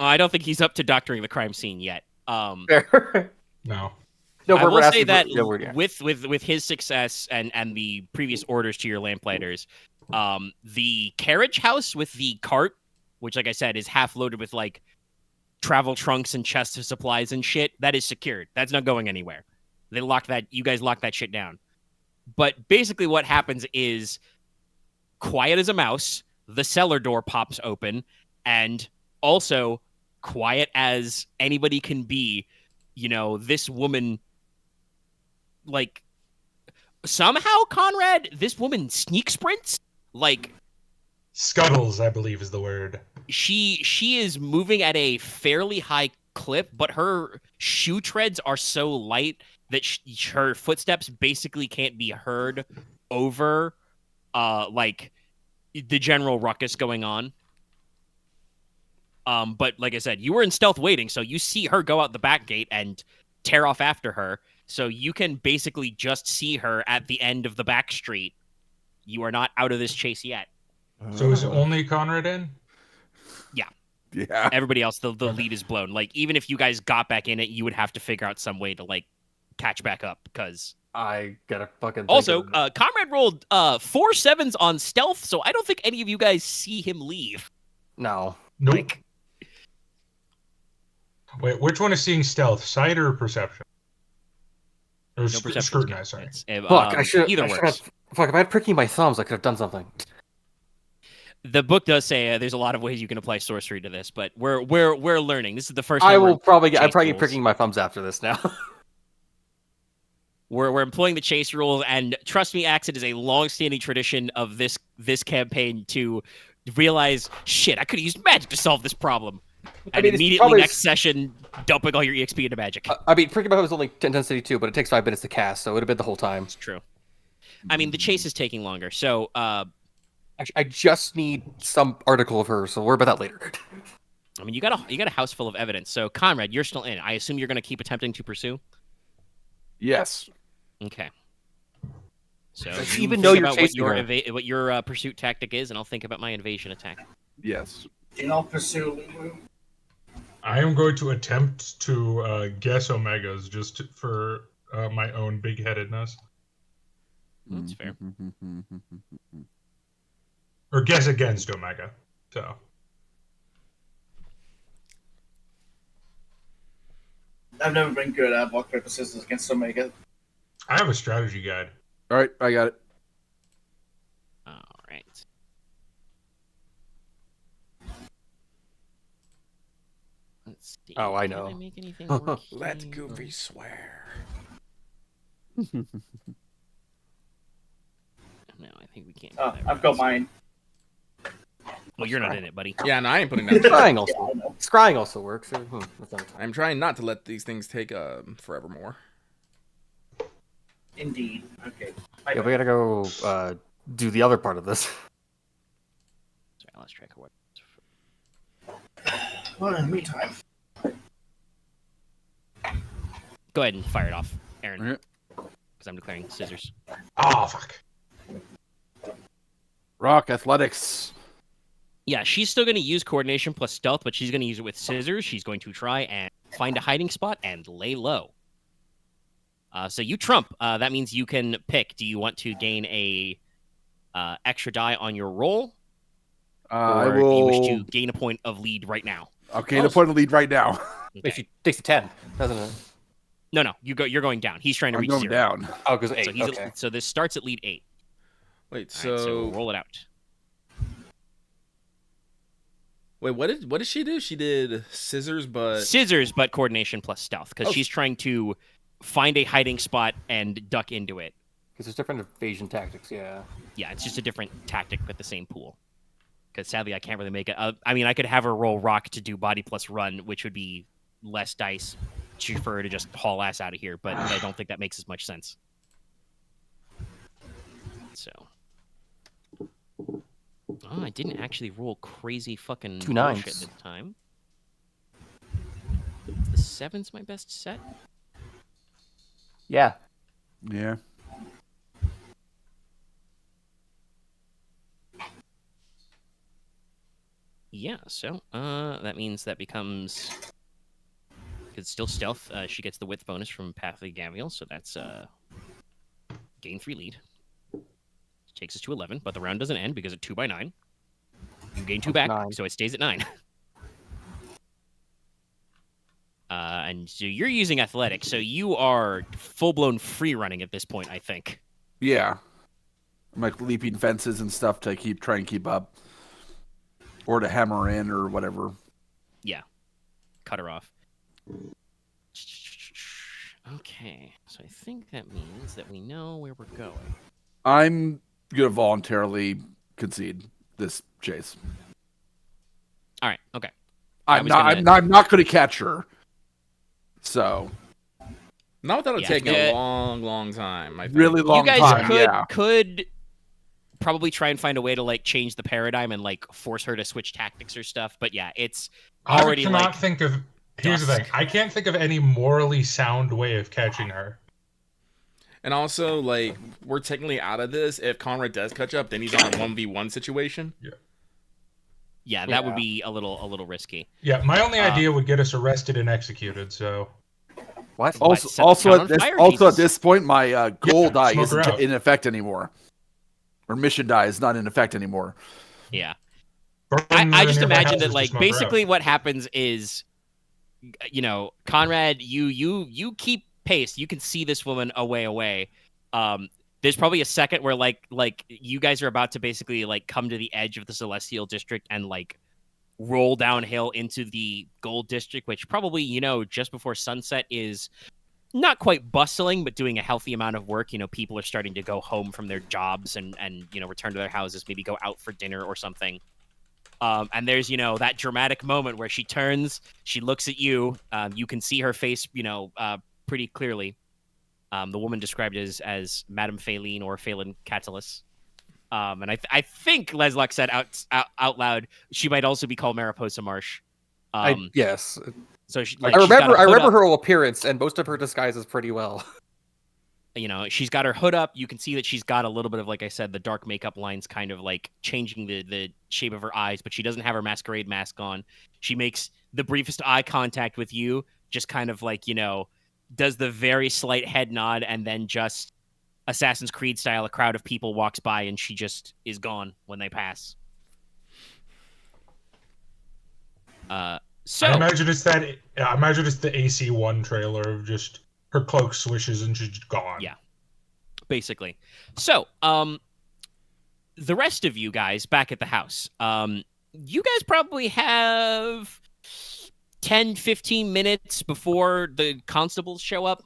I don't think he's up to doctoring the crime scene yet. Fair. No. No, I will we're say asking that yeah. with his success and the previous orders to your lamplighters, the carriage house with the cart, which, like I said, is half loaded with like travel trunks and chests of supplies and shit, that is secured. That's not going anywhere. You guys locked that shit down. But basically what happens is, quiet as a mouse, the cellar door pops open, and also quiet as anybody can be, this woman, like, somehow, Konrad, this woman sneak sprints, like, Scuttles, I believe, is the word. she is moving at a fairly high clip, but her shoe treads are so light that her footsteps basically can't be heard over like the general ruckus going on. But like I said, you were in stealth waiting, so you see her go out the back gate and tear off after her. So you can basically just see her at the end of the back street. You are not out of this chase yet. So is only Konrad in? Yeah. Everybody else, the lead is blown. Like, even if you guys got back in it, you would have to figure out some way to, like, catch back up, because... I gotta fucking think Also, of it. Conrad rolled 4 7s on stealth, so I don't think any of you guys see him leave. No. Nope. Like, Wait, which one is seeing stealth? Sight or perception? Or no perception. scrutinize, sorry. Fuck, I should. Either works. Fuck, if I had pricking my thumbs, I could have done something. The book does say there's a lot of ways you can apply sorcery to this, but we're learning. This is the first. I time will we're probably get. I'm chase probably rules. pricking my thumbs after this now. We're employing the chase rules, and trust me, Axe, it is a long-standing tradition of this campaign to realize, shit, I could have used magic to solve this problem, and mean, it's immediately probably- next session dumping all your EXP into magic. I mean, pricking my thumbs is only intensity 2, but it takes 5 minutes to cast, so it would have been the whole time. It's true. I mean, the chase is taking longer, so Actually, I just need some article of hers, so we'll worry about that later. I mean, you got a house full of evidence. So, Conrad, you're still in. I assume you're going to keep attempting to pursue. Yes. Okay. So Does you she even think know you're about chasing her? what your pursuit tactic is, and I'll think about my invasion attack. Yes. Do not pursue. I am going to attempt to guess omegas just for my own big-headedness. That's fair. Or guess against omega. So. I've never been good at rock paper scissors against Omega. I have a strategy guide. All right, I got it. All right. Let's see. Oh, I Can know. I make anything work Let here? Goofy swear. No, I think we can't. Go Oh, that I've route. got mine. Well, you're not in it, buddy. Yeah, no, I ain't putting that. Scrying Yeah, also. I know. Scrying also works. That's not- I'm trying not to let these things take forevermore. Indeed. Okay. Yeah, we gotta go do the other part of this. Sorry, I lost track of what. Well, in the meantime. Go ahead and fire it off, Aaron. Alright. Because I'm declaring scissors. Oh, fuck. Rock athletics. Yeah, she's still going to use coordination plus stealth, but she's going to use it with scissors. She's going to try and find a hiding spot and lay low. So you trump. That means you can pick. Do you want to gain a extra die on your roll, I or do you wish will. to gain a point of lead right now? Okay, the point of lead right now. If she takes a 10, doesn't it? No, you're going down. He's trying to I'm reach going 0. down. Oh, because 8. So he's Okay. so this starts at lead 8. Wait, All right, so so roll it out. wait, what did she do? She did scissors, but Scissors, but coordination plus stealth, because Oh. she's trying to find a hiding spot and duck into it. Because there's different evasion tactics, yeah. Yeah, it's just a different tactic with the same pool. Because sadly, I can't really make it. I mean, I could have her roll rock to do body plus run, which would be less dice for her to just haul ass out of here. But I don't think that makes as much sense. So, oh, I didn't actually roll crazy fucking 2 bullshit 9s. this time. The 7's my best set. Yeah. Yeah. Yeah, so that means that becomes, it's still stealth. She gets the width bonus from Path of the Gavial, so that's gain 3 lead. Takes us to 11, but the round doesn't end because at 2 by 9, you gain 2 back, 9. so it stays at 9. And so you're using athletics, so you are full blown free running at this point, I think. Yeah. I'm like leaping fences and stuff to try and keep up. Or to hammer in or whatever. Yeah, cut her off. Okay, so I think that means that we know where we're going. I'm gonna voluntarily concede this chase. All right, okay. I'm was not. gonna- I'm not gonna catch her. So not without it Yeah, taking yeah. a long time. I think. really long you guys time. could Yeah. could probably try and find a way to like change the paradigm and like force her to switch tactics or stuff. But yeah, it's already I cannot like think of. Here's the dusk. thing. I can't think of any morally sound way of catching her. And also, like, we're technically out of this. If Konrad does catch up, then he's on a 1v1 situation. Yeah, that would Yeah. be a little risky. Yeah, my only idea would get us arrested and executed. So What? What, set the Also town at on this fire? also at Jesus. this point, my goal die smoke her isn't out. in effect anymore, or mission die is not in effect anymore. Yeah. burn I the just nearby imagine that houses to like smoke her out. basically what happens is, Konrad, you keep pace. You can see this woman away. There's probably a second where like you guys are about to basically like come to the edge of the Celestial District and like roll downhill into the Gold District, which probably, just before sunset is not quite bustling, but doing a healthy amount of work. People are starting to go home from their jobs and return to their houses, maybe go out for dinner or something. And there's, that dramatic moment where she turns, she looks at you. You can see her face, pretty clearly. The woman described as Madame Phaline or Phelan Catalyst. And I think Leslok said out loud she might also be called Mariposa Marsh. Yes. So she, I she's got remember. a I hood remember up. her whole appearance, and most of her disguises pretty well. She's got her hood up. You can see that she's got a little bit of, like I said, the dark makeup lines kind of like changing the shape of her eyes, but she doesn't have her masquerade mask on. She makes the briefest eye contact with you, just kind of like, does the very slight head nod, and then just Assassin's Creed style, a crowd of people walks by and she just is gone when they pass. So I imagine it's the AC1 trailer of just her cloak swishes and she's gone. Yeah. Basically. So, the rest of you guys back at the house, you guys probably have 10, 15 minutes before the constables show up.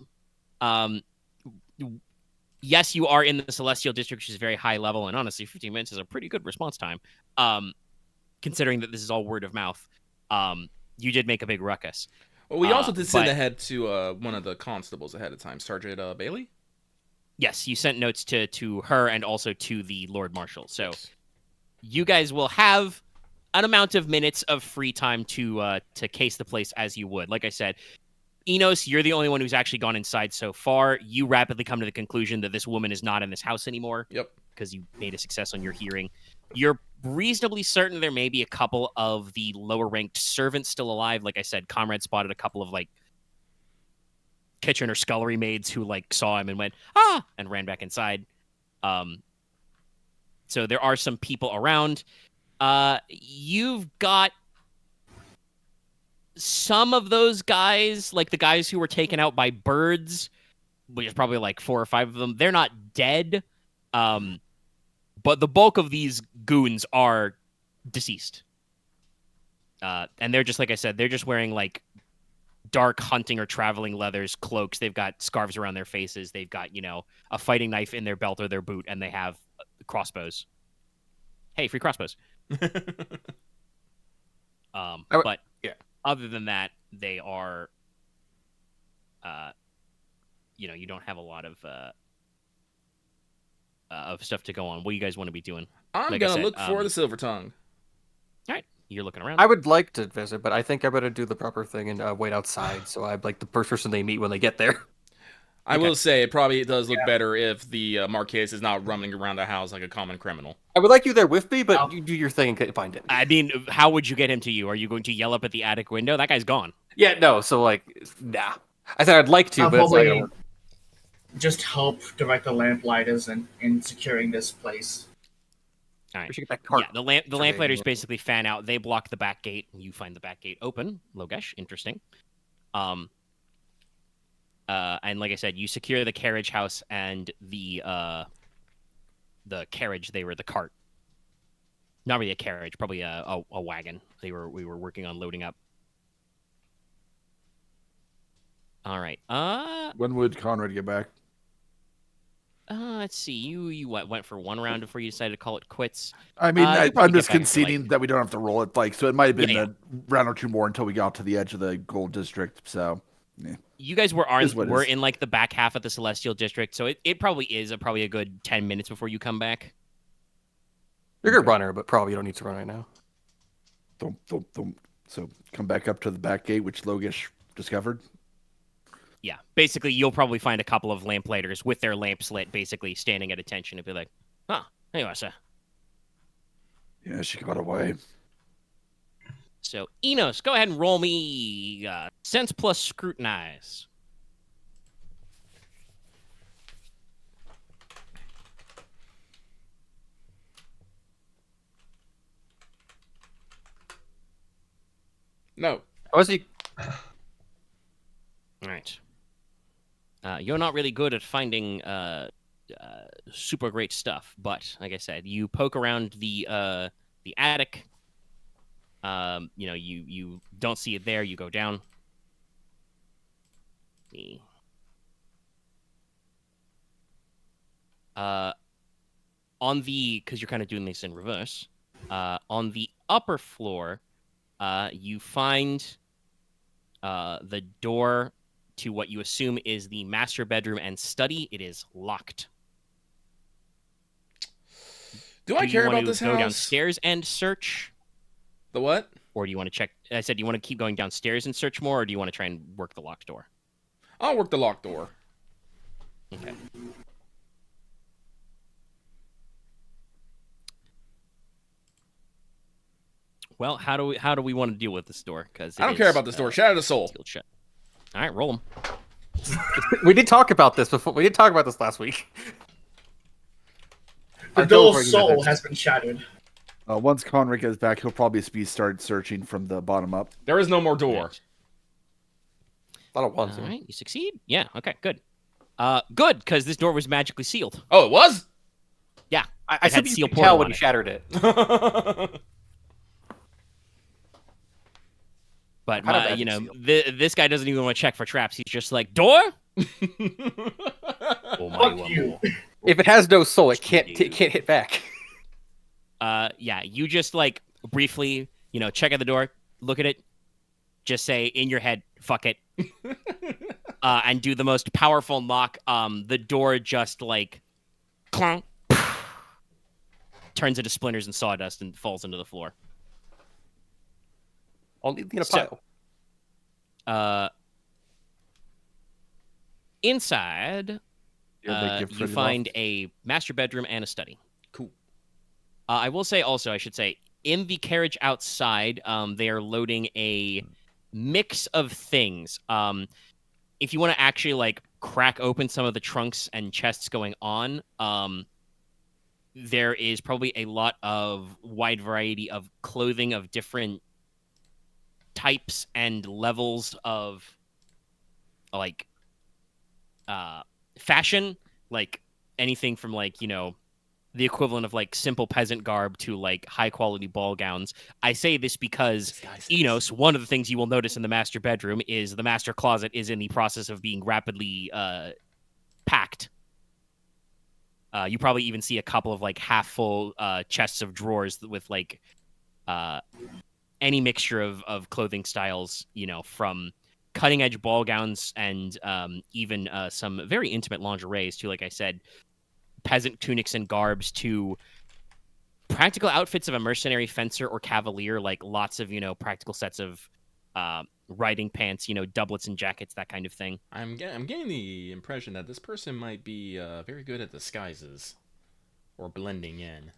Yes, you are in the Celestial District, which is very high level, and honestly, 15 minutes is a pretty good response time, considering that this is all word of mouth. You did make a big ruckus. Well, we also did send but- ahead to one of the constables ahead of time, Sergeant Bailey. Yes, you sent notes to her and also to the Lord Marshal. So you guys will have an amount of minutes of free time to case the place as you would. Like I said, Inos, you're the only one who's actually gone inside so far. You rapidly come to the conclusion that this woman is not in this house anymore. Yep. Because you made a success on your hearing. You're reasonably certain there may be a couple of the lower-ranked servants still alive. Like I said, Konrad spotted a couple of, like, kitchen or scullery maids who, like, saw him and went, ah, and ran back inside. So there are some people around. You've got some of those guys, like the guys who were taken out by birds, which is probably like 4 or 5 of them. They're not dead. But the bulk of these goons are deceased. And they're just, like I said, they're just wearing like dark hunting or traveling leathers, cloaks. They've got scarves around their faces. They've got, a fighting knife in their belt or their boot, and they have crossbows. Hey, free crossbows. But yeah. Other than that, they are, you don't have a lot of stuff to go on. What do you guys want to be doing? I'm Like I gonna said, look for the silver tongue. All right, you're looking around. I would like to visit, but I think I better do the proper thing and wait outside. So I'm like the first person they meet when they get there. I Okay. will say it probably does look better if the Marquess is not running around the house like a common criminal. I would like you there with me, but you do your thing and find it. I mean, how would you get him to you? Are you going to yell up at the attic window? That guy's gone. Yeah, no. So like, nah. I said I'd like to, I'll but it's not probably gonna work. just help direct the lamplighters in securing this place. All right. We should get that cart. Yeah, the surveying lamplighters work. basically fan out. They block the back gate, and you find the back gate open. Logesh, interesting. And like I said, you secure the carriage house and the carriage. They were the cart. Not really a carriage, probably a wagon. We were working on loading up. All right. When would Konrad get back? Let's see. You went for one round before you decided to call it quits. I mean, you'll probably I'm get just back for, conceding that we don't have to roll it. Like, so it might have been Yeah, a round or two more until we got to the edge of the gold district. So, yeah. You guys were Is what it is. in like the back half of the Celestial District, so it probably is probably a good 10 minutes before you come back. You're a good runner, but probably you don't need to run right now. Thump. So come back up to the back gate, which Logesh discovered. Yeah, basically, you'll probably find a couple of lamplighters with their lamps lit, basically standing at attention and be like, "Huh, hey, what's that?" Yeah, she got away. So, Inos, go ahead and roll me sense plus scrutinize. No. Was he? All right. You're not really good at finding super great stuff, but like I said, you poke around the attic. You don't see it there. You go down. Because you're kind of doing this in reverse. On the upper floor, you find the door to what you assume is the master bedroom and study. It is locked. Do I care about this go house? downstairs and search? The what? Or do you want to check? I said, do you want to keep going downstairs and search more, or do you want to try and work the locked door? I'll work the locked door. Okay. Well, how do we want to deal with this door? Because I don't care about this door. Shatter the soul. Sealed shut. All right, roll them. We did talk about this before. We did talk about this last week. The door's soul has been shattered. Once Konrad gets back, he'll probably start searching from the bottom up. There is no more door. A lot of ones. All right, you succeed. Yeah. Okay. Good. Good, because this door was magically sealed. Oh, it was? Yeah. I said seal you could portal tell when on you it. shattered it. But How did that seal? this guy doesn't even want to check for traps. He's just like, door. Fuck you. If it has no soul, it can't hit back. Yeah. You just like briefly, check at the door, look at it, just say in your head, "Fuck it," and do the most powerful knock. The door just like clunk, turns into splinters and sawdust and falls into the floor. Only in a pile. Inside, You you find a master bedroom and a study. Cool. I will say also, I should say, in the carriage outside, they are loading a mix of things. If you want to actually like crack open some of the trunks and chests going on, there is probably a lot of wide variety of clothing of different types and levels of like fashion, like anything from like the equivalent of like simple peasant garb to like high quality ball gowns. I say this because Inos, one of the things you will notice in the master bedroom is the master closet is in the process of being rapidly packed. You probably even see a couple of like half full chests of drawers with like any mixture of clothing styles, from cutting edge ball gowns and even some very intimate lingeries to, like I said, peasant tunics and garbs to practical outfits of a mercenary, fencer, or cavalier, like lots of, practical sets of riding pants, doublets and jackets, that kind of thing. I'm getting the impression that this person might be very good at disguises or blending in.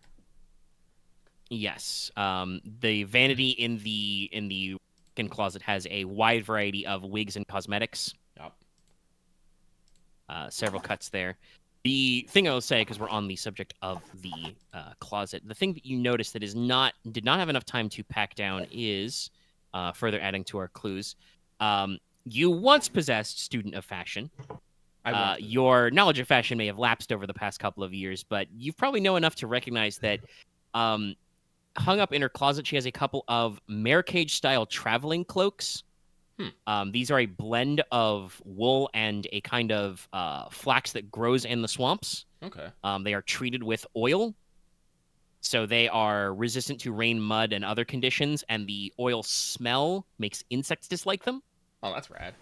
Yes. The vanity in the closet has a wide variety of wigs and cosmetics. Yep. Several cuts there. The thing I will say, because we're on the subject of the closet, the thing that you notice that did not have enough time to pack down is, further adding to our clues, you once possessed student of fashion. Your knowledge of fashion may have lapsed over the past couple of years, but you probably know enough to recognize that hung up in her closet, she has a couple of Marquess-style traveling cloaks. These are a blend of wool and a kind of flax that grows in the swamps. Okay. They are treated with oil, so they are resistant to rain, mud, and other conditions, and the oil smell makes insects dislike them. Oh, that's rad.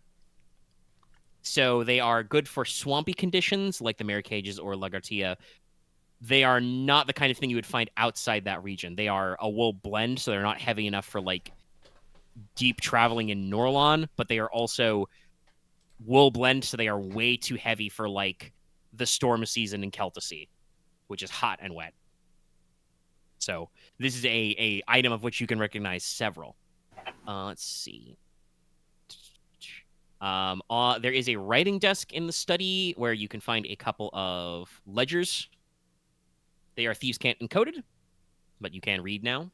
So they are good for swampy conditions like the Marquesses or Lagartia. They are not the kind of thing you would find outside that region. They are a wool blend, so they're not heavy enough for like deep traveling in Norlon, but they are also wool blend, so they are way too heavy for like the storm season in Celticy, which is hot and wet. So this is a item of which you can recognize several. Let's see. There is a writing desk in the study where you can find a couple of ledgers. They are thieves can't encoded, but you can read now.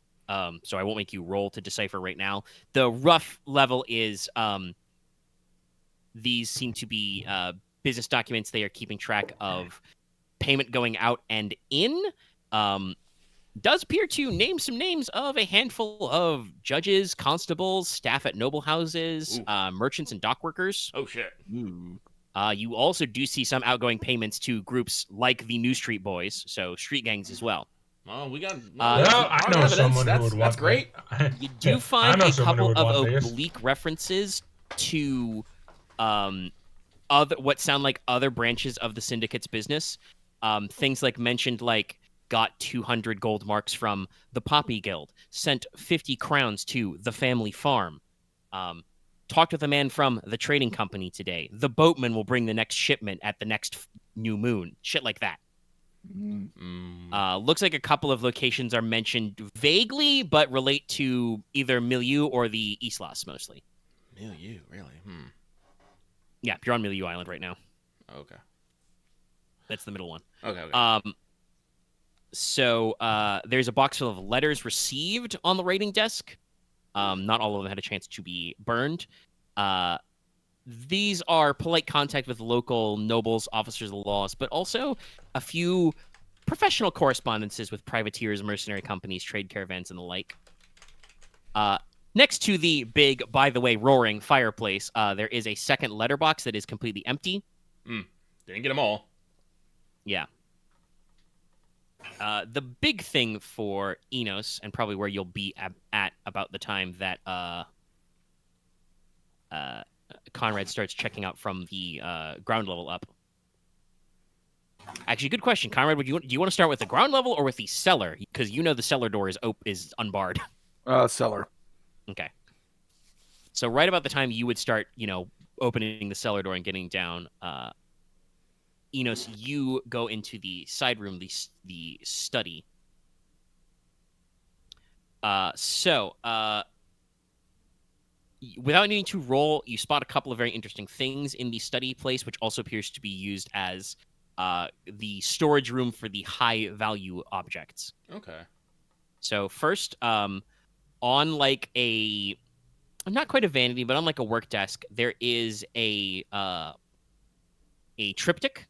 So I won't make you roll to decipher right now. The rough level is these seem to be business documents. They are keeping track of payment going out and in. Does appear to name some names of a handful of judges, constables, staff at noble houses, merchants, and dock workers. Oh shit. You also do see some outgoing payments to groups like the New Street Boys, so street gangs as well. Oh, we got. Well, I know someone who would want That's great. You do find I know a someone who couple would of want this. oblique references to what sound like other branches of the syndicate's business. Things like mentioned like got 200 gold marks from the Poppy Guild, sent 50 crowns to the family farm. Talked with a man from the trading company today. The boatman will bring the next shipment at the next new moon. Shit like that. Looks like a couple of locations are mentioned vaguely, but relate to either Milieu or the Islas mostly. Milieu, really? Yeah, you're on Milieu Island right now. Okay. That's the middle one. Okay. So there's a box full of letters received on the writing desk. Not all of them had a chance to be burned. These are polite contact with local nobles, officers of the laws, but also a few professional correspondences with privateers, mercenary companies, trade caravans, and the like. Next to the big, by the way, roaring fireplace, there is a second letterbox that is completely empty. Didn't get them all. Yeah. The big thing for Inos, and probably where you'll be at about the time that Konrad starts checking out from the ground level up. Actually, good question, Konrad. Do you want to start with the ground level or with the cellar? Because you know the cellar door is unbarred. Cellar. Okay. So right about the time you would start, opening the cellar door and getting down, Inos, you go into the side room, the study. Without needing to roll, you spot a couple of very interesting things in the study place, which also appears to be used as the storage room for the high-value objects. Okay. So first, on like not quite a vanity, but on like a work desk, there is a triptych.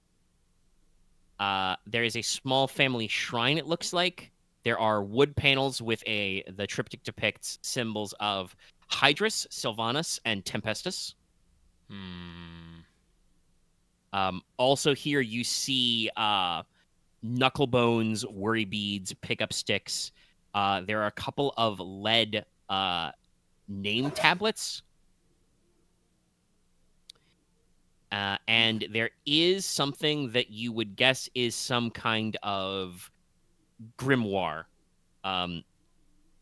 There is a small family shrine, it looks like. There are wood panels with the triptych depicts symbols of Hydrus, Sylvanus, and Tempestus. Also here you see knuckle bones, worry beads, pickup sticks. There are a couple of lead name tablets. And there is something that you would guess is some kind of grimoire.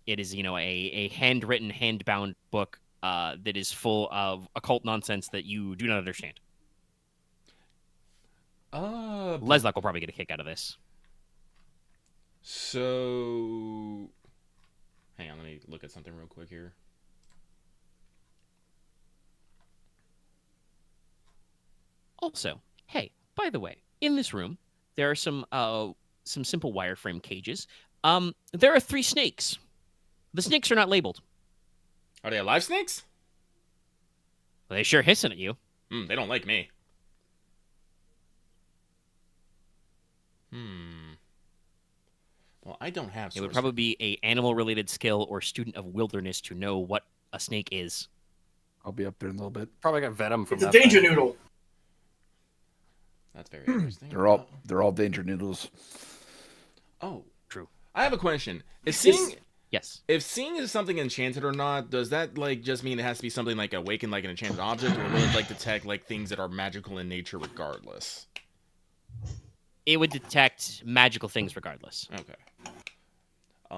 It is, a handwritten, hand-bound book that is full of occult nonsense that you do not understand. Leslok will probably get a kick out of this. So, hang on, let me look at something real quick here. Also, hey, by the way, in this room, there are some simple wireframe cages. There are 3 snakes. The snakes are not labeled. Are they alive snakes? Well, they sure hissing at you. They don't like me. Well, I don't have. It would probably be a animal-related skill or student of wilderness to know what a snake is. I'll be up there in a little bit. Probably got venom from It's a that danger thing. noodle. That's very interesting. They're all danger noodles. Oh, true. I have a question. Yes. If seeing is something enchanted or not, does that just mean it has to be something like awakened, like an enchanted object, or will it detect things that are magical in nature regardless? It would detect magical things regardless. Okay.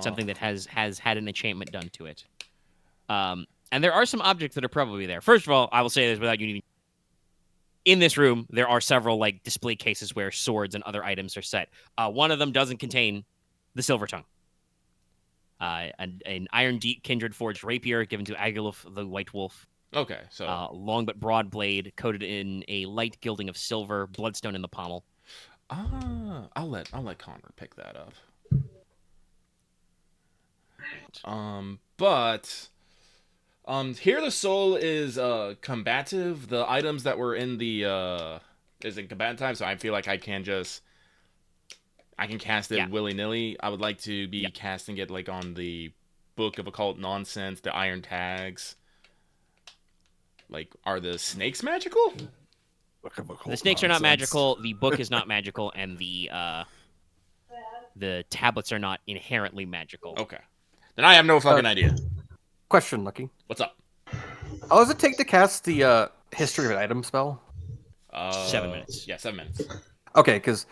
Something that has had an enchantment done to it. And there are some objects that are probably there. First of all, I will say this without you needing. In this room, there are several display cases where swords and other items are set. One of them doesn't contain the silver tongue. an iron deep kindred forged rapier given to Agilulf the White Wolf. Okay, so Long but broad blade coated in a light gilding of silver, bloodstone in the pommel. I'll let Konrad pick that up. But here the soul is combative. The items that were in the is in combatant type, so I feel like I can cast it willy-nilly. I would like to be casting it like on the Book of Occult Nonsense, the Iron Tags. Like, are the snakes magical? The snakes are not magical, the book is not magical, and the tablets are not inherently magical. Okay. Then I have no fucking idea. Question, Lucky. What's up? How does it take to cast the History of an Item spell? 7 minutes. Yeah, 7 minutes. Okay, because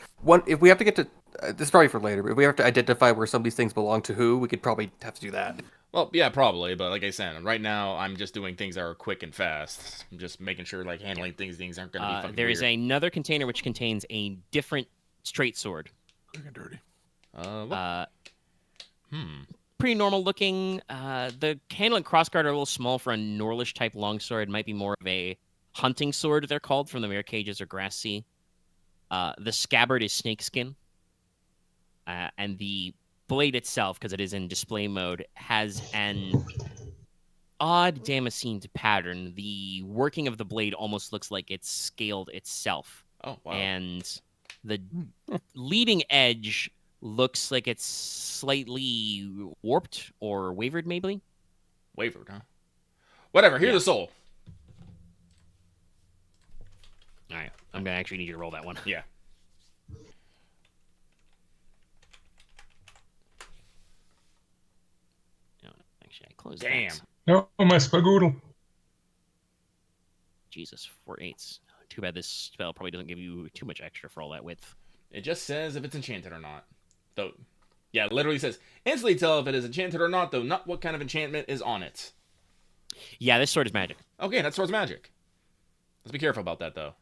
if we have to get to this is probably for later, but if we have to identify where some of these things belong to who, we could probably have to do that. Well, yeah, probably, but like I said, right now I'm just doing things that are quick and fast. I'm just making sure like handling things aren't going to be fucking There weird. is another container which contains a different straight sword. Quick and dirty. Pretty normal looking. The handle and crossguard are a little small for a Norlish type longsword. Might be more of a hunting sword, they're called, from the Mirror Cages or Grass Sea. The scabbard is snakeskin. And the blade itself, because it is in display mode, has an odd damascened pattern. The working of the blade almost looks like it's scaled itself. Oh, wow. And the leading edge looks like it's slightly warped or wavered, maybe? Wavered, huh? Whatever, here's the soul. All right, I'm going to actually need you to roll that one. Yeah. Actually, I closed Damn. that. No, my spagoodle. Jesus, 4 8s. Too bad this spell probably doesn't give you too much extra for all that width. It just says if it's enchanted or not. Though, yeah, it literally says, instantly tell if it is enchanted or not, though not what kind of enchantment is on it. Yeah, this sword is magic. Okay, that sword's magic. Let's be careful about that, though.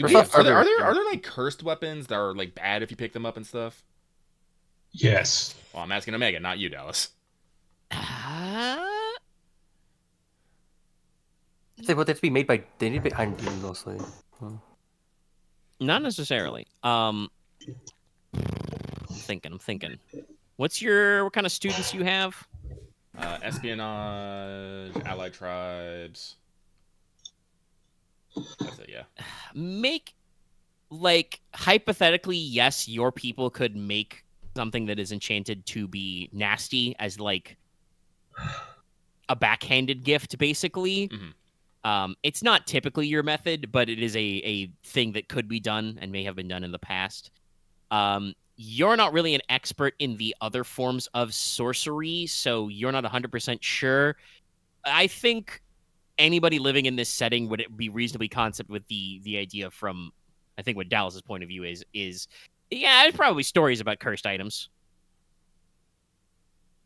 Are Are there like cursed weapons that are like bad if you pick them up and stuff? Yes. Well, I'm asking Omega, not you, Dallas. They have to be made by they need to be behind you mostly. Not necessarily. I'm thinking. What kind of students you have? Espionage, allied tribes. That's it, yeah. Hypothetically, yes, your people could make something that is enchanted to be nasty as like a backhanded gift, basically. Mm-hmm. It's not typically your method, but it is a thing that could be done and may have been done in the past. You're not really an expert in the other forms of sorcery, so you're not 100% sure. I think anybody living in this setting would be reasonably concept with the idea from, I think, what Dallas's point of view is yeah, there's probably stories about cursed items.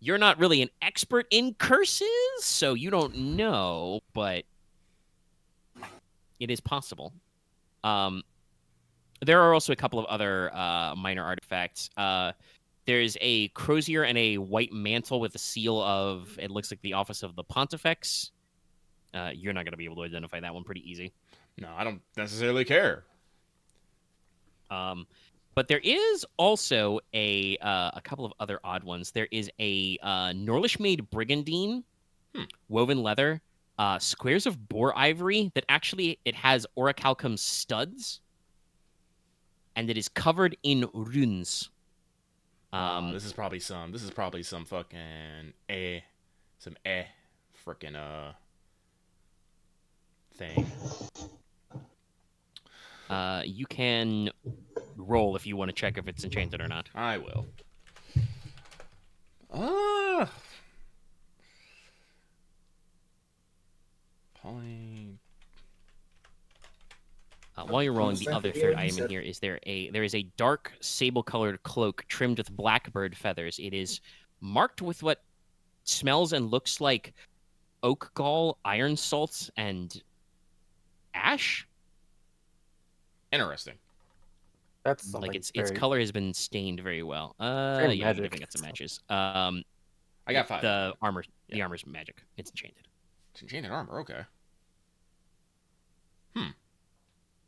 You're not really an expert in curses, so you don't know, but it is possible. There are also a couple of other minor artifacts. There's a crozier and a white mantle with a seal of, it looks like, the office of the Pontifex. You're not going to be able to identify that one pretty easy. No, I don't necessarily care. But there is also a couple of other odd ones. There is a Norlish-made brigandine, woven leather, squares of boar ivory that actually it has orichalcum studs, and it is covered in runes. This is probably some fucking freaking thing. You can roll if you want to check if it's enchanted or not. I will. Point. While you're rolling, the other third item in here is there is a dark sable-colored cloak trimmed with blackbird feathers. It is marked with what smells and looks like oak gall, iron salts, and ash. Interesting. That's like its color has been stained very well. Very Yeah, magic I think it's some matches. I got 5. The armor. The Yeah. armor's magic. It's enchanted. It's enchanted armor. Okay.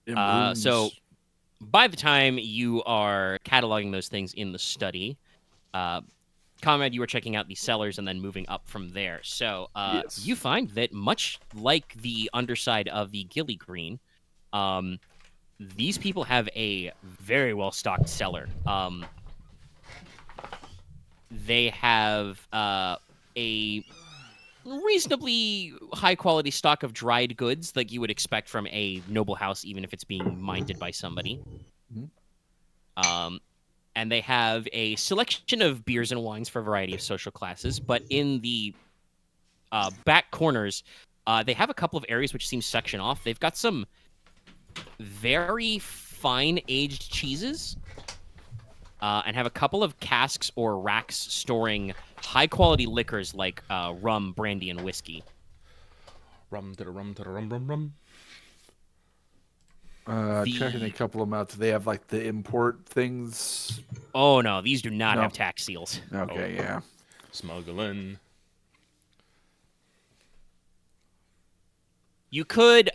And So wounds. by the time you are cataloging those things in the study, Conrad, you were checking out the cellars and then moving up from there. So Yes. you find that much like the underside of the Gilly Green, these people have a very well-stocked cellar. They have a reasonably high-quality stock of dried goods like you would expect from a noble house, even if it's being minded by somebody. Mhm. And they have a selection of beers and wines for a variety of social classes, but in the back corners, they have a couple of areas which seem section off. They've got some very fine aged cheeses and have a couple of casks or racks storing high quality liquors like rum, brandy, and whiskey. Rum to the rum to the rum rum rum. Checking a couple of them out. Do they have like the import things? Oh no, these do not No. have tax seals. Okay, yeah. Smuggling. You could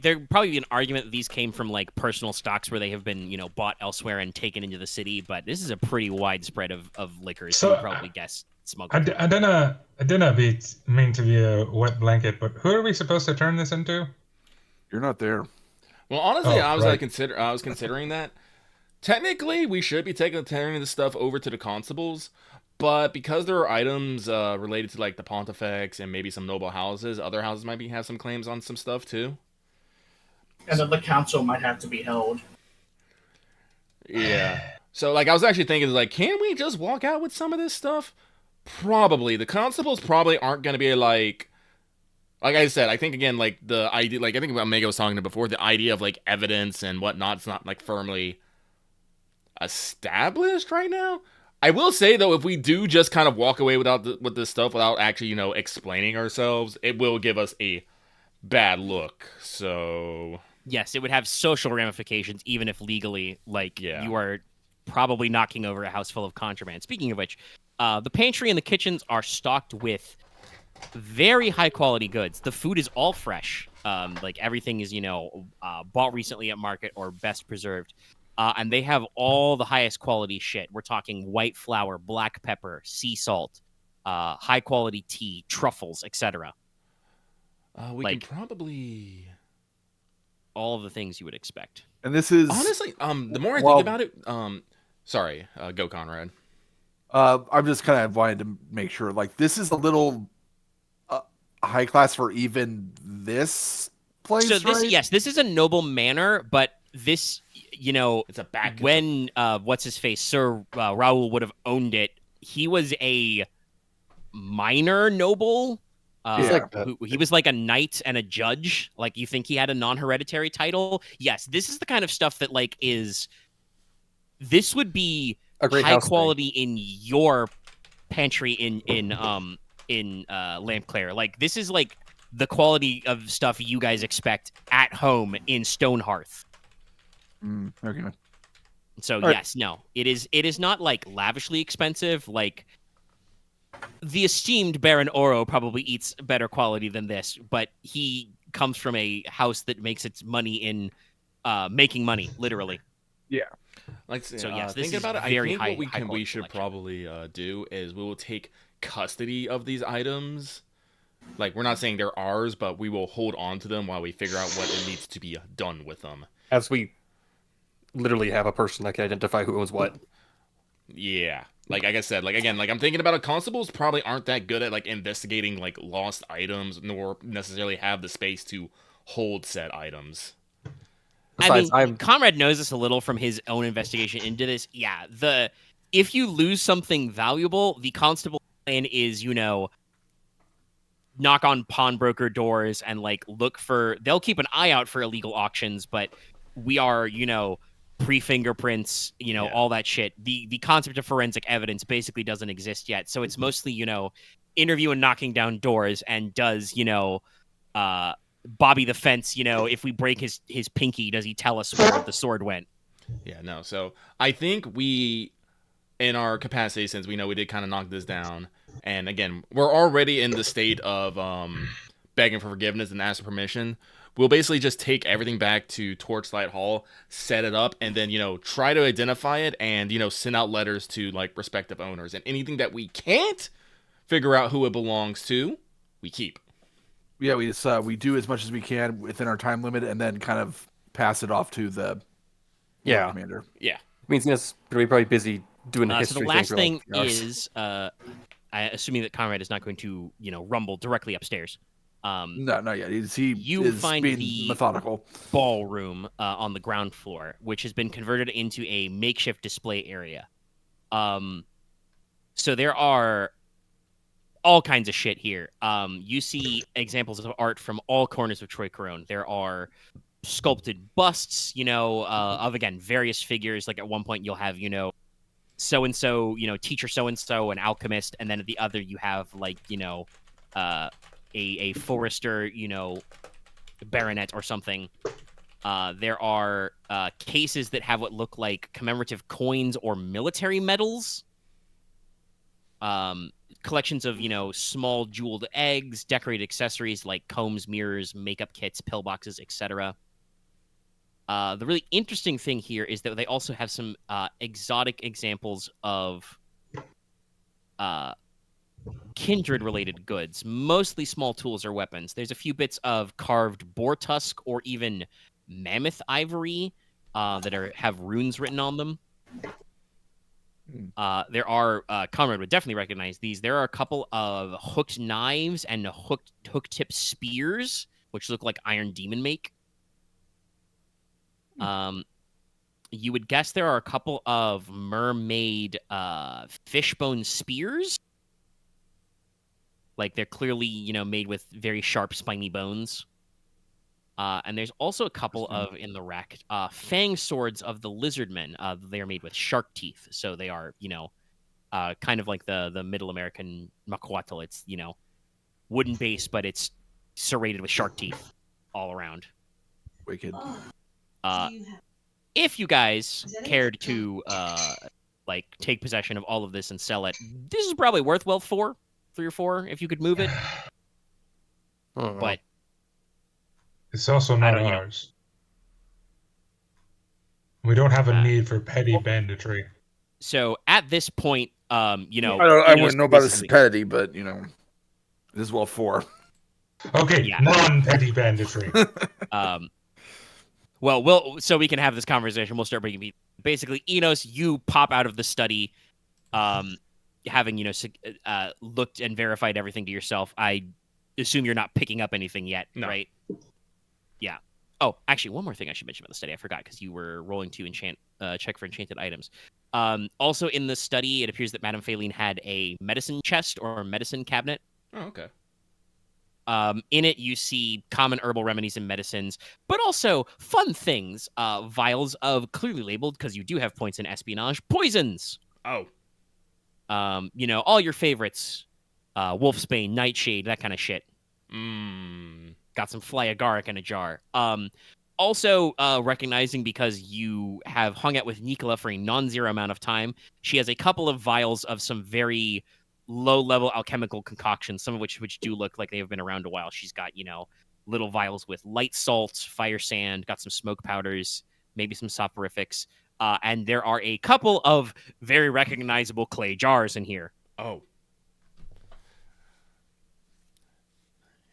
there'd probably be an argument that these came from like personal stocks where they have been, bought elsewhere and taken into the city, but this is a pretty widespread of liquors. So So, you'd probably guess smuggled. I don't mean to be a wet blanket, but who are we supposed to turn this into? You're not there. Well, honestly, Oh, I right. was considering that. Technically, we should be turning this stuff over to the constables, but because there are items related to like the Pontifex and maybe some noble houses, other houses might have some claims on some stuff too. And then the council might have to be held. Yeah. So like I was actually thinking like, can we just walk out with some of this stuff? Probably. The constables probably aren't going to be like I said, I think again, like the idea, like I think Omega was talking to before, the idea of like evidence and whatnot, it's not like firmly established right now. I will say though, if we do just kind of walk away with this stuff without actually, explaining ourselves, it will give us a bad look. So Yes, it would have social ramifications, even if legally, Yeah. you are probably knocking over a house full of contraband. Speaking of which, the pantry and the kitchens are stocked with very high quality goods. The food is all fresh. Everything is, bought recently at market or best preserved. And they have all the highest quality shit. We're talking white flour, black pepper, sea salt, high quality tea, truffles, etc. we can probably All of the things you would expect. And this is honestly, the more I well- think about it, sorry, go Conrad. I'm just kind of wanting to make sure, like, this is a little high class for even this place, So this, right? yes, this is a noble manor, but this, It's a back. when what's his face, Sir Raoul would have owned it, he was a minor noble. Yeah. He was like a knight and a judge. Like, you think he had a non-hereditary title? Yes, this is the kind of stuff that this would be A great high house thing. quality in your pantry in Lampclair. Like, this is like the quality of stuff you guys expect at home in Stonehearth. Okay. So All right. yes, no, it is not like lavishly expensive. Like, the esteemed Baron Oro probably eats better quality than this, but he comes from a house that makes its money in making money, literally. Like, So, yes, this thinking is about it, I very think high- what we high quality should selection. probably do is we will take custody of these items. Like, we're not saying they're ours, but we will hold on to them while we figure out what it needs to be done with them. As we literally have a person that can identify who owns what. Yeah. Like I said, like again, like I'm thinking about it, constables probably aren't that good at like investigating like lost items, nor necessarily have the space to hold said items. Besides, I mean, Conrad knows this a little from his own investigation into this. Yeah, if you lose something valuable, the constable plan is, knock on pawnbroker doors and they'll keep an eye out for illegal auctions, but we are, pre-fingerprints, Yeah. all that shit. The concept of forensic evidence basically doesn't exist yet. So it's mostly, interview and knocking down doors, and does, Bobby the Fence, if we break his pinky, does he tell us where the sword went? Yeah, no. So I think we, in our capacity, since we know we did kind of knock this down, And again, we're already in the state of begging for forgiveness and ask for permission. We'll basically just take everything back to Torchlight Hall, set it up, and then, try to identify it and, send out letters to, like, respective owners. And anything that we can't figure out who it belongs to, we keep. Yeah, we do as much as we can within our time limit, and then kind of pass it off to the commander. Yeah. It means it's going to be probably busy doing a history So the last thing for, like, hours. is, assuming that Konrad is not going to, rumble directly upstairs. No, not yet. He You is find being the methodical. ballroom on the ground floor, which has been converted into a makeshift display area. So there are all kinds of shit here. You see examples of art from all corners of Troy Corone. There are sculpted busts, of, again, various figures. Like at one point you'll have, so-and-so, teacher so-and-so, an alchemist, and then at the other you have, like, a forester, baronet or something. There are cases that have what look like commemorative coins or military medals. Collections of, small jeweled eggs, decorated accessories like combs, mirrors, makeup kits, pillboxes, etc. The really interesting thing here is that they also have some exotic examples of kindred-related goods, mostly small tools or weapons. There's a few bits of carved boar tusk or even mammoth ivory that have runes written on them. There are, Konrad would definitely recognize these. There are a couple of hooked knives and hook-tip spears, which look like Iron Demon make. You would guess there are a couple of mermaid fishbone spears. Like, they're clearly, made with very sharp, spiny bones. And there's also a couple of, in the rack, fang swords of the lizardmen. They are made with shark teeth. So they are, kind of like the Middle American macuatl. It's, wooden base, but it's serrated with shark teeth all around. Wicked. If you guys cared to, take possession of all of this and sell it, this is probably worth, 3 or 4 if you could move it. But it's also not ours. We don't have a need for petty banditry. So at this point, I wouldn't know about this petty, but this is 4. Okay, non-petty banditry. So we can have this conversation. We'll start bringing basically, Inos, you pop out of the study, having looked and verified everything to yourself. I assume you're not picking up anything yet, right? Yeah. Oh, actually, one more thing I should mention about the study. I forgot because you were rolling to check for enchanted items. Also in the study, it appears that Madame Faline had a medicine chest or a medicine cabinet. Oh, okay. In it, you see common herbal remedies and medicines, but also fun things. Vials of clearly labeled, because you do have points in espionage, poisons. Oh. All your favorites. Wolfsbane, Nightshade, that kind of shit. Got some fly agaric in a jar. Also, recognizing because you have hung out with Nicola for a non-zero amount of time, she has a couple of vials of some very low-level alchemical concoctions, some of which do look like they have been around a while. She's got, little vials with light salt, fire sand, got some smoke powders, maybe some soporifics, and there are a couple of very recognizable clay jars in here. Oh.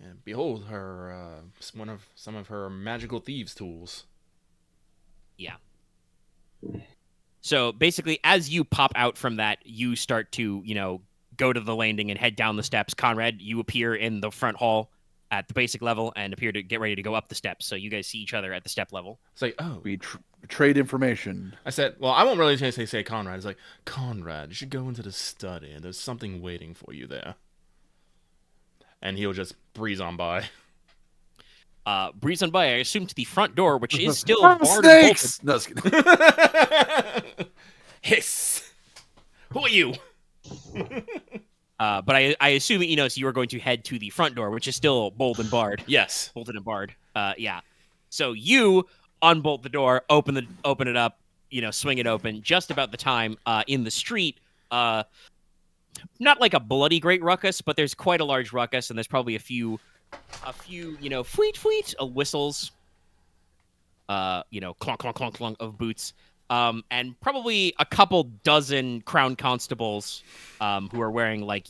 And behold her, some of her magical thieves' tools. Yeah. So basically, as you pop out from that, you start to, go to the landing and head down the steps. Konrad, you appear in the front hall at the basic level and appear to get ready to go up the steps. So you guys see each other at the step level. It's like, oh. We trade information. I said, well, I won't really say Konrad. It's like, Konrad, you should go into the study, and there's something waiting for you there. And he'll just breeze on by. Breeze on by, I assume, to the front door, which is still barred and bolted. No, just kidding. Hiss! Who are you? But I assume, Inos, you are going to head to the front door, which is still bolted and barred. Yes. Bolted and barred. Yeah. So you unbolt the door, open it up, swing it open. Just about the time in the street, not like a bloody great ruckus, but there's quite a large ruckus, and there's probably a few fleet whistles, clunk clunk clunk clunk of boots, and probably a couple dozen crown constables, who are wearing like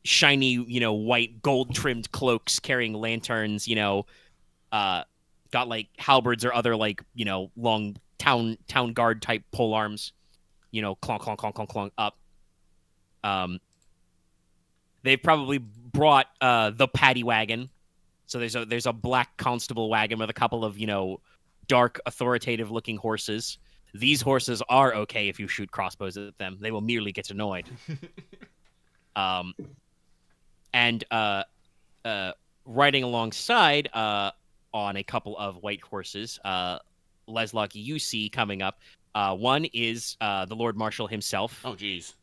shiny white gold trimmed cloaks, carrying lanterns, got like halberds or other like long town guard type pole arms, clunk clunk clunk clunk clunk up. They've probably brought the paddy wagon. So there's a black constable wagon with a couple of dark authoritative looking horses. These horses are okay if you shoot crossbows at them. They will merely get annoyed. And riding alongside on a couple of white horses, Leslok, you see coming up. One is the Lord Marshal himself. Oh, geez.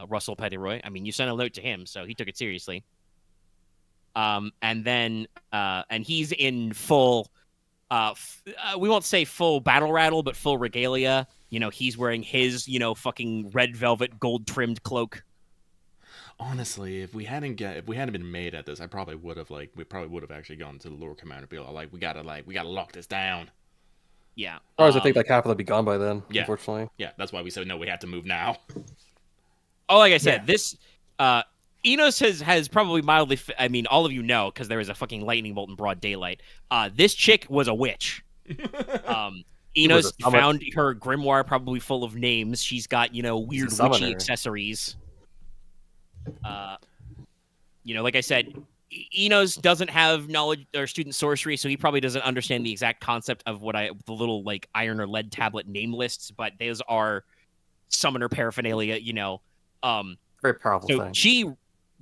Russell Pettiroy. I mean, you sent a note to him, so he took it seriously. And then he's in full, we won't say full battle rattle, but full regalia. He's wearing his, fucking red velvet gold trimmed cloak. Honestly, if we hadn't been made at this, we probably would have actually gone to the Lord Commander and be like, we gotta lock this down. Yeah. Or as I think that capital would be gone by then. Yeah. Unfortunately. Yeah, that's why we said no. We have to move now. Oh, like I said, this Inos has probably mildly. I mean, all of you know because there was a fucking lightning bolt in broad daylight. This chick was a witch. Inos found her grimoire probably full of names. She's got weird witchy accessories. Like I said, Inos doesn't have knowledge or student sorcery, so he probably doesn't understand the exact concept of the little like iron or lead tablet name lists. But those are summoner paraphernalia. Very powerful thing. She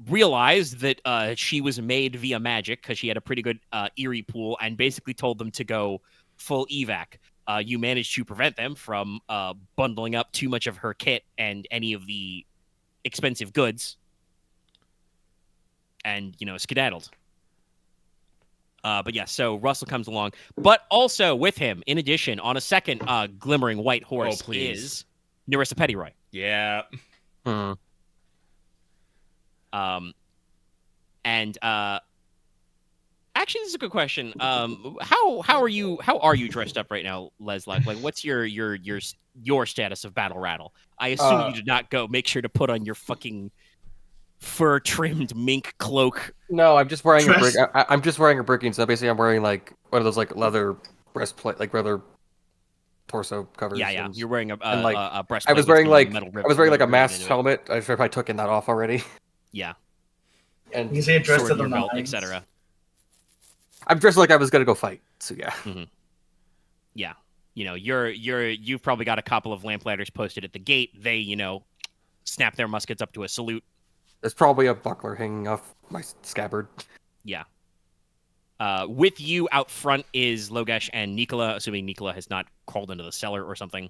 realized that she was made via magic because she had a pretty good eerie pool, and basically told them to go full evac. You managed to prevent them from bundling up too much of her kit and any of the expensive goods, and skedaddled. But yeah, so Russell comes along, but also with him, in addition, on a second glimmering white horse is Nerissa Pettiroy. Yeah. And actually, this is a good question. How are you dressed up right now, Leslok? Like, what's your status of battle rattle? I assume you did not go. Make sure to put on your fucking fur trimmed mink cloak. No, I'm just wearing I'm just wearing a bricking. So basically, I'm wearing like one of those like leather breastplate, like leather torso covers. Yeah. You're wearing a breastplate. I was wearing like a mask helmet. I if I took that off already. Yeah. And you say dressed to the belt, etc. I'm dressed like I was gonna go fight. So yeah. Mm-hmm. Yeah. You've probably got a couple of lamplighters posted at the gate. They, snap their muskets up to a salute. There's probably a buckler hanging off my scabbard. Yeah. With you out front is Logesh and Nicola, assuming Nicola has not crawled into the cellar or something.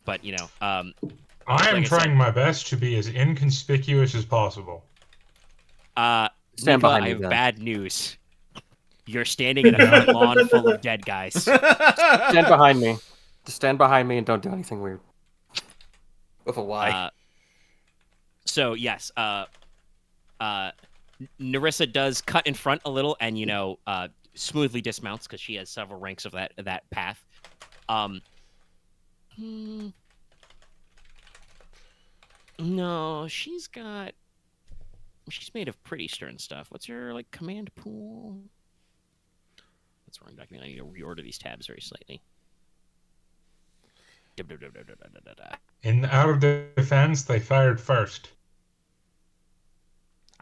But, I am trying my best to be as inconspicuous as possible. Stand Nicola, behind I me, have then. bad news. You're standing in a front lawn full of dead guys. Stand behind me. Just stand behind me and don't do anything weird. With a Y. So yes, Nerissa does cut in front a little, and smoothly dismounts because she has several ranks of that path. No, she's made of pretty stern stuff. What's her command pool? That's the wrong document. I need to reorder these tabs very slightly. In out of defense, they fired first.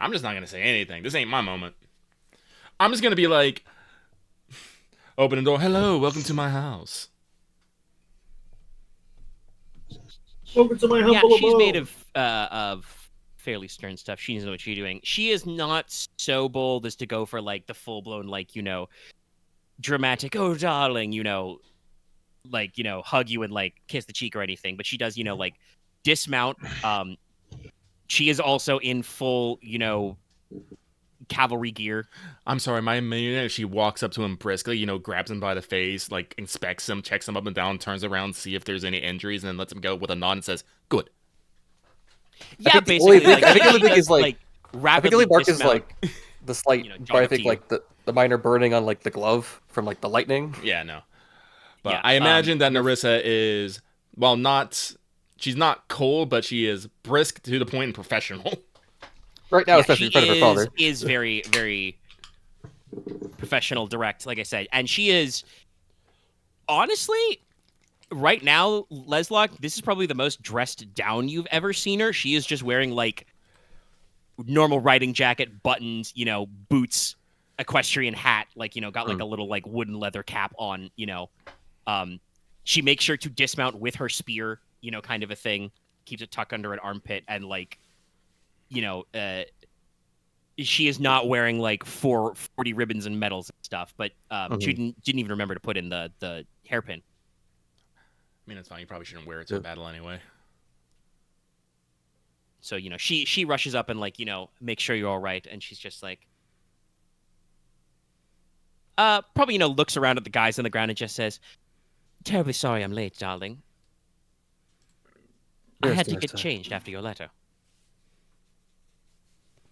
I'm just not gonna say anything. This ain't my moment. I'm just gonna be like, open the door. Hello, welcome to my house. Welcome to my humble Yeah, she's abode. made of fairly stern stuff. She knows what she's doing. She is not so bold as to go for the full blown dramatic. Oh, darling, hug you and kiss the cheek or anything. But she does dismount. She is also in full cavalry gear. I'm sorry, my main she walks up to him briskly, grabs him by the face, like inspects him, checks him up and down, turns around, see if there's any injuries, and then lets him go with a nod and says, "Good." Yeah, think the basically. only thing- Like, I think the only she thing does, is, like, I think the rapidly only mark is dismount. like the slight, jog but I up think to you. like the minor burning on like the glove from like the lightning. Yeah, no. But Yeah, I imagine that Narissa is, she's not cold, but she is brisk to the point and professional. Right now, especially in she front of her father. is very, very professional, direct, like I said. And she is, honestly, right now, Leslok, this is probably the most dressed down you've ever seen her. She is just wearing, like, normal riding jacket, buttons, boots, equestrian hat, like, got, like, a little, like, wooden leather cap on, She makes sure to dismount with her spear, kind of a thing. Keeps it tucked under an armpit, and, like, she is not wearing like 40 ribbons and medals and stuff, but she didn't even remember to put in the hairpin. I mean, it's fine. You probably shouldn't wear it to a battle anyway. So she rushes up and like make sure you're all right, and she's just like probably looks around at the guys on the ground and just says, "Terribly sorry I'm late, darling. I had to get changed after your letter."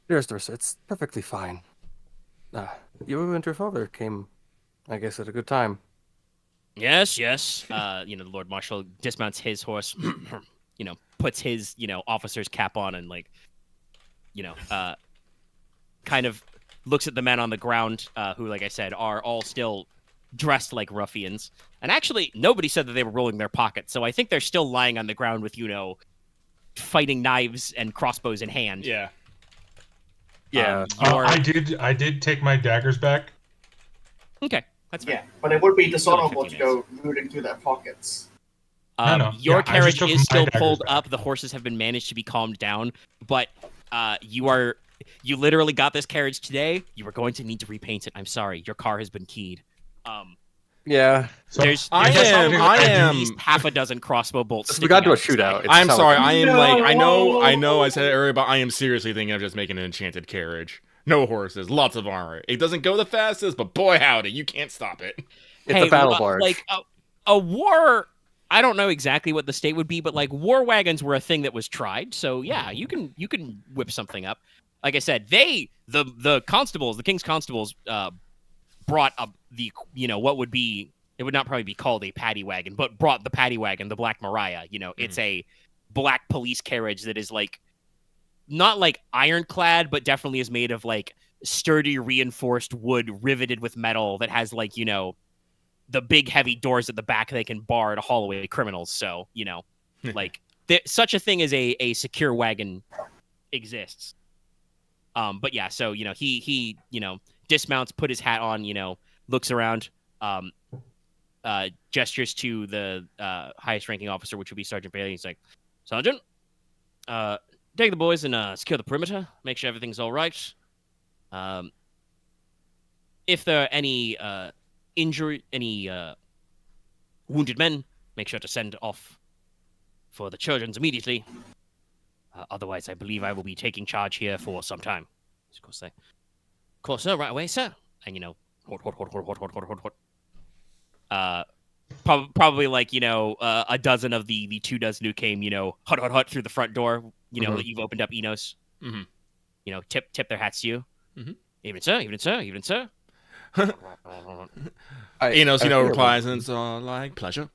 Dearest Ursa, it's perfectly fine. You and your father came, I guess, at a good time. Yes. The Lord Marshal dismounts his horse, puts his, officer's cap on and like, kind of looks at the men on the ground, who, like I said, are all still dressed like ruffians. And actually, nobody said that they were rolling their pockets, so I think they're still lying on the ground with, fighting knives and crossbows in hand. Yeah. Yeah. I did take my daggers back. Okay, that's fine. Yeah, but it would be dishonorable 15 to go rooting through their pockets. No. Your Yeah, I carriage just took is my still daggers pulled back. up. The horses have been managed to be calmed down, but you literally got this carriage today. You are going to need to repaint it. I'm sorry, your car has been keyed. Yeah. So There's I probably am- at least half a dozen crossbow bolts. So we got into sticking a out shootout. the side. I'm It's sorry. not I like- am like, I know No. I said it earlier, but I am seriously thinking of just making an enchanted carriage. No horses, lots of armor. It doesn't go the fastest, but boy howdy, you can't stop it. It's a battle barge. Like a war. I don't know exactly what the state would be, but like war wagons were a thing that was tried. So yeah, you can whip something up. Like I said, the constables, the king's constables, brought up the what would be, it would not probably be called a paddy wagon, but brought the paddy wagon, the Black Mariah. It's a black police carriage that is like not like ironclad, but definitely is made of like sturdy reinforced wood riveted with metal that has like the big heavy doors at the back they can bar to haul away criminals. So like such a thing as a secure wagon exists. But yeah, so he dismounts, put his hat on, looks around, gestures to the highest ranking officer, which would be Sergeant Bailey. He's like, "Sergeant, take the boys and secure the perimeter. Make sure everything's all right. If there are any wounded men, make sure to send off for the children's immediately. Otherwise, I believe I will be taking charge here for some time." Of course, of course, sir. Right away, sir. And hort. Probably like a dozen of the 2 dozen who came hut through the front door. That you've opened up, Inos. Tip their hats to you. Even sir. Inos, I hear replies and it's all like pleasure.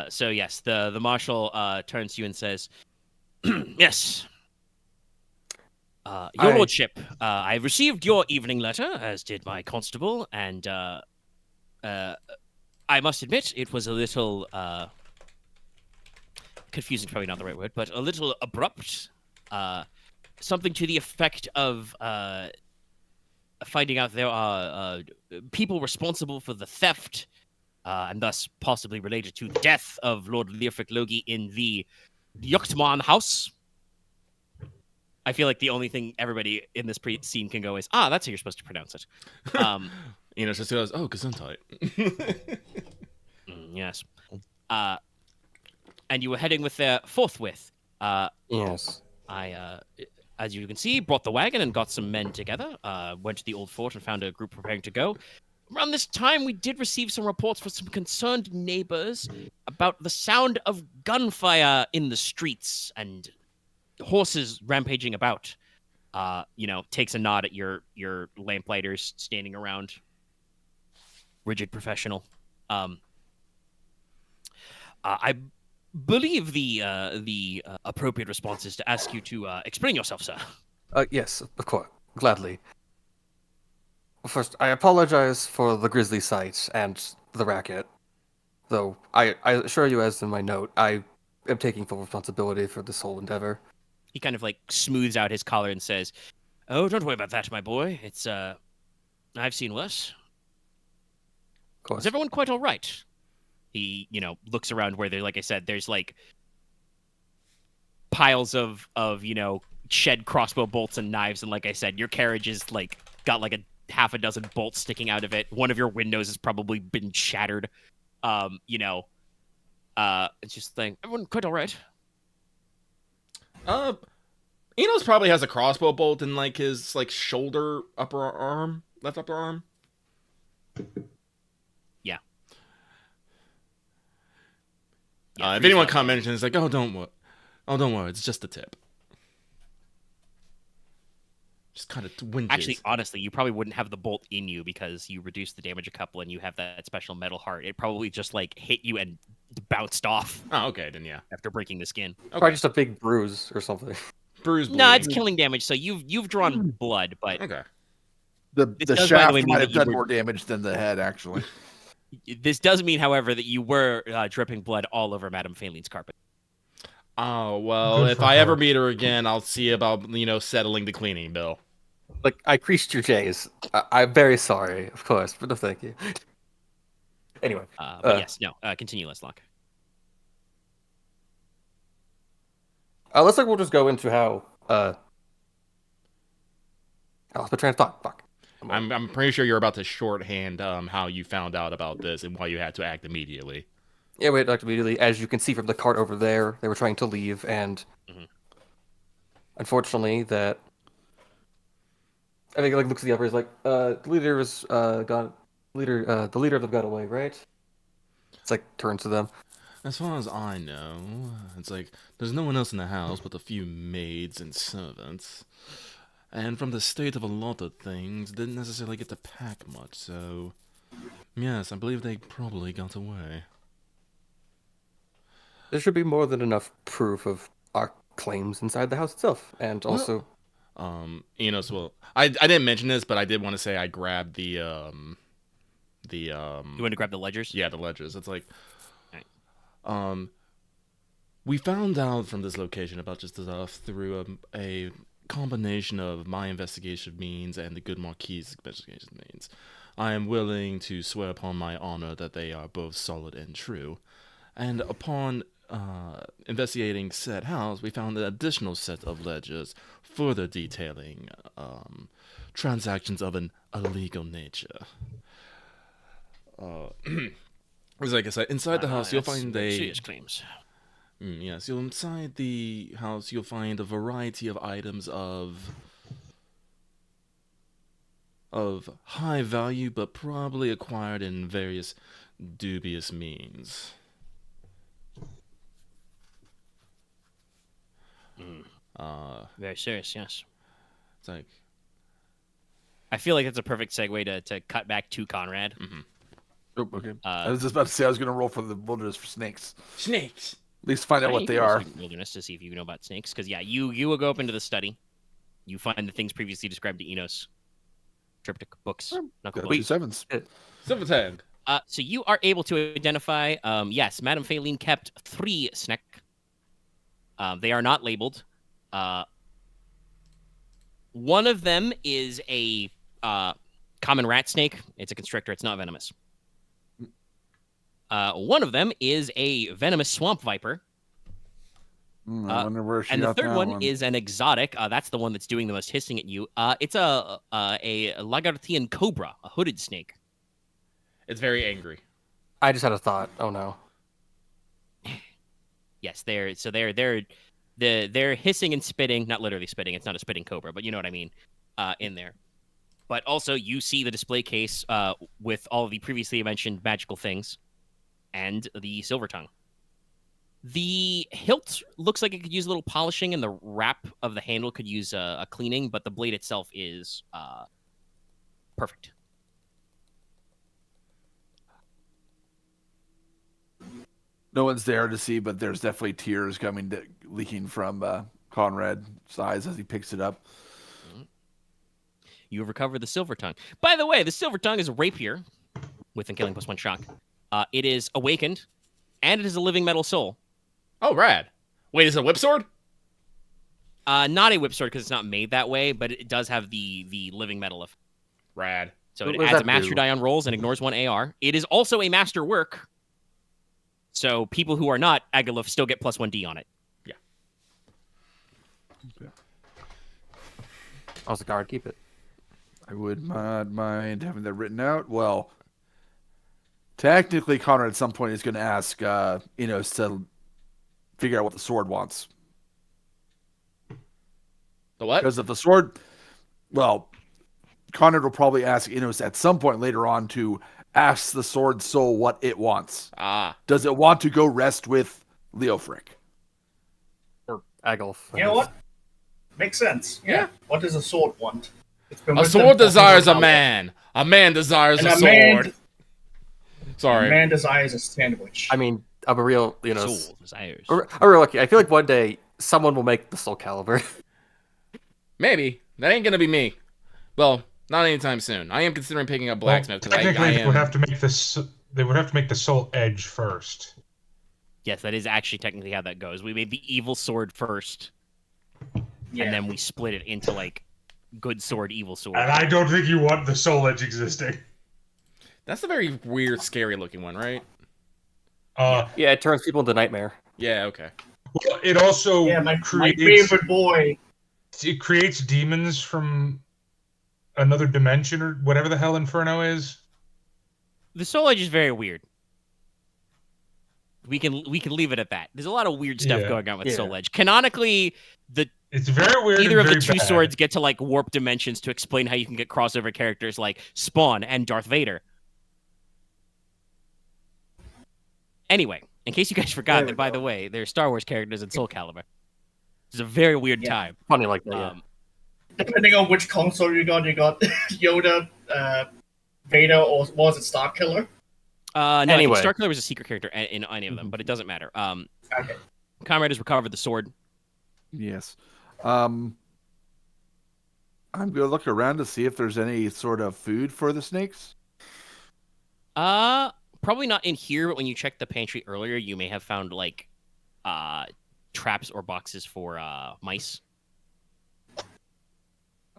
So yes, the marshal turns to you and says, "Yes, your lordship. I received your evening letter, as did my constable, and I must admit it was a little confusing. Probably not the right word, but a little abrupt. Something to the effect of finding out there are people responsible for the theft." And thus possibly related to the death of Lord Leofric Logi in the Ljochtmoane house. I feel like the only thing everybody in this scene can go is, that's how you're supposed to pronounce it. Inos just goes, "Oh, gesundheit." Yes. And you were heading with there forthwith. Yes. As you can see, brought the wagon and got some men together. Went to the old fort and found a group preparing to go. Around this time, we did receive some reports from some concerned neighbors about the sound of gunfire in the streets and horses rampaging about. Takes a nod at your lamplighters standing around. Rigid professional. I believe the appropriate response is to ask you to explain yourself, sir. Yes, of course, gladly. First, I apologize for the grisly sight and the racket. Though, I assure you, as in my note, I am taking full responsibility for this whole endeavor. He kind of like smooths out his collar and says, "Oh, don't worry about that, my boy. It's I've seen worse. Of course. Is everyone quite all right?" He, looks around where there, like I said, there's like piles of shed crossbow bolts and knives, and like I said, your carriage is like got like a half a dozen bolts sticking out of it. One of your windows has probably been shattered. It's just like, everyone quite all right? Inos probably has a crossbow bolt in like his like shoulder left upper arm. Yeah. If anyone comments, it's like, don't worry, it's just the tip. Just kind of whinges. Actually, honestly, you probably wouldn't have the bolt in you because you reduced the damage a couple and you have that special metal heart. It probably just like hit you and bounced off. Oh, okay, then yeah. After breaking the skin. Okay. Probably just a big bruise or something. Bruise. No, it's killing damage, so you've drawn blood, but okay. The shaft might have done more damage than the head, actually. This does mean, however, that you were dripping blood all over Madame Phalin's carpet. Oh, well, if I ever meet her again, I'll see about, settling the cleaning bill. Like, I creased your J's. I'm very sorry, of course, but no thank you. Anyway. Continue, Leslok. Looks like we'll just go into how, I lost my train of thought. Fuck. I'm pretty sure you're about to shorthand how you found out about this and why you had to act immediately. Yeah, we had to act immediately. As you can see from the cart over there, they were trying to leave, and unfortunately, that I think like looks at the others like the leader is gone. The leader of them got away, right? It's like turns to them. As far as I know, it's like there's no one else in the house but a few maids and servants. And from the state of a lot of things, didn't necessarily get to pack much, so yes, I believe they probably got away. There should be more than enough proof of our claims inside the house itself, and also, Inos will. I didn't mention this, but I did want to say I grabbed the You want to grab the ledgers? Yeah, the ledgers. It's like, right. We found out from this location about just stuff through a combination of my investigation means and the good Marquis' investigation means. I am willing to swear upon my honor that they are both solid and true. And upon investigating said house, we found an additional set of ledgers further detailing transactions of an illegal nature. As like I said, inside the house you'll find serious claims. Yes, inside the house you'll find a variety of items of high value, but probably acquired in various dubious means. Very serious, yes. It's like, I feel like that's a perfect segue to cut back to Konrad. Oh, okay. I was just about to say I was going to roll for the wilderness for snakes. snakes! At least find out what they are. Wilderness to see if you know about snakes, because you will go up into the study. You find the things previously described to Inos. Triptych books. Knuckle Got 2 sevens. Silver tag. So you are able to identify. Yes, Madame Phaline kept 3 snake. They are not labeled. One of them is a common rat snake. It's a constrictor. It's not venomous. One of them is a venomous swamp viper. I wonder where she And the got third that one is an exotic. That's the one that's doing the most hissing at you. It's a Lagartian cobra, a hooded snake. It's very angry. I just had a thought. Oh no. Yes, they're they're hissing and spitting, not literally spitting. It's not a spitting cobra, but you know what I mean. In there, but also you see the display case with all of the previously mentioned magical things, and the silver tongue. The hilt looks like it could use a little polishing, and the wrap of the handle could use a cleaning, but the blade itself is perfect. No one's there to see, but there's definitely tears leaking from Konrad's eyes as he picks it up. You have recovered the silver tongue. By the way, the silver tongue is a rapier with a killing +1 shock. It is awakened, and it is a living metal soul. Oh, rad. Wait, is it a whip sword? Not a whip sword because it's not made that way, but it does have the living metal of. Rad. So What it does adds a that master do? die on rolls and ignores 1 AR. It is also a master work. So people who are not Agaluf still get +1 D on it. Yeah. I was a guard. Keep it. I would not mind having that written out. Well, technically, Konrad at some point is going to ask Inos to figure out what the sword wants. The what? Because if the sword, well, Konrad will probably ask Inos at some point later on to ask the sword soul what it wants. Ah. Does it want to go rest with Leofric? Or Agalf. You know what? Makes sense. Yeah. What does a sword want? It's been A with them sword for desires a 100 man. A man desires And a a man- sword. Sorry. A man desires a sandwich. I mean, I'm a real, Soul desires. I'm real lucky. I feel like one day someone will make the Soul Calibur. Maybe. That ain't gonna be me. Well, not anytime soon. I am considering picking up blacksmith. 'cause Technically, I they am... would have to make this. They would have to make the Soul Edge first. Yes, that is actually technically how that goes. We made the evil sword first, Yeah. and then we split it into like good sword, evil sword. And I don't think you want the Soul Edge existing. That's a very weird, scary looking one, right? Yeah, it turns people into nightmare. Yeah, okay. Well, it also Yeah, my creates favorite boy. it creates demons from another dimension or whatever the hell Inferno is. The Soul Edge is very weird. We can leave it at that. There's a lot of weird stuff Yeah. going on with Yeah. Soul Edge. Canonically, It's very weird. either and of the very two bad. swords get to like warp dimensions to explain how you can get crossover characters like Spawn and Darth Vader. Anyway, in case you guys forgot There we that, by go. the way, there's Star Wars characters in Soul Calibur. It's a very weird Yeah. time. Funny like that. Yeah. Depending on which console you got Yoda, Vader, or was it Starkiller? No, I Anyway. think Starkiller was a secret character in any of them, but it doesn't matter. Okay. Konrad has recovered the sword. Yes. I'm going to look around to see if there's any sort of food for the snakes. Probably not in here, but when you checked the pantry earlier, you may have found like traps or boxes for mice.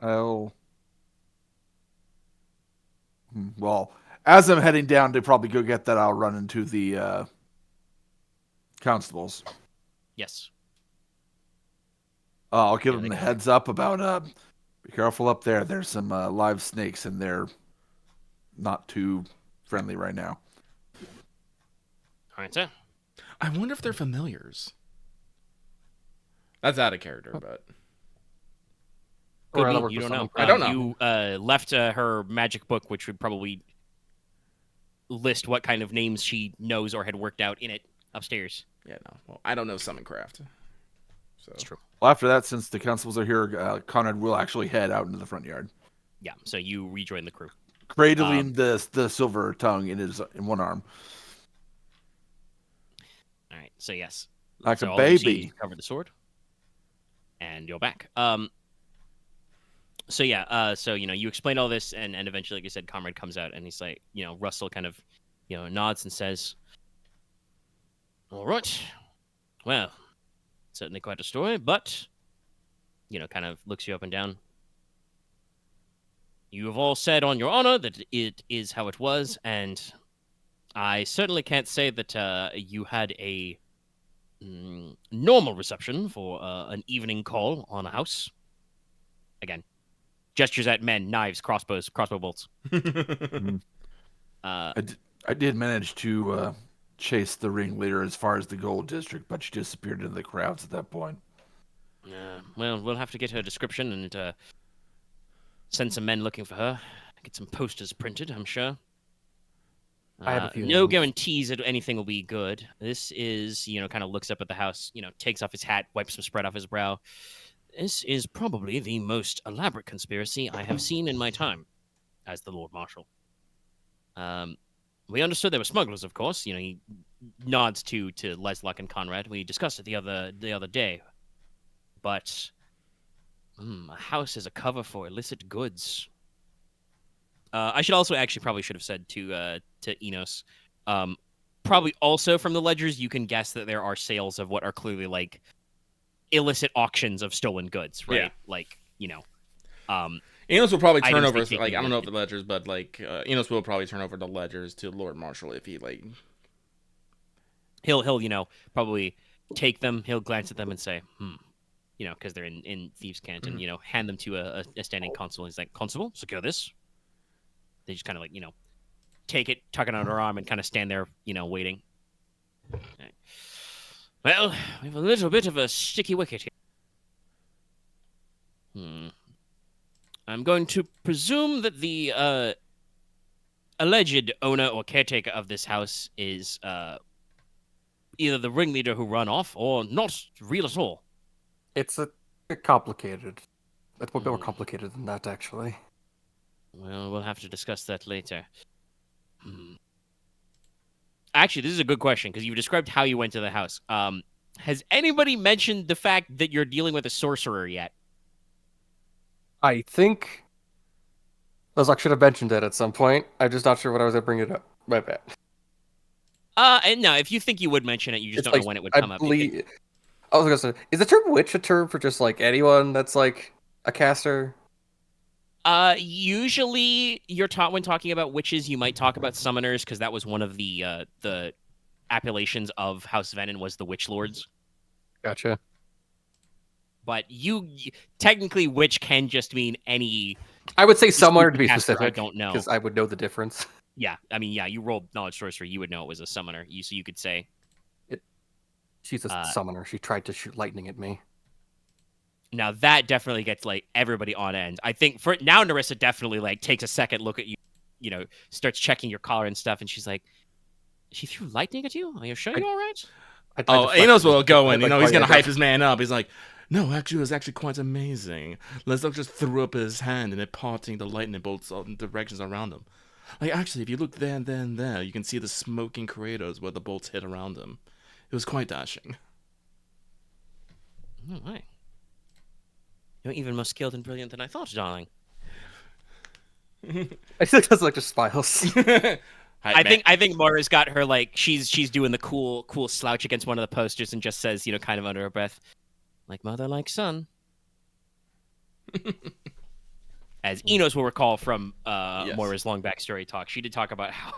Oh. Well, as I'm heading down to probably go get that, I'll run into the constables. Yes. I'll give Yeah, them they the got it. heads up about be careful up there. There's some live snakes and they're not too friendly right now. All right, sir. I wonder if they're familiars. That's out of character, but... Could Or be. that'll work You with don't know. some. I don't know. You left her magic book, which would probably list what kind of names she knows or had worked out in it upstairs. Yeah, no. Well, I don't know summon craft. So. That's true. Well, after that, since the constables are here, Konrad will actually head out into the front yard, Yeah. So you rejoin the crew. cradling the silver tongue in one arm All right. So yes. like So a all you see is baby. you cover the sword, and you're back. So yeah. So you explain all this, and eventually, like I said, Konrad comes out, and he's like, Russell kind of, nods and says, "All right. Well, certainly quite a story, but." Kind of looks you up and down. You have all said on your honor that it is how it was, and I certainly can't say that you had a normal reception for an evening call on a house. Again, gestures at men, knives, crossbow bolts. I did manage to chase the ringleader as far as the gold district, but she disappeared into the crowds at that point. Well, we'll have to get her description and send some men looking for her. Get some posters printed, I'm sure. I have a few No names. guarantees that anything will be good. This is, kind of looks up at the house, takes off his hat, wipes some spread off his brow. This is probably the most elaborate conspiracy I have seen in my time as the Lord Marshal. We understood there were smugglers, of course. He nods to Leslok and Konrad. We discussed it the other day. But a house is a cover for illicit goods. I should also probably should have said to Inos, probably also from the ledgers, you can guess that there are sales of what are clearly like illicit auctions of stolen goods, right? Yeah. Like, Enos will probably turn items over, they take like, I don't know if illicit. the ledgers, but, like, Enos will probably turn over the ledgers to Lord Marshal if he, like... He'll probably take them, he'll glance at them and say, because they're in Thieves' Cant, and, hand them to a standing constable. He's like, Constable, secure this. They just kind of, like, take it, tuck it under her arm, and kind of stand there, waiting. Okay. Well, we have a little bit of a sticky wicket here. I'm going to presume that the alleged owner or caretaker of this house is either the ringleader who run off or not real at all. It's a bit complicated. It's a bit more complicated than that, actually. Well, we'll have to discuss that later. Actually, this is a good question, because you described how you went to the house. Has anybody mentioned the fact that you're dealing with a sorcerer yet? I think Leslok should have mentioned it at some point. I'm just not sure when I was going to bring it up. My bad. And no, if you think you would mention it, you just don't know when it would come up. I was going to say, is the term witch a term for just, like, anyone that's, like, a caster? Usually you're taught when talking about witches, you might talk about summoners, because that was one of the appellations of House Venom was the Witch Lords. Gotcha. But technically, witch can just mean any. I would say summoner to be caster, specific. I don't know. Because I would know the difference. Yeah, I mean, you rolled knowledge sorcery, you would know it was a summoner. So you could say. She's a summoner. She tried to shoot lightning at me. Now that definitely gets like everybody on end. I think for now, Narissa definitely like takes a second look at you, starts checking your collar and stuff, and she's like, "She threw lightning at you? Are you sure you're all right?" Enos will go in. He's gonna hype his man up. He's like, "No, actually, it was actually quite amazing. Leslok just threw up his hand and it parting the lightning bolts all in directions around him. Like, actually, if you look there and there and there, you can see the smoking craters where the bolts hit around him. It was quite dashing." All right. You're even more skilled and brilliant than I thought, darling. I think that's like just smiles. I think Moira's got her like she's doing the cool slouch against one of the posters and just says, kind of under her breath, like mother, like son. As Inos will recall from Yes. Moira's long backstory talk, she did talk about how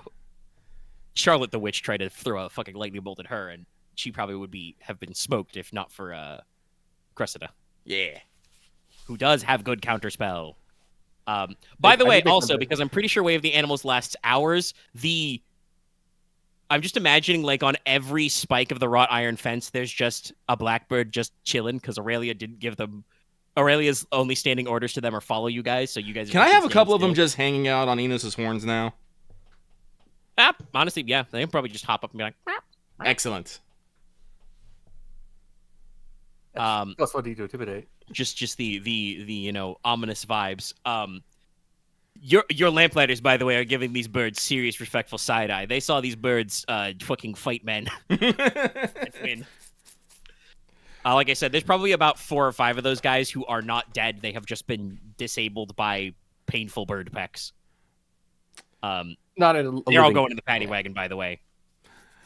Charlotte the Witch tried to throw a fucking lightning bolt at her, and she probably would have been smoked if not for Cressida. Yeah. Who does have good counterspell. By the way, also, because I'm pretty sure Way of the Animals lasts hours, I'm just imagining, like, on every spike of the wrought iron fence, there's just a blackbird just chilling, because Aurelia didn't give them... Aurelia's only standing orders to them are follow you guys, so you guys... Can I have a couple of them just hanging out on Enos' horns now? Honestly, yeah. They can probably just hop up and be like... Excellent. Plus, what do you do? Intimidate. Just the ominous vibes. Your lamplighters, by the way, are giving these birds serious respectful side eye. They saw these birds fucking fight men. Win. Like I said, there's probably about 4 or 5 of those guys who are not dead. They have just been disabled by painful bird pecks. They're all going in the paddy wagon, by the way.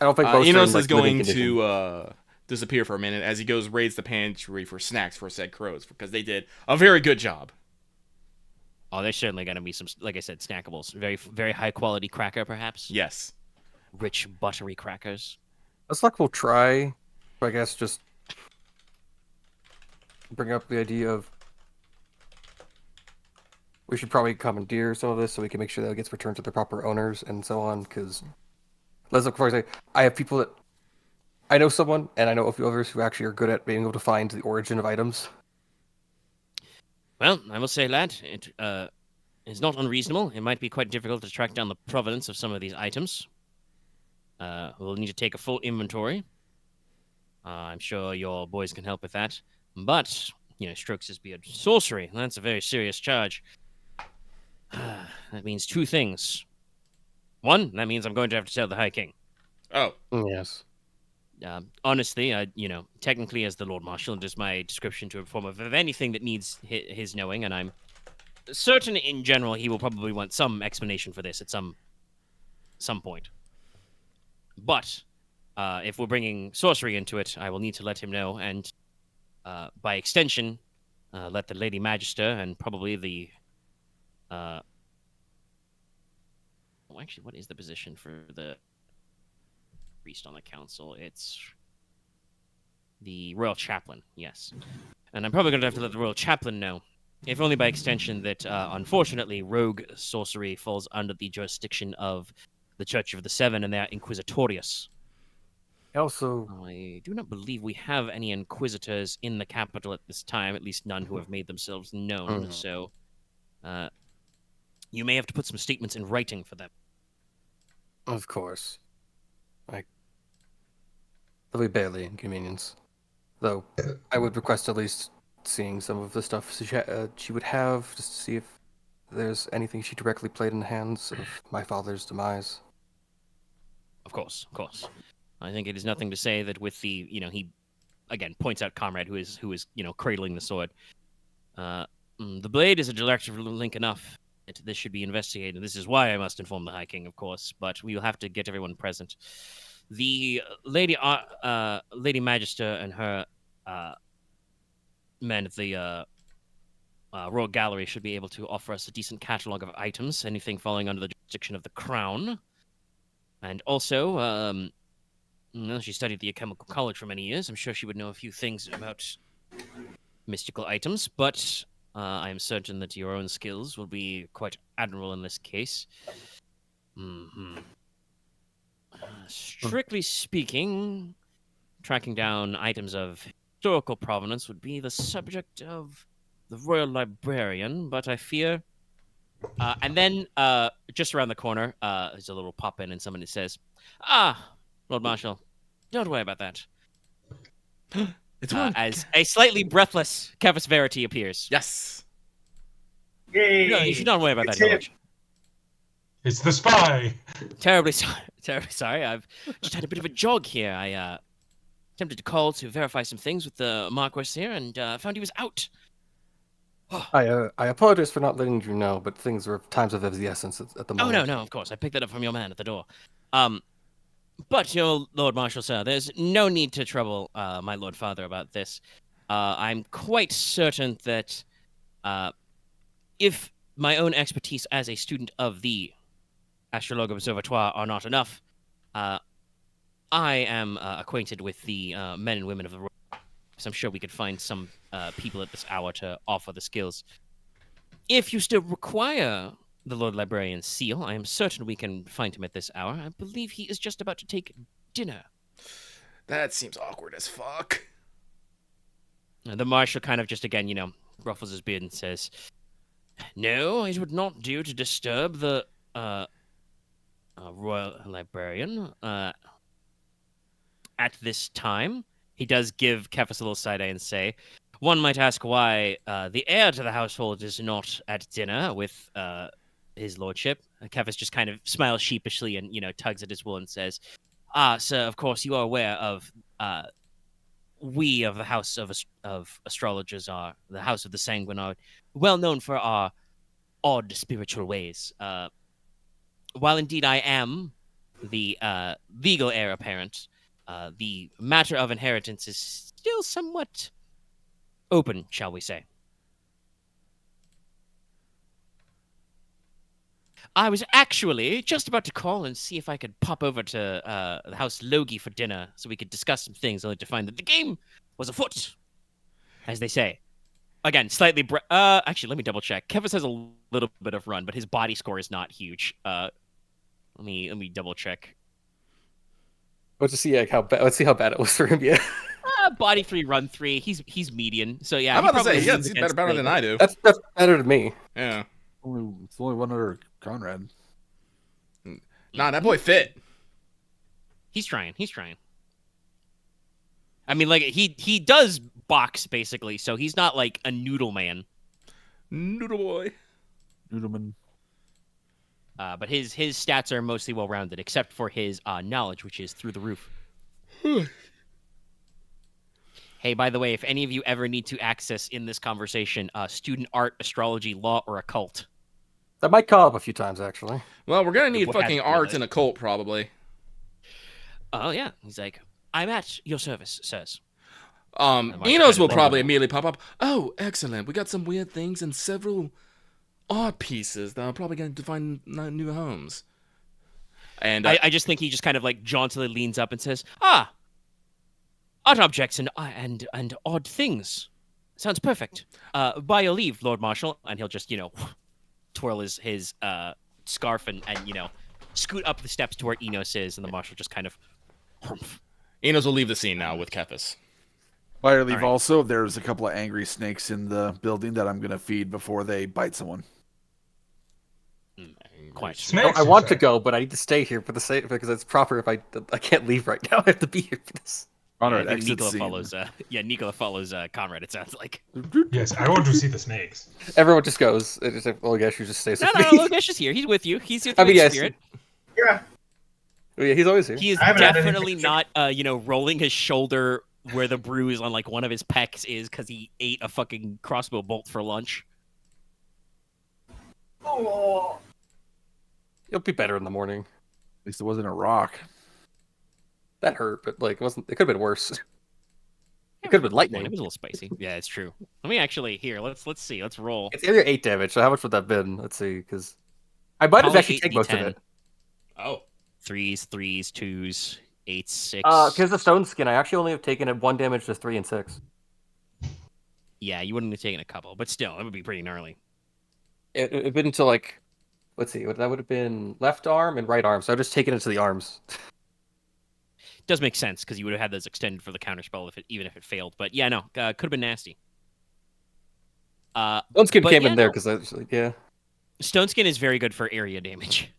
I don't think Enos is going to disappear for a minute as he goes raids the pantry for snacks for said crows, because they did a very good job. Oh, there's certainly going to be some, like I said, snackables. Very, very high quality cracker, perhaps. Yes. Rich, buttery crackers. Leslok will try, I guess, just bring up the idea of we should probably commandeer some of this so we can make sure that it gets returned to the proper owners and so on, because Leslok, for example, I have people that I know someone, and I know a few others who actually are good at being able to find the origin of items. Well, I will say, lad, it is not unreasonable. It might be quite difficult to track down the provenance of some of these items. We'll need to take a full inventory. I'm sure your boys can help with that. But, Strokes his beard. Sorcery, that's a very serious charge. That means two things. One, that means I'm going to have to tell the High King. Oh, Yes. Honestly, technically as the Lord Marshal, it is my description to inform of anything that needs his knowing, and I'm certain in general he will probably want some explanation for this at some point. But if we're bringing sorcery into it, I will need to let him know, and by extension, let the Lady Magister and probably the... actually, what is the position for the priest on the council? It's the Royal Chaplain, yes. And I'm probably going to have to let the Royal Chaplain know, if only by extension, that unfortunately rogue sorcery falls under the jurisdiction of the Church of the Seven and their Inquisitorius. Also, I do not believe we have any Inquisitors in the capital at this time, at least none who have made themselves known, so you may have to put some statements in writing for them. of course. There'll be barely inconvenience. Though, I would request at least seeing some of the stuff she would have, just to see if there's anything she directly played in the hands of my father's demise. Of course. I think it is nothing to say that with the, he, again, points out Conrad, who is cradling the sword. The blade is a direct link enough. This should be investigated. This is why I must inform the High King, of course, but we will have to get everyone present. The Lady Magister and her men of the Royal Gallery should be able to offer us a decent catalog of items, anything falling under the jurisdiction of the Crown. And also, she studied at the Chemical College for many years. I'm sure she would know a few things about mystical items, but I am certain that your own skills will be quite admirable in this case. Strictly speaking, tracking down items of historical provenance would be the subject of the Royal Librarian, but I fear... and then, just around the corner, there's a little pop-in and somebody says, Lord Marshal, don't worry about that. it's one. As a slightly breathless Cavus Verity appears. Yes. Yay! No, you should not worry about It's that, Your him. Lordship. It's the spy. Terribly sorry. I've just had a bit of a jog here. I attempted to call to verify some things with the Marquess here, and found he was out. I apologize for not letting you know, but things are times of the essence at the Oh, moment. no, of course. I picked that up from your man at the door. But, Lord Marshal, sir, there's no need to trouble my Lord Father about this. I'm quite certain that if my own expertise as a student of the Astrologue Observatoire are not enough, I am acquainted with the men and women of the Royal. So I'm sure we could find some people at this hour to offer the skills. If you still require the Lord Librarian's seal, I am certain we can find him at this hour. I believe he is just about to take dinner. That seems awkward as fuck. The Marshal kind of just, again, ruffles his beard and says, no, it would not do to disturb the Royal Librarian at this time. He does give Kefis a little side eye and say, one might ask why the heir to the household is not at dinner with his lordship. Kefis just kind of smiles sheepishly and, tugs at his wool and says, sir, of course you are aware of we of the House of Astrologers are the House of the Sanguine are well known for our odd spiritual ways. While indeed I am the legal heir apparent, the matter of inheritance is still somewhat open, shall we say. I was actually just about to call and see if I could pop over to the house Logi for dinner so we could discuss some things, only to find that the game was afoot, as they say. Again, slightly... actually, let me double check. Kevin has a little bit of run, but his body score is not huge. Let me double check. Let's see like, how bad. Let's see how bad it was for him. Yeah, Body 3, run 3. He's median. So yeah, I'm about to probably say, leans he's against better the- than I do. that's better than me. Yeah. It's only one under Konrad. Nah, that boy fit. He's trying. I mean, like he does box basically, so he's not like a noodle man. Noodle boy. Noodleman. But his stats are mostly well rounded, except for his knowledge, which is through the roof. Hey, by the way, if any of you ever need to access in this conversation, student art, astrology, law, or occult. That might come up a few times actually. Well, we're gonna need What has fucking to be arts like- and a cult probably. Oh yeah, he's like, I'm at your service, sirs. Inos will probably immediately pop up. Oh, excellent. We got some weird things and several art pieces that are probably going to find new homes. And I just think he just kind of like jauntily leans up and says, "Ah, art objects and odd things. Sounds perfect. By your leave, Lord Marshal." And he'll just twirl his scarf and scoot up the steps to where Inos is, and the Marshal just kind of. Inos will leave the scene now with Kefis. While I leave, All right. also, there's a couple of angry snakes in the building that I'm going to feed before they bite someone. Quite. Snakes, I you want say? to go, but I need to stay here for the sake because it's proper. If I can't leave right now, I have to be here for this. Konrad, I think exit Nicola scene. follows. Nicola follows Konrad. It sounds like. Yes, I want to see the snakes. Everyone just goes. It just, Logesh just stays No, with no, me. Logesh is here. He's with you. He's with I you mean, in yes. spirit. Yeah. Oh, yeah, he's always here. He is I haven't had definitely anything not, rolling his shoulder where the bruise on like one of his pecs is because he ate a fucking crossbow bolt for lunch. Oh. You'll be better in the morning. At least it wasn't a rock. That hurt, but like it wasn't. It could have been worse. It could have been It lightning. was a little spicy. Yeah, it's true. Let me actually here. Let's see. Let's roll. It's area 8 damage. So how much would that have been? Let's see, because I might have Probably actually taken most of 8d10. it. Oh. 3s, 2s, 8s, 6. Because the stone skin, I actually only have taken 1 damage to 3 and 6. Yeah, you wouldn't have taken a couple, but still, it would be pretty gnarly. It'd been to like, let's see, that would have been left arm and right arm. So I've just taken it to the arms. Does make sense because you would have had those extended for the counterspell even if it failed. But yeah, no, could have been nasty. Stone skin But came yeah, in there no. because I was like, yeah. Stone Skin is very good for area damage.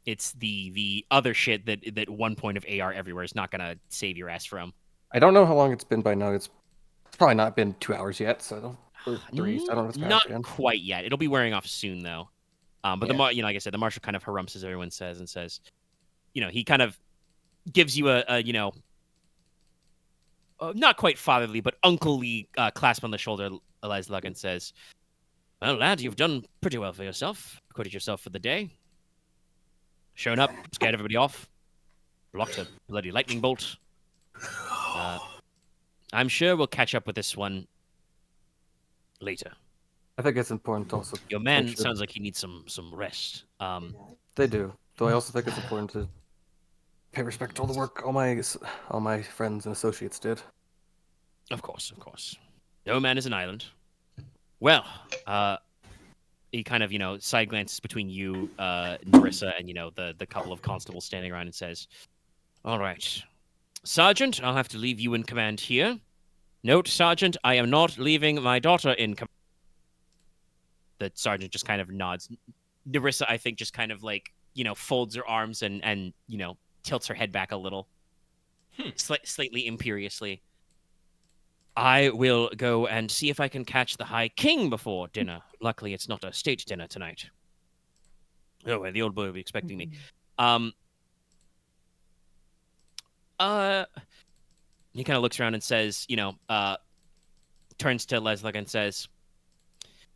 It's the other shit that 1 point of AR everywhere is not gonna save your ass from. I don't know how long it's been by now. It's probably not been 2 hours yet. So I don't. Or 3. So I don't know if it's Not again. quite yet. It'll be wearing off soon though. But Yeah. like I said, the Marshal kind of harumphs as everyone says and says, he kind of gives you a not quite fatherly but unclely clasp on the shoulder, Leslok, and says, "Well, lad, you've done pretty well for yourself. Acquitted yourself for the day. Shown up, scared everybody off, blocked a bloody lightning bolt. I'm sure we'll catch up with this one later. I think it's important to also. Your man make sure- sounds like he needs some rest. They do. Though I also think it's important to pay respect to all the work all my friends and associates did. Of course. No man is an island. Well, he kind of, side glances between you, Narissa, and, the couple of constables standing around and says, "All right. Sergeant, I'll have to leave you in command here. Note, Sergeant, I am not leaving my daughter in command." The sergeant just kind of nods. Narissa, I think, just kind of like, folds her arms and tilts her head back a little. Slightly imperiously. "I will go and see if I can catch the High King before dinner. Luckily, it's not a state dinner tonight." Oh, and the old boy will be expecting me. He kind of looks around and says, turns to Leslok and says,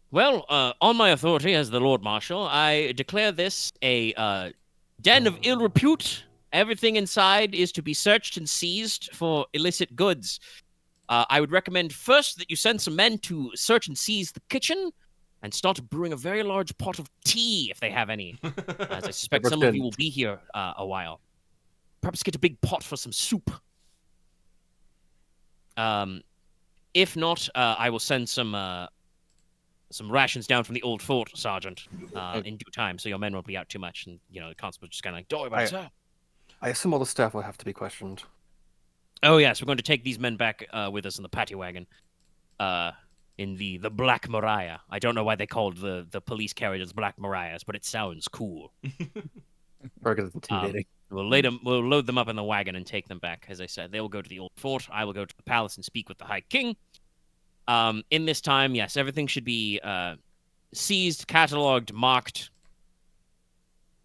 "Well, on my authority as the Lord Marshal, I declare this a den of ill repute. Everything inside is to be searched and seized for illicit goods. I would recommend first that you send some men to search and seize the kitchen and start brewing a very large pot of tea if they have any, as I suspect some of you will be here a while. Perhaps get a big pot for some soup. If not, I will send some rations down from the old fort, Sergeant, in due time, so your men won't be out too much." And the constable just kind of like, "Don't worry about it, sir." I assume all the staff will have to be questioned. Oh yes, we're going to take these men back with us in the paddy wagon. In the Black Mariah. I don't know why they called the police carriages Black Mariahs, but it sounds cool. Or because it's intimidating. We'll load them up in the wagon and take them back. As I said, they will go to the old fort. I will go to the palace and speak with the High King. In this time, yes, everything should be seized, cataloged, marked.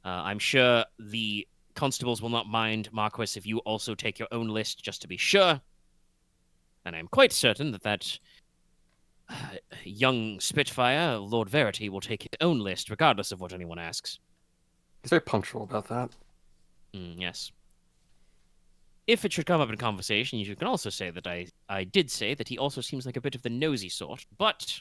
I'm sure the constables will not mind, Marquess, if you also take your own list just to be sure. And I'm quite certain that young Spitfire, Lord Verity, will take his own list, regardless of what anyone asks. He's very punctual about that. Yes. If it should come up in conversation, you can also say that I did say that he also seems like a bit of the nosy sort, but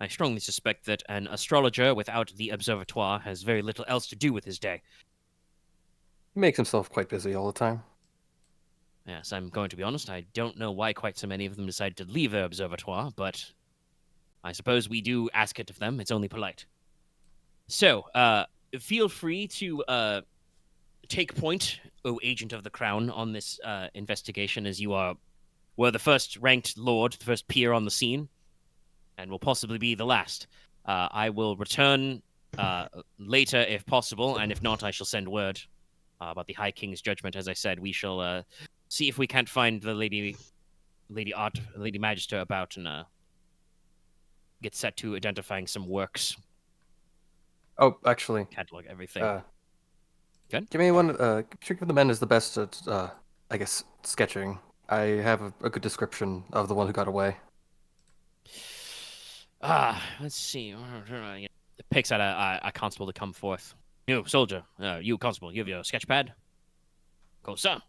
I strongly suspect that an astrologer without the observatoire has very little else to do with his day. He makes himself quite busy all the time. Yes, I'm going to be honest, I don't know why quite so many of them decided to leave their observatoire, but I suppose we do ask it of them. It's only polite. So, feel free to take point, O Agent of the Crown, on this investigation, as you were the first ranked lord, the first peer on the scene, and will possibly be the last. I will return later if possible, and if not, I shall send word about the High King's judgment. As I said, we shall see if we can't find the Lady Magister about and get set to identifying some works. Oh, actually, Catalog everything. Good. Give me one. Trick of the Men is the best at, I guess, sketching. I have a good description of the one who got away. Let's see. It picks out a constable to come forth. You, soldier. You, constable. You have your sketch pad? Go, sir.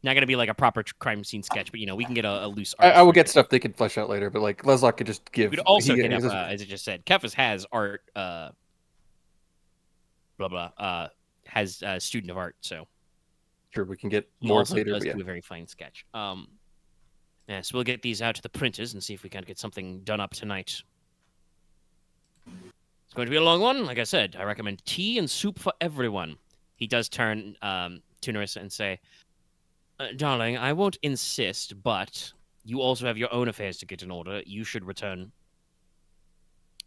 Not gonna be like a proper crime scene sketch, but we can get a loose. I will get stuff they could flesh out later, but like Leslok could just give. We could also get up, as it just said. Kefas has art. Blah blah. Has a student of art, so sure we can get he more also later. does Yeah. do a very fine sketch. Yeah, so we'll get these out to the printers and see if we can get something done up tonight. It's going to be a long one. Like I said, I recommend tea and soup for everyone. He does turn to Nerissa and say, darling, I won't insist, but you also have your own affairs to get in order. You should return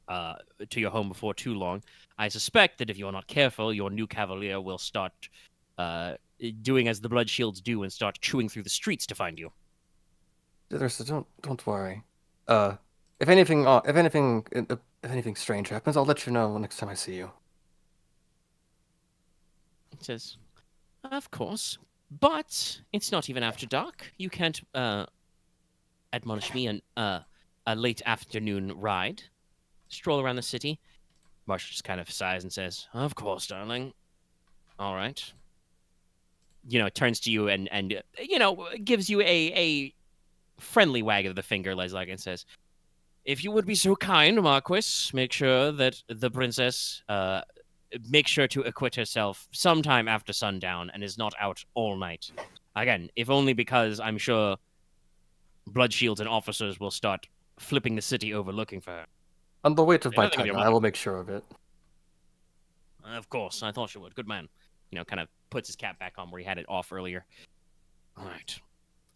to your home before too long. I suspect that if you're not careful, your new Cavalier will start doing as the Blood Shields do and start chewing through the streets to find you. Nerissa, don't worry. If anything strange happens, I'll let you know next time I see you. He says, of course, but it's not even after dark. You can't admonish me on a late afternoon ride. Stroll around the city. Marshall just kind of sighs and says, of course, darling. All right. Turns to you and gives you a friendly wag of the finger, Leslok, and says, if you would be so kind, Marquess, make sure that the princess make sure to acquit herself sometime after sundown and is not out all night. Again, if only because I'm sure blood shields and officers will start flipping the city over looking for her. On the weight of my Nothing of time, your I money. will make sure of it. Of course, I thought you would. Good man. Kind of puts his cap back on where he had it off earlier. All right.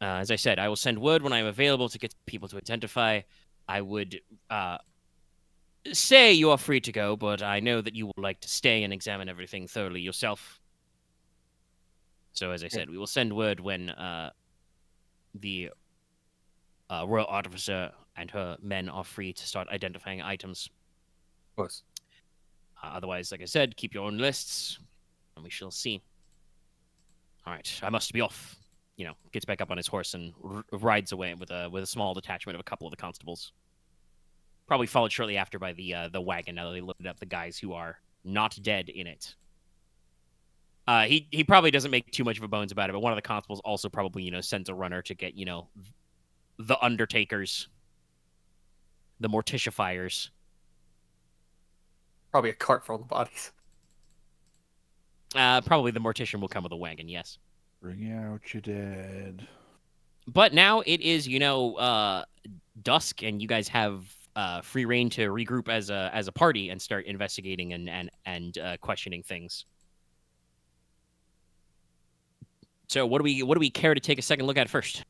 As I said, I will send word when I'm available to get people to identify. I would say you are free to go, but I know that you would like to stay and examine everything thoroughly yourself. So, as I said, we will send word when the royal artificer and her men are free to start identifying items. Of course. Otherwise, like I said, keep your own lists, and we shall see. All right, I must be off. Gets back up on his horse and rides away with a small detachment of a couple of the constables. Probably followed shortly after by the wagon. Now that they loaded up the guys who are not dead in it. He probably doesn't make too much of a bones about it, but one of the constables also probably sends a runner to get the undertakers, the morticifiers. Probably a cart for all the bodies. Probably the mortician will come with a wagon. Yes. Bring out your dead. But now it is dusk, and you guys have free reign to regroup as a party and start investigating and questioning things. So what do we care to take a second look at first?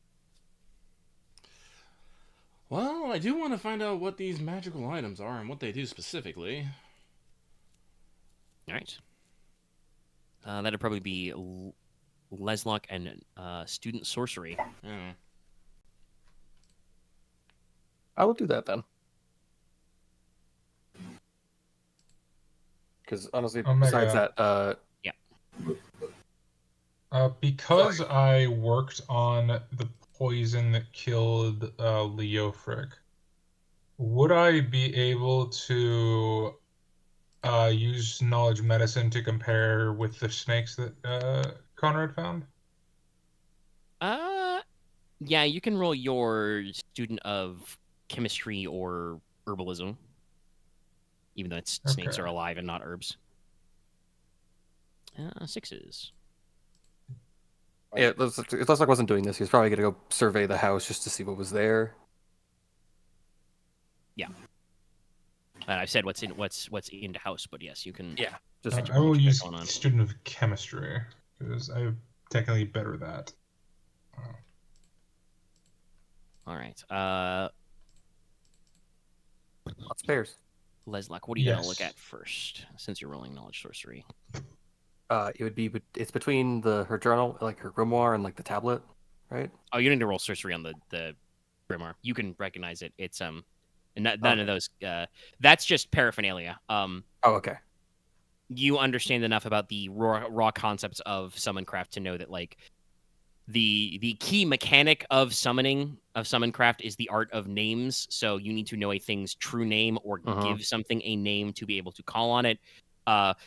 Well, I do want to find out what these magical items are and what they do specifically. All right. That'd probably be Leslok and student sorcery. Yeah. I will do that then. Because honestly, besides that, because I worked on the poison that killed Leofric, would I be able to use knowledge medicine to compare with the snakes that Konrad found? Yeah, you can roll your student of chemistry or herbalism, even though snakes are alive and not herbs. 6s. Yeah, if Leslok wasn't doing this, he was probably going to go survey the house just to see what was there. Yeah. I've said what's in the house, but yes, you can. Yeah. Just I will use student of chemistry because I'm technically better at that. All right. Lots of pairs. Leslok, what are you gonna look at first, since you're rolling knowledge sorcery? It would be. It's between her journal, like her grimoire, and like the tablet, right? Oh, you need to roll sorcery on the grimoire. You can recognize it. It's none of those. That's just paraphernalia. Oh, okay. You understand enough about the raw concepts of summoncraft to know that like the key mechanic of summoncraft is the art of names. So you need to know a thing's true name or give something a name to be able to call on it.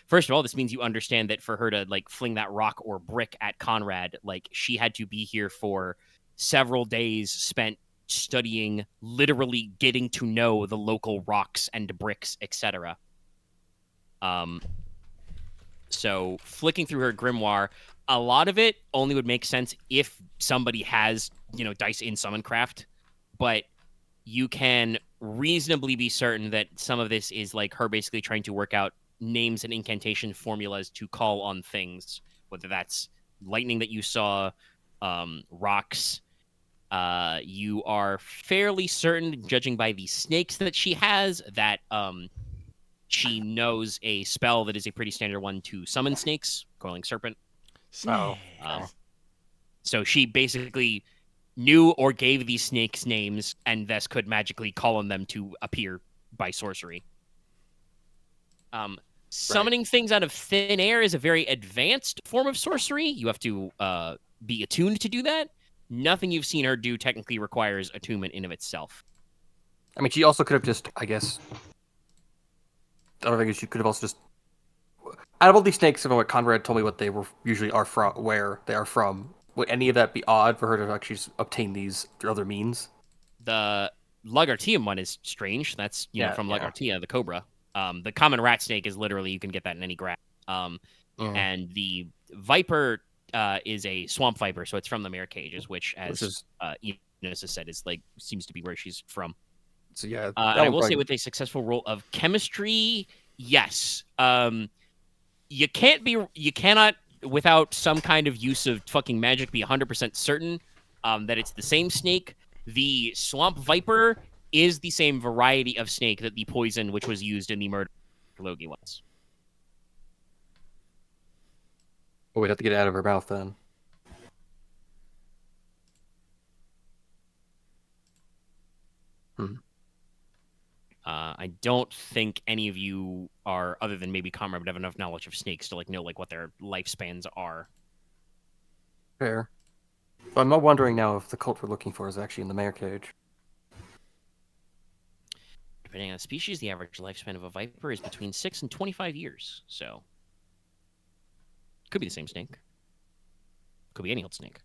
First of all, this means you understand that for her to like fling that rock or brick at Konrad, like she had to be here for several days spent studying, literally getting to know the local rocks and bricks, etc. So flicking through her grimoire, a lot of it only would make sense if somebody has, dice in Summoncraft, but you can reasonably be certain that some of this is like her basically trying to work out names and incantation formulas to call on things, whether that's lightning that you saw, rocks. You are fairly certain, judging by the snakes that she has, that she knows a spell that is a pretty standard one to summon snakes, Coiling Serpent. Oh. So she basically knew or gave these snakes names and thus could magically call on them to appear by sorcery. Summoning things out of thin air is a very advanced form of sorcery. You have to be attuned to do that. Nothing you've seen her do technically requires attunement in of itself. I mean, she also could have just, I guess... I don't think she could have also just... Out of all these snakes, from what Konrad told me what they usually are from, where they are from, would any of that be odd for her to actually obtain these through other means? The Lagartium one is strange. That's from Lagartia, the cobra. The common rat snake is literally, you can get that in any grass. And the viper is a swamp viper, so it's from the mare cages, which Inos has said is like seems to be where she's from. So yeah, I will say with a successful roll of chemistry, yes. You cannot without some kind of use of fucking magic be 100% certain that it's the same snake. The swamp viper is the same variety of snake that the poison which was used in the murder of Logi was. Well, we'd have to get it out of her mouth then. I don't think any of you are, other than maybe Konrad, would have enough knowledge of snakes to know what their lifespans are. Fair. So I'm not wondering now if the cult we're looking for is actually in the mare cage. Depending on the species, the average lifespan of a viper is between 6 and 25 years. So, could be the same snake. Could be any old snake.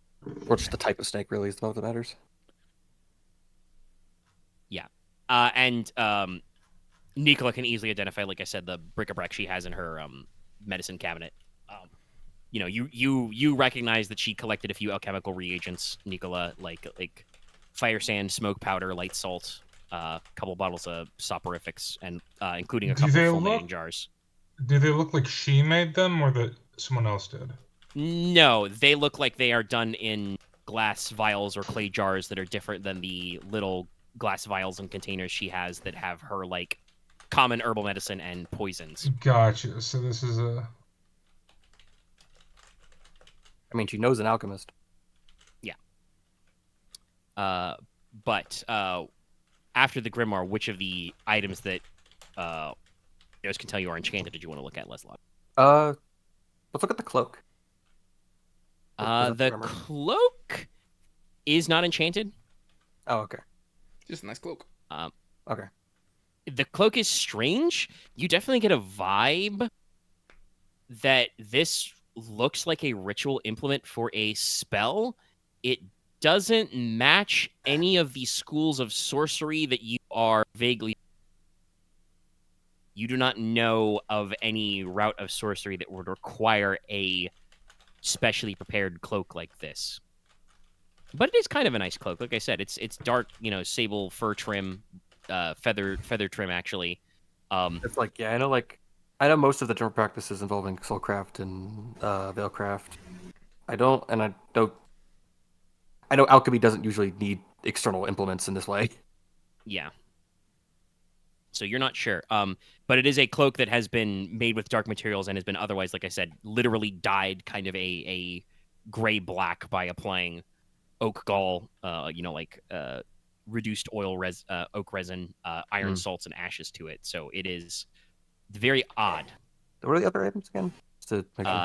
Or just the type of snake, really, is the most that matters. Yeah. And Nicola can easily identify, like I said, the bric-a-brac she has in her medicine cabinet. You recognize that she collected a few alchemical reagents, Nicola, like fire sand, smoke powder, light salt, a couple bottles of soporifics, and including a couple of fulminating jars. Do they look like she made them or that someone else did? No, they look like they are done in glass vials or clay jars that are different than the little glass vials and containers she has that have her like common herbal medicine and poisons. Gotcha. So this is a. I mean, she knows an alchemist. But after the grimoire, which of the items that those can tell you are enchanted did you want to look at, Leslok? Let's look at the cloak. The Armor. cloak is not enchanted. Oh, okay. Just a nice cloak. Okay. The cloak is strange. You definitely get a vibe that this looks like a ritual implement for a spell. It doesn't match any of the schools of sorcery that you are vaguely. You do not know of any route of sorcery that would require a specially prepared cloak like this. But it is kind of a nice cloak. Like I said, it's dark, sable fur trim, feather trim actually. It's like, yeah, I know most of the general practices involving soulcraft and veilcraft. I know alchemy doesn't usually need external implements in this way. Yeah. So you're not sure. But it is a cloak that has been made with dark materials and has been otherwise, like I said, literally dyed kind of a gray black by applying oak gall, reduced oil oak resin, iron salts and ashes to it. So it is very odd. What are the other items again?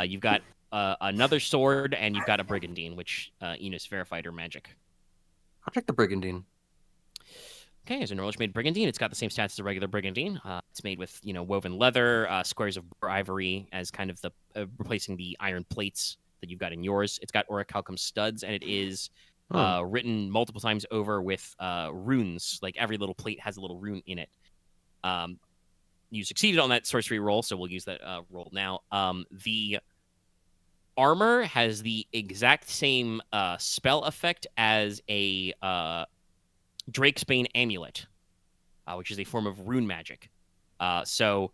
You've got another sword and you've got a brigandine, which Inos verified her magic. I'll check the brigandine. Okay, as a Norlish made brigandine, it's got the same stats as a regular brigandine. It's made with woven leather, squares of ivory as kind of the replacing the iron plates that you've got in yours. It's got orichalcum studs, and it is written multiple times over with runes. Like every little plate has a little rune in it. You succeeded on that sorcery roll, so we'll use that roll now. The armor has the exact same spell effect as a Drakesbane amulet, which is a form of rune magic. So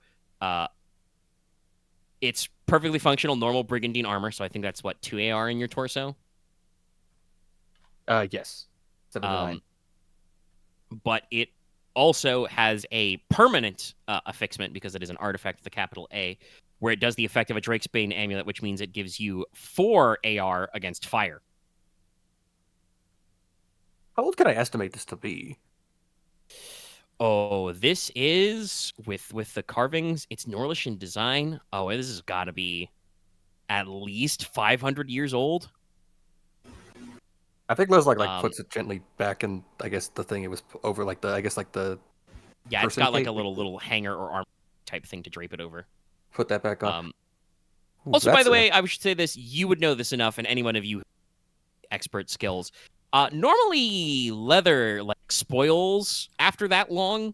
it's perfectly functional, normal brigandine armor. So I think that's what 2 AR in your torso. Yes. 79. But it also has a permanent affixment because it is an artifact with a capital A, where it does the effect of a Drakesbane amulet, which means it gives you 4 AR against fire. How old can I estimate this to be? Oh, this is with the carvings. It's Norlish in design. Oh, this has got to be at least 500 years old. I think Leslok puts it gently back in. I guess the thing it was over, the. Yeah, it's got like a little hanger or arm type thing to drape it over. Put that back on. Also, by the way, I should say this: you would know this enough, and any one of you expert skills. Normally, leather spoils after that long.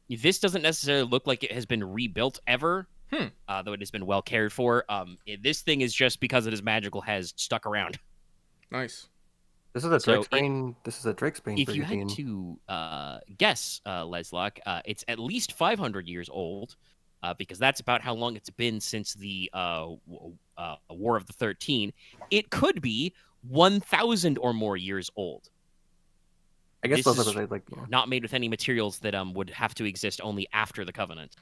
This doesn't necessarily look like it has been rebuilt ever, though it has been well cared for. This thing is just because it is magical has stuck around. Nice. This is a Drakesbane. This is a Drakesbane. If you had to guess, Leslok, it's at least 500 years old, because that's about how long it's been since the War of the 13. It could be 1,000 or more years old. I guess this those is are not made with any materials that would have to exist only after the Covenant.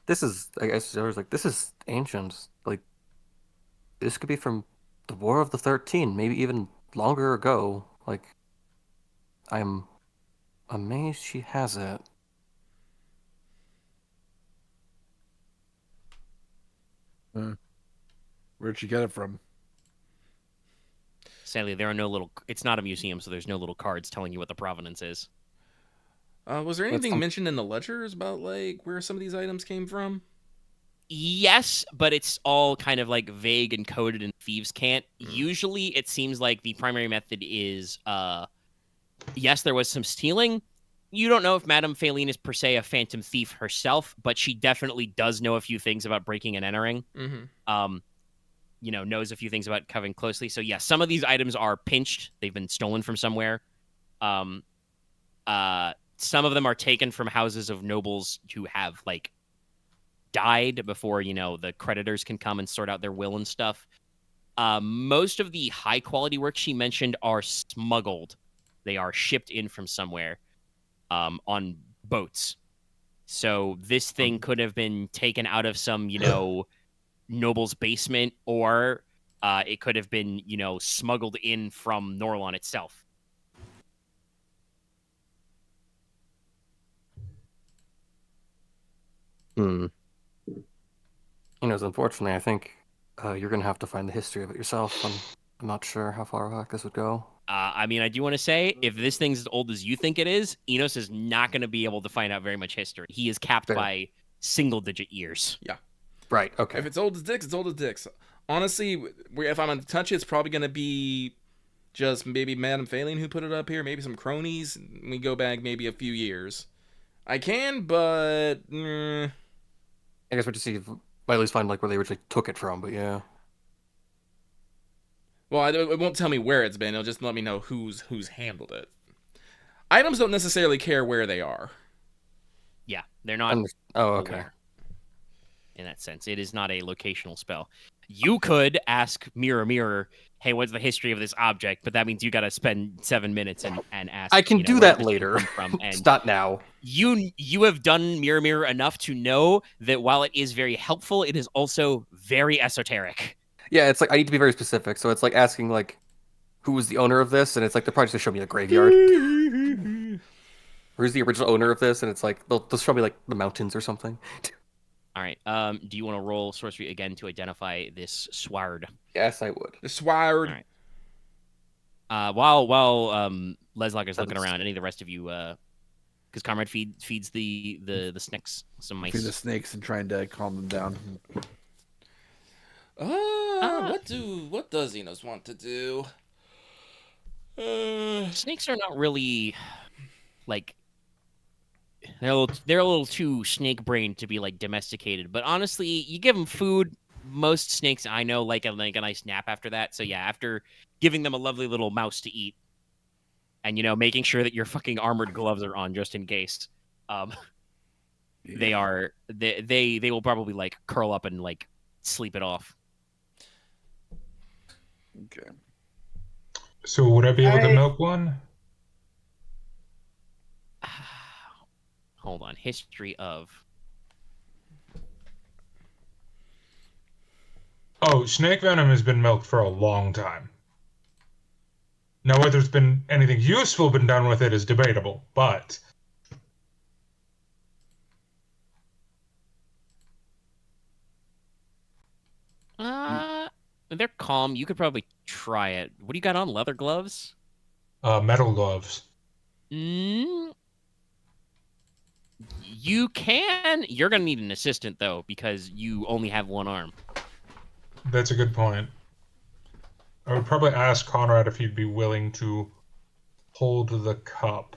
This is, I guess, I was like, this is ancient. Like, this could be from the War of the 13, maybe even longer ago. Like, I'm amazed she has it. Where'd she get it from? Sadly, there are no little. It's not a museum, so there's no little cards telling you what the provenance is. Was there anything mentioned in the ledgers about where some of these items came from? Yes, but it's all kind of vague and coded in thieves' cant. Usually, it seems like the primary method is, yes, there was some stealing. You don't know if Madame Faline is per se a phantom thief herself, but she definitely does know a few things about breaking and entering. Mm-hmm. Knows a few things about covering closely. So yeah, some of these items are pinched. They've been stolen from somewhere. Some of them are taken from houses of nobles who have died before, the creditors can come and sort out their will and stuff. Most of the high quality works she mentioned are smuggled. They are shipped in from somewhere on boats. So this thing could have been taken out of some, noble's basement, or it could have been, smuggled in from Norlon itself. Unfortunately, I think you're going to have to find the history of it yourself. I'm not sure how far back this would go. I do want to say, if this thing's as old as you think it is, Inos is not going to be able to find out very much history. He is capped by single-digit years. Yeah. Right, okay. If it's old as dicks, it's old as dicks. Honestly, if I'm going to touch it, it's probably going to be just maybe Madame Phaline who put it up here, maybe some cronies. We go back maybe a few years. I can, but... I guess we'll just see if I at least find where they originally took it from, but yeah. Well, it won't tell me where it's been. It'll just let me know who's handled it. Items don't necessarily care where they are. Yeah, they're not. Oh, okay. Aware. In that sense, it is not a locational spell. You could ask Mirror, Mirror, hey, what's the history of this object? But that means you got to spend 7 minutes and ask. I can do that later. It's not now. You have done Mirror, Mirror enough to know that while it is very helpful, it is also very esoteric. Yeah, it's I need to be very specific. So it's asking who was the owner of this, and it's they're probably just gonna show me a graveyard. Who's the original owner of this? And it's they'll show me the mountains or something. All right. Do you want to roll sorcery again to identify this sward? Yes, I would. The sward. All right. While Leslok is looking around, any of the rest of you, because Konrad feeds the snakes some mice. Feed the snakes and trying to calm them down. What does Inos want to do? Snakes are not really they're a little too snake brained to be domesticated. But honestly, you give them food, most snakes I know like a nice nap after that. So yeah, after giving them a lovely little mouse to eat, and making sure that your fucking armored gloves are on just in case, they will probably curl up and sleep it off. Okay. So would I be able to milk one? Hold on. History of... Oh, snake venom has been milked for a long time. Now, whether there's been anything useful been done with it is debatable, but... They're calm. You could probably try it. What do you got on? Leather gloves? Metal gloves. You can. You're going to need an assistant, though, because you only have one arm. That's a good point. I would probably ask Konrad if he'd be willing to hold the cup.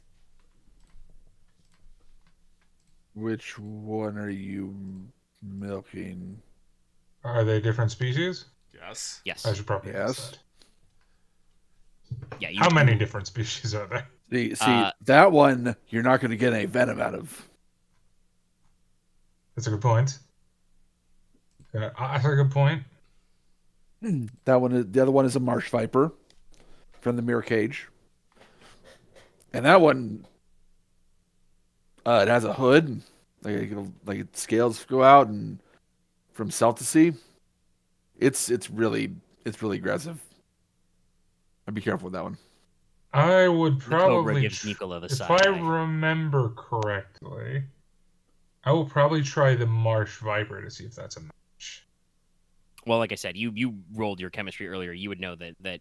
Which one are you milking? Are they different species? Yes. Yes. I should probably ask Yes. that. Yeah. How many different species are there? See, that one you're not going to get any venom out of. That's a good point. That's a good point. That one is, the other one is a marsh viper from the mirror cage, and that one, it has a hood, like scales go out, and from south to sea, it's really aggressive. I'd be careful with that one. I would The cobra probably, gives Nicola the if side I eye. remember correctly, I will probably try the marsh viper to see if that's a match. Well, like I said, you rolled your chemistry earlier. You would know that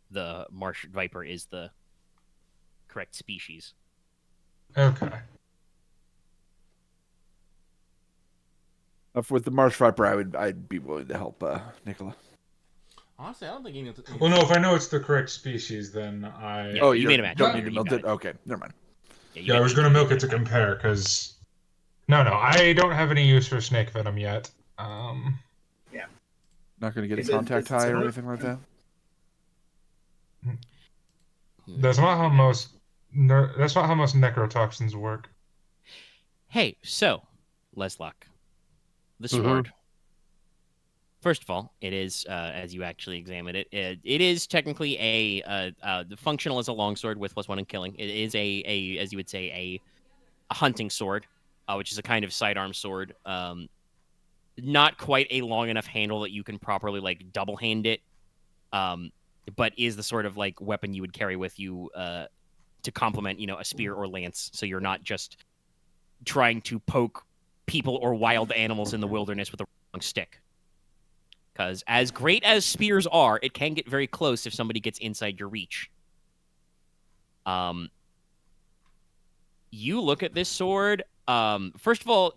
the marsh viper is the correct species. Okay. With the marsh viper, I'd be willing to help Nicola. Honestly, I don't think he needs to... Well, no, if I know it's the correct species, then I... Yeah, you made a match. Don't You need to got melt it? Okay, never mind. Yeah, I was going to milk it to compare, because... No, I don't have any use for snake venom yet. Not going to get Is a it- contact is it tie or similar? anything like that? That's not how most necrotoxins work. Hey, so Leslok, the Mhm. sword. First of all, it is, as you actually examine it, it is technically functional as a longsword with +1 in killing. It is as you would say, a hunting sword, which is a kind of sidearm sword. Not quite a long enough handle that you can properly like double hand it, but is the sort of like weapon you would carry with you to complement, a spear or lance. So you're not just trying to poke people or wild animals in the wilderness with a long stick. Because as great as spears are, it can get very close if somebody gets inside your reach. You look at this sword. First of all,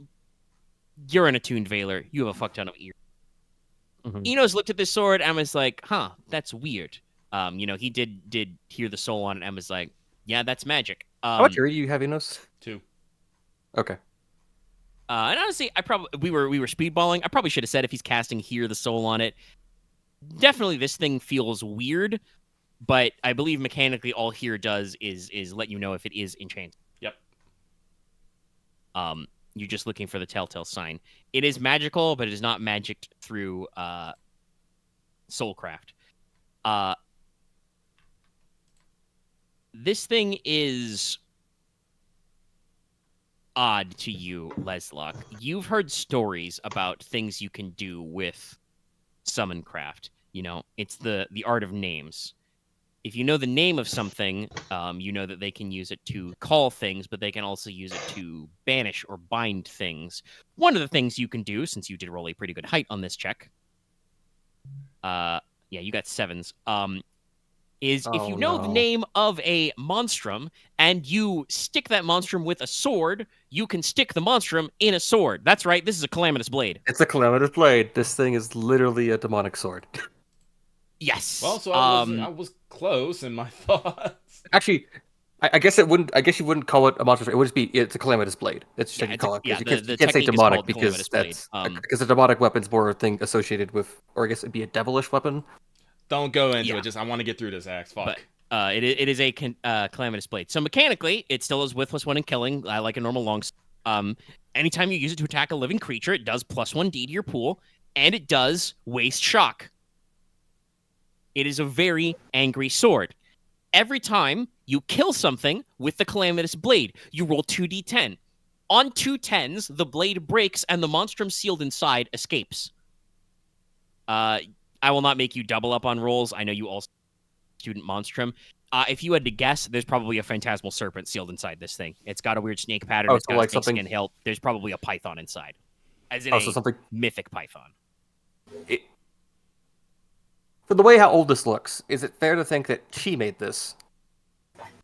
you're an attuned Veiler. You have a fuck ton of ears. Mhm. Inos looked at this sword and was like, huh, that's weird. He did hear the soul on it and was like, yeah, that's magic. How much are you having us? 2. Okay. And honestly, we were speedballing. I probably should have said if he's casting Hear the Soul on it. Definitely this thing feels weird, but I believe mechanically all Hear does is let you know if it is enchanted. Yep. You're just looking for the telltale sign. It is magical, but it is not magicked through Soulcraft. This thing is odd to you, Leslok. You've heard stories about things you can do with Summoncraft. It's the art of names. If you know the name of something, you know that they can use it to call things, but they can also use it to banish or bind things. One of the things you can do, since you did roll a pretty good height on this check, you got 7s, is if you know the name of a monstrum and you stick that monstrum with a sword, you can stick the monstrum in a sword. That's right, this is a Calamitous Blade. It's a Calamitous Blade. This thing is literally a demonic sword. Yes. Well, so I was close in my thoughts. Actually, I guess it wouldn't. I guess you wouldn't call it a monster. It would just be. It's a Calamitous Blade. It's just you call it. You can't say technique is demonic called because Calamitous Blade. that's because a demonic weapon's more a thing associated with, or I guess it'd be a devilish weapon. Don't go into it. Just I want to get through this, Axe. Fuck. But it is a Calamitous Blade. So mechanically, it still is with +1 in killing, like a normal longsword. Anytime you use it to attack a living creature, it does +1d to your pool, and it does waste shock. It is a very angry sword. Every time you kill something with the Calamitous Blade, you roll 2d10. On 2 10s, the blade breaks and the monstrum sealed inside escapes. I will not make you double up on rolls. I know you all student monstrum. If you had to guess, there's probably a phantasmal serpent sealed inside this thing. It's got a weird snake pattern. It's got like a snake something... skin hilt. There's probably a python inside. As in something mythic python. For the way how old this looks, is it fair to think that she made this?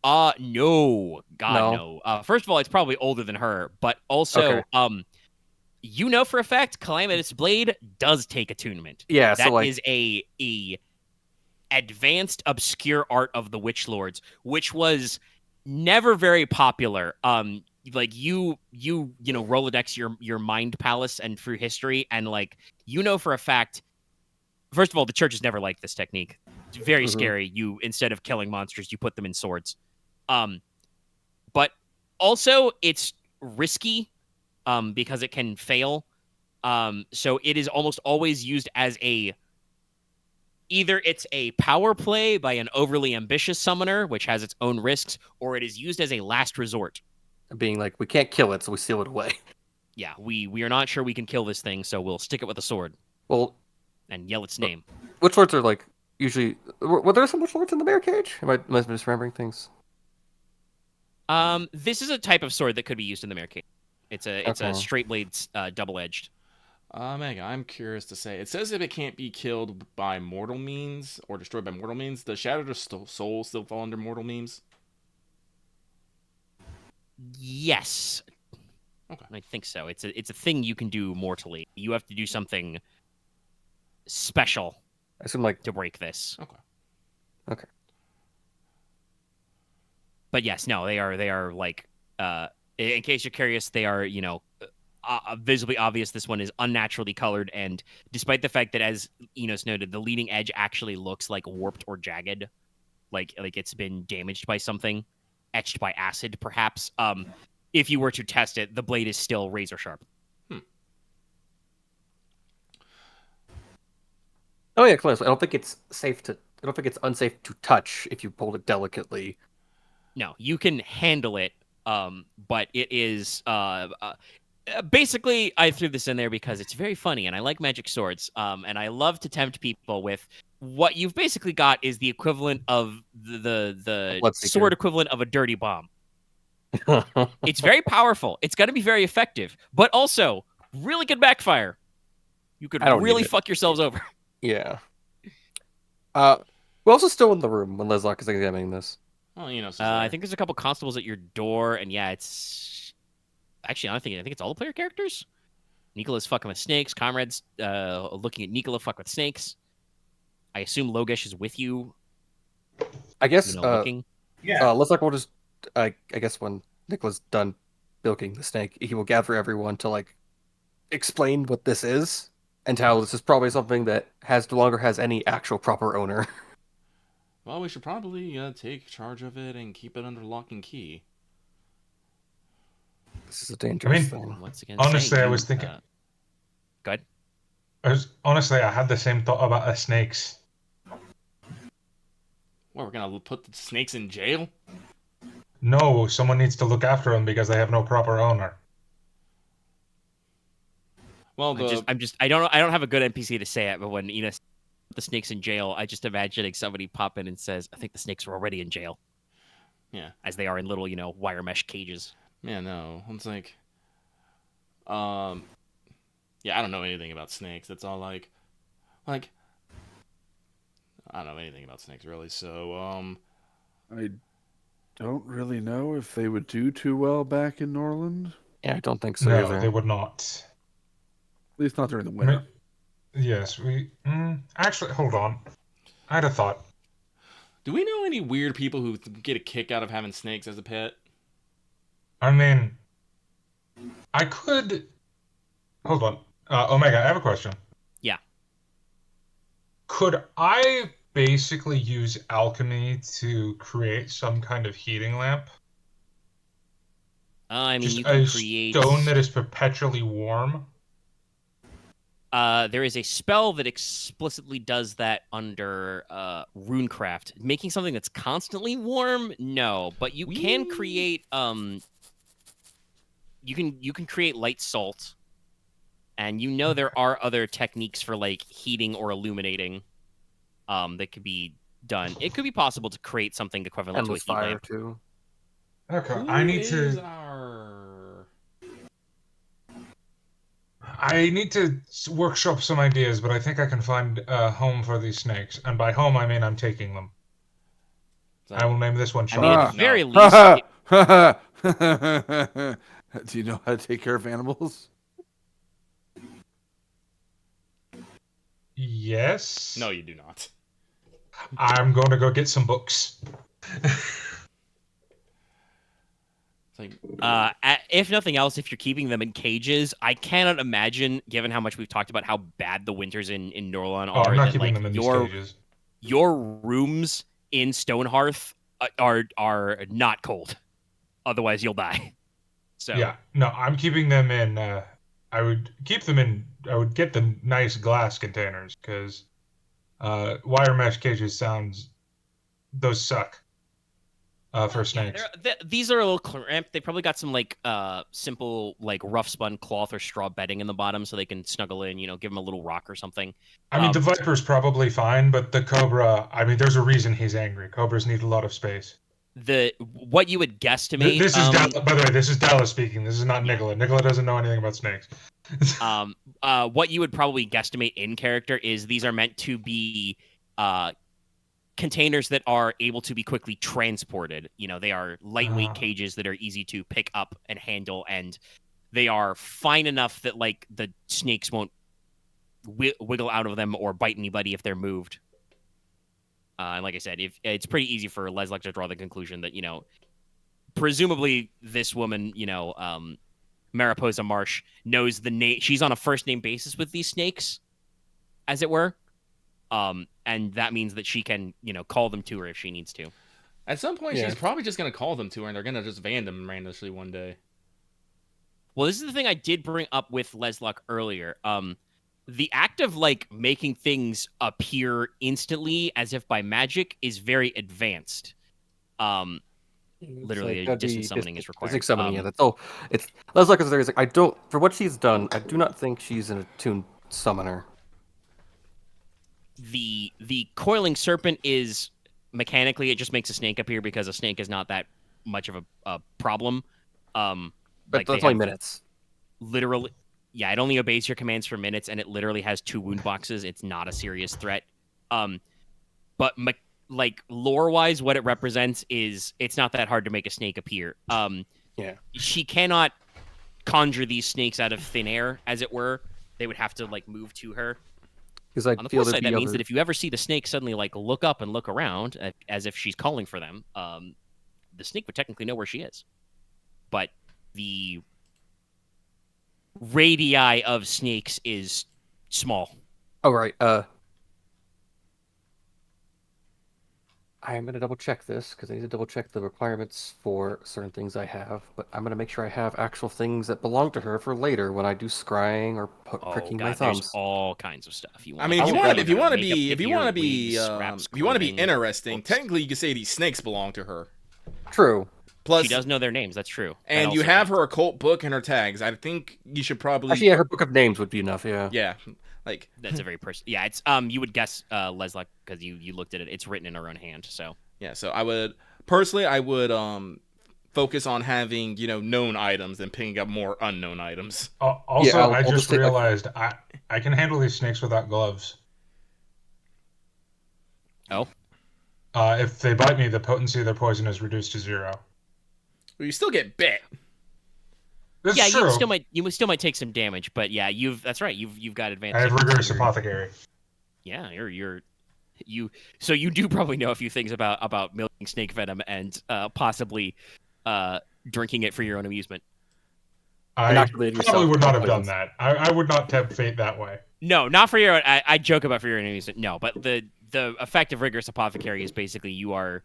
No. God, no. First of all, it's probably older than her, but also, for a fact, Calamitous Blade does take attunement. Yeah, that is a advanced, obscure art of the Witch Lords, which was never very popular. You Rolodex your mind palace and through history, and for a fact. First of all, the church has never liked this technique. It's very scary. You, instead of killing monsters, you put them in swords. But also, it's risky because it can fail. So it is almost always used as either it's a power play by an overly ambitious summoner, which has its own risks, or it is used as a last resort. Being like, we can't kill it, so we seal it away. Yeah, we are not sure we can kill this thing, so we'll stick it with a sword. Well... and yell its name. Witch Lords are usually... Were there some Witch Lords in the Mirror Cage? Am I misremembering things? This is a type of sword that could be used in the Mirror Cage. It's a straight blade, double-edged. Mega, I'm curious to say. It says if it can't be killed by mortal means or destroyed by mortal means, does Shattered Soul still fall under mortal means? Yes. Okay. I think so. It's a thing you can do mortally. You have to do something special to break this. Okay. But yes, no, they are in case you're curious, they are, visibly obvious. This one is unnaturally colored, and despite the fact that, as Inos noted, the leading edge actually looks like warped or jagged, like it's been damaged by something, etched by acid, perhaps. If you were to test it, the blade is still razor sharp. Oh yeah, close. I don't think it's unsafe to touch if you hold it delicately. No, you can handle it, but it is basically, I threw this in there because it's very funny, and I like magic swords, and I love to tempt people with what you've basically got is the equivalent of the Bloodseeker. sword equivalent of a dirty bomb. It's very powerful. It's going to be very effective, but also really good backfire. You could I don't really need it. fuck yourselves over. Yeah. We're also still in the room when Leslok is examining this. Well, I think there's a couple constables at your door, and yeah, it's actually I think it's all the player characters. Nicola's fucking with snakes. Comrade's looking at Nicola fuck with snakes. I assume Logesh is with you. I guess Looking. Yeah. Leslok will just I guess when Nicola's done bilking the snake, he will gather everyone to like explain what this is and how this is probably something that no longer has any actual proper owner. Well, we should probably take charge of it and keep it under lock and key. This is a dangerous I mean, thing. Once again, honestly, I was thinking. Go ahead. I had the same thought about the snakes. What, we're gonna put the snakes in jail? No, someone needs to look after them because they have no proper owner. Well, I don't have a good NPC to say it, but when Inos put the snakes in jail, I just imagining somebody pop in and says, "I think the snakes are already in jail." Yeah, as they are in little, wire mesh cages. Yeah, no, it's like, yeah, I don't know anything about snakes. It's all like, I don't know anything about snakes really. So, I don't really know if they would do too well back in Norland. Yeah, I don't think so No, either. they would not. At least not during the winter. Yes, we... actually, hold on. I had a thought. do we know any weird people who get a kick out of having snakes as a pet? I mean... I could... Hold on. Omega, I have a question. Yeah. Could I basically use alchemy to create some kind of heating lamp? I mean, Just you can a create stone that is perpetually warm? There is a spell that explicitly does that under runecraft. Making something that's constantly warm, no, but you can create you can create light salt, and there are other techniques for like heating or illuminating that could be done. It could be possible to create something equivalent Endless to a heat fire lamp. too. Okay, Who I need is to... our... I need to workshop some ideas, but I think I can find a home for these snakes. And by home, I mean I'm taking them. I will name this one I mean, at Charlotte. the very least, Do you know how to take care of animals? Yes? No, you do not. I'm going to go get some books. It's like, if nothing else, if you're keeping them in cages, I cannot imagine, given how much we've talked about how bad the winters in Norlan Oh, are, I'm not that keeping like them in these your cages. rooms in Stonehearth are not cold. Otherwise, you'll die. So Yeah, no, I'm keeping them in. I would get them nice glass containers because wire mesh cages those suck for snakes. These are a little cramped. They probably got some like simple like rough spun cloth or straw bedding in the bottom so they can snuggle in. Give them a little rock or something. I mean, the Viper's probably fine, but the Cobra. I mean, there's a reason he's angry. Cobras need a lot of space. What you would guesstimate. This is by the way, this is Dallas speaking. This is not Nicola. Nicola doesn't know anything about snakes. What you would probably guesstimate in character is these are meant to be containers that are able to be quickly transported. They are lightweight cages that are easy to pick up and handle, and they are fine enough that like the snakes won't wiggle out of them or bite anybody if they're moved. And like I said, if it's pretty easy for Leslok to draw the conclusion that presumably this woman, Mariposa Marsh, knows the name. She's on a first name basis with these snakes, as it were. And that means that she can, call them to her if she needs to. at some point, she's probably just going to call them to her, and they're going to just van them randomly one day. Well, this is the thing I did bring up with Leslok earlier. the act of like making things appear instantly as if by magic is very advanced. Literally, a distance summoning is required. It's summoning, yeah. That's all. It's Leslok is there. I don't. For what she's done, I do not think she's an attuned summoner. The coiling serpent is mechanically it just makes a snake appear because a snake is not that much of a problem. But that's only minutes. Literally, yeah. It only obeys your commands for minutes, and it literally has 2 wound boxes. It's not a serious threat. But like lore-wise, what it represents is it's not that hard to make a snake appear. Yeah. She cannot conjure these snakes out of thin air, as it were. They would have to like move to her. Because I On the feel plus side, that other... means that if you ever see the snake suddenly like look up and look around as if she's calling for them, the snake would technically know where she is. But the radii of snakes is small. Oh right. I'm gonna double check this because I need to double check the requirements for certain things I have. But I'm gonna make sure I have actual things that belong to her for later when I do scrying or pricking my thumbs. There's all kinds of stuff. If you want to be clothing, interesting, technically you could say these snakes belong to her. True. Plus, she does know their names. That's true. And you have her occult book and her tags. I think you should probably. Actually, yeah, her book of names would be enough. Yeah. Yeah. Like that's a very Yeah, it's you would guess Leslok because you looked at it. It's written in her own hand. So yeah. So I would focus on having known items and picking up more unknown items. Also, yeah, I just realized I can handle these snakes without gloves. Oh. If they bite me, the potency of their poison is reduced to 0. Well, you still get bit. That's yeah, true. you still might take some damage, but yeah, that's right. You've got advantage. I have rigorous apothecary. Yeah, so you do probably know a few things about milking snake venom and possibly drinking it for your own amusement. I probably would not have done that. I would not tempt fate that way. No, not for your own. I joke about for your own amusement. No, but the effect of rigorous apothecary is basically you are.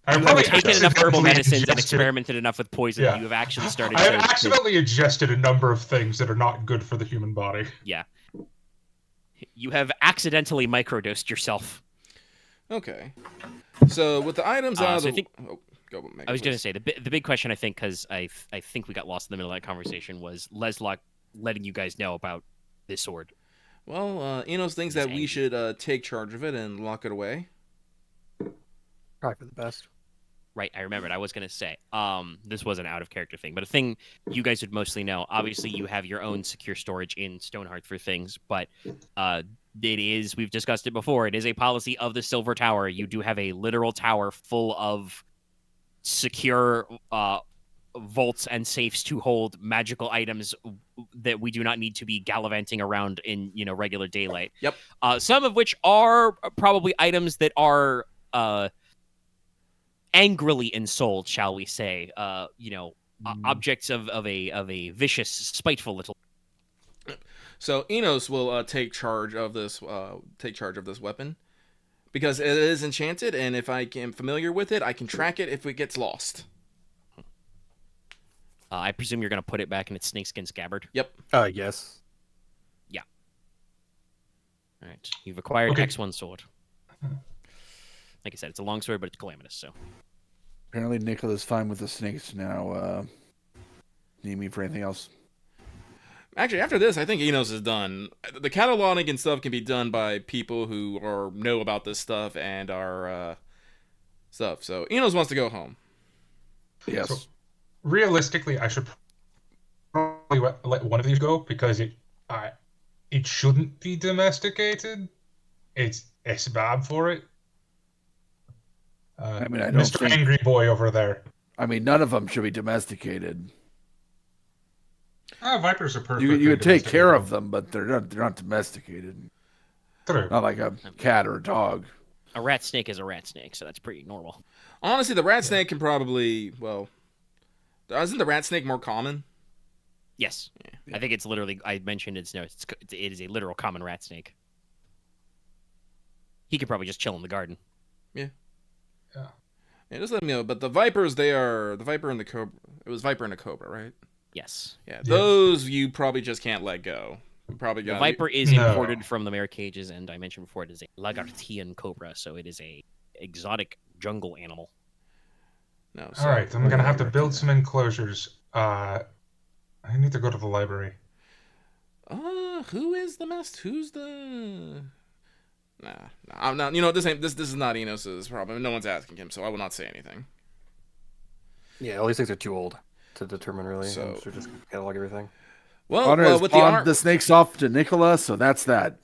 I've taken enough herbal medicines and experimented enough with poison that you have actually started. I have accidentally ingested a number of things that are not good for the human body. Yeah. You have accidentally microdosed yourself. Okay. So with the items out of the... I was going to say, the big question, I think, because I think we got lost in the middle of that conversation, was Leslok letting you guys know about this sword. Well, Inos thinks that we should take charge of it and lock it away. Probably for the best. Right, I remembered. I was going to say, this was an out-of-character thing, but a thing you guys would mostly know. Obviously, you have your own secure storage in Stoneheart for things, but it is, we've discussed it before, it is a policy of the Silver Tower. You do have a literal tower full of secure vaults and safes to hold magical items that we do not need to be gallivanting around in regular daylight. Yep. Some of which are probably items that are angrily ensouled, shall we say? Objects of a vicious, spiteful little. So Inos will take charge of this weapon because it is enchanted, and if I am familiar with it, I can track it if it gets lost. I presume you're going to put it back in its snakeskin scabbard? Yep. Yes. Yeah. All right. You've acquired X1 sword. Like I said, it's a long sword, but it's calamitous, so. Apparently Nicola's fine with the snakes now. Need me for anything else? Actually, after this, I think Inos is done. The cataloging and stuff can be done by people who know about this stuff and are stuff. So Inos wants to go home. Yes. So, realistically, I should probably let one of these go because it shouldn't be domesticated. It's bad for it. I don't Mr. think... Angry Boy over there. I mean, none of them should be domesticated. Vipers are perfect. You would take care of them, but they're not domesticated. True. Not like a cat or a dog. A rat snake is a rat snake, so that's pretty normal. Honestly, the rat snake can probably isn't the rat snake more common? Yes. Yeah. I think it's literally. I mentioned it is a literal common rat snake. He could probably just chill in the garden. Yeah. Yeah, just let me know. But the vipers, the viper and the cobra. It was viper and a cobra, right? Yes. Yeah, those you probably just can't let go Probably The got Viper is No. imported from the mare cages, and I mentioned before it is a Lagartian cobra, so it is a exotic jungle animal. No. All right, I'm Oh, gonna yeah, have to right, build yeah. some enclosures. I need to go to the library. Who is the mast? Who's the? Nah, I'm not. You know, this is not Enos's problem. No one's asking him, so I will not say anything. Yeah, all these things are too old to determine, really. So- So should just catalog everything. Honor has with the pawned the snakes off to Nicola, so that's that.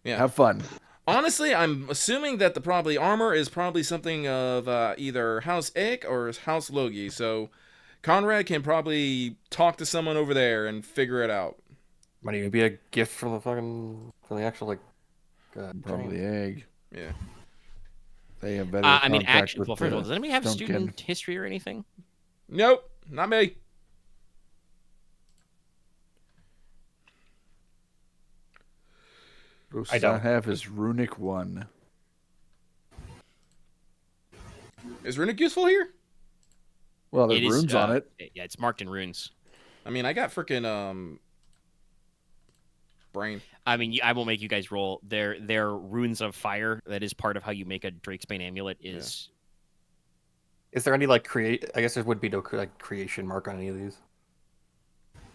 yeah. Have fun. Honestly, I'm assuming that the probably armor is probably something of either House Ick or House Logi. So Konrad can probably talk to someone over there and figure it out. Might even be a gift from the actual Probably giant. egg. Yeah. They have better I mean, contact actually, with well, first of all, the does anybody have Stonekin. student history or anything? Nope, not me. Does I don't. not have his runic one. Is Runic useful here? Well, there's It is, runes on it. Yeah, it's marked in runes. I mean, I got freaking brain. I mean, I won't make you guys roll. They're runes of fire. That is part of how you make a Drakesbane amulet. Is Is there any I guess there would be no creation mark on any of these.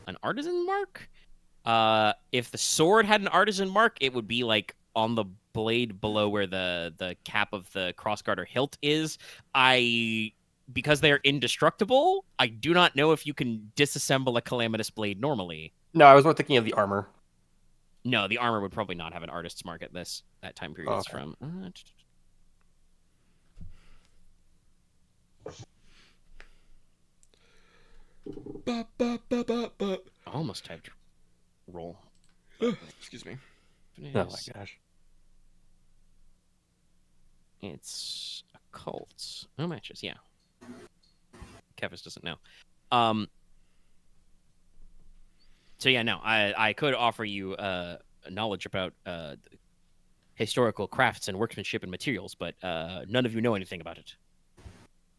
an artisan mark. If the sword had an artisan mark, it would be like on the blade below where the cap of the crossguard or hilt is. Because they are indestructible, I do not know if you can disassemble a calamitous blade normally. No, I was more thinking of the armor. No, the armor would probably not have an artist's mark at that time period. It's Okay. from. I almost typed roll. Excuse me. Oh my gosh. It's occult. No matches, yeah. Kevis doesn't know. So yeah, no, I could offer you knowledge about historical crafts and workmanship and materials, but none of you know anything about it.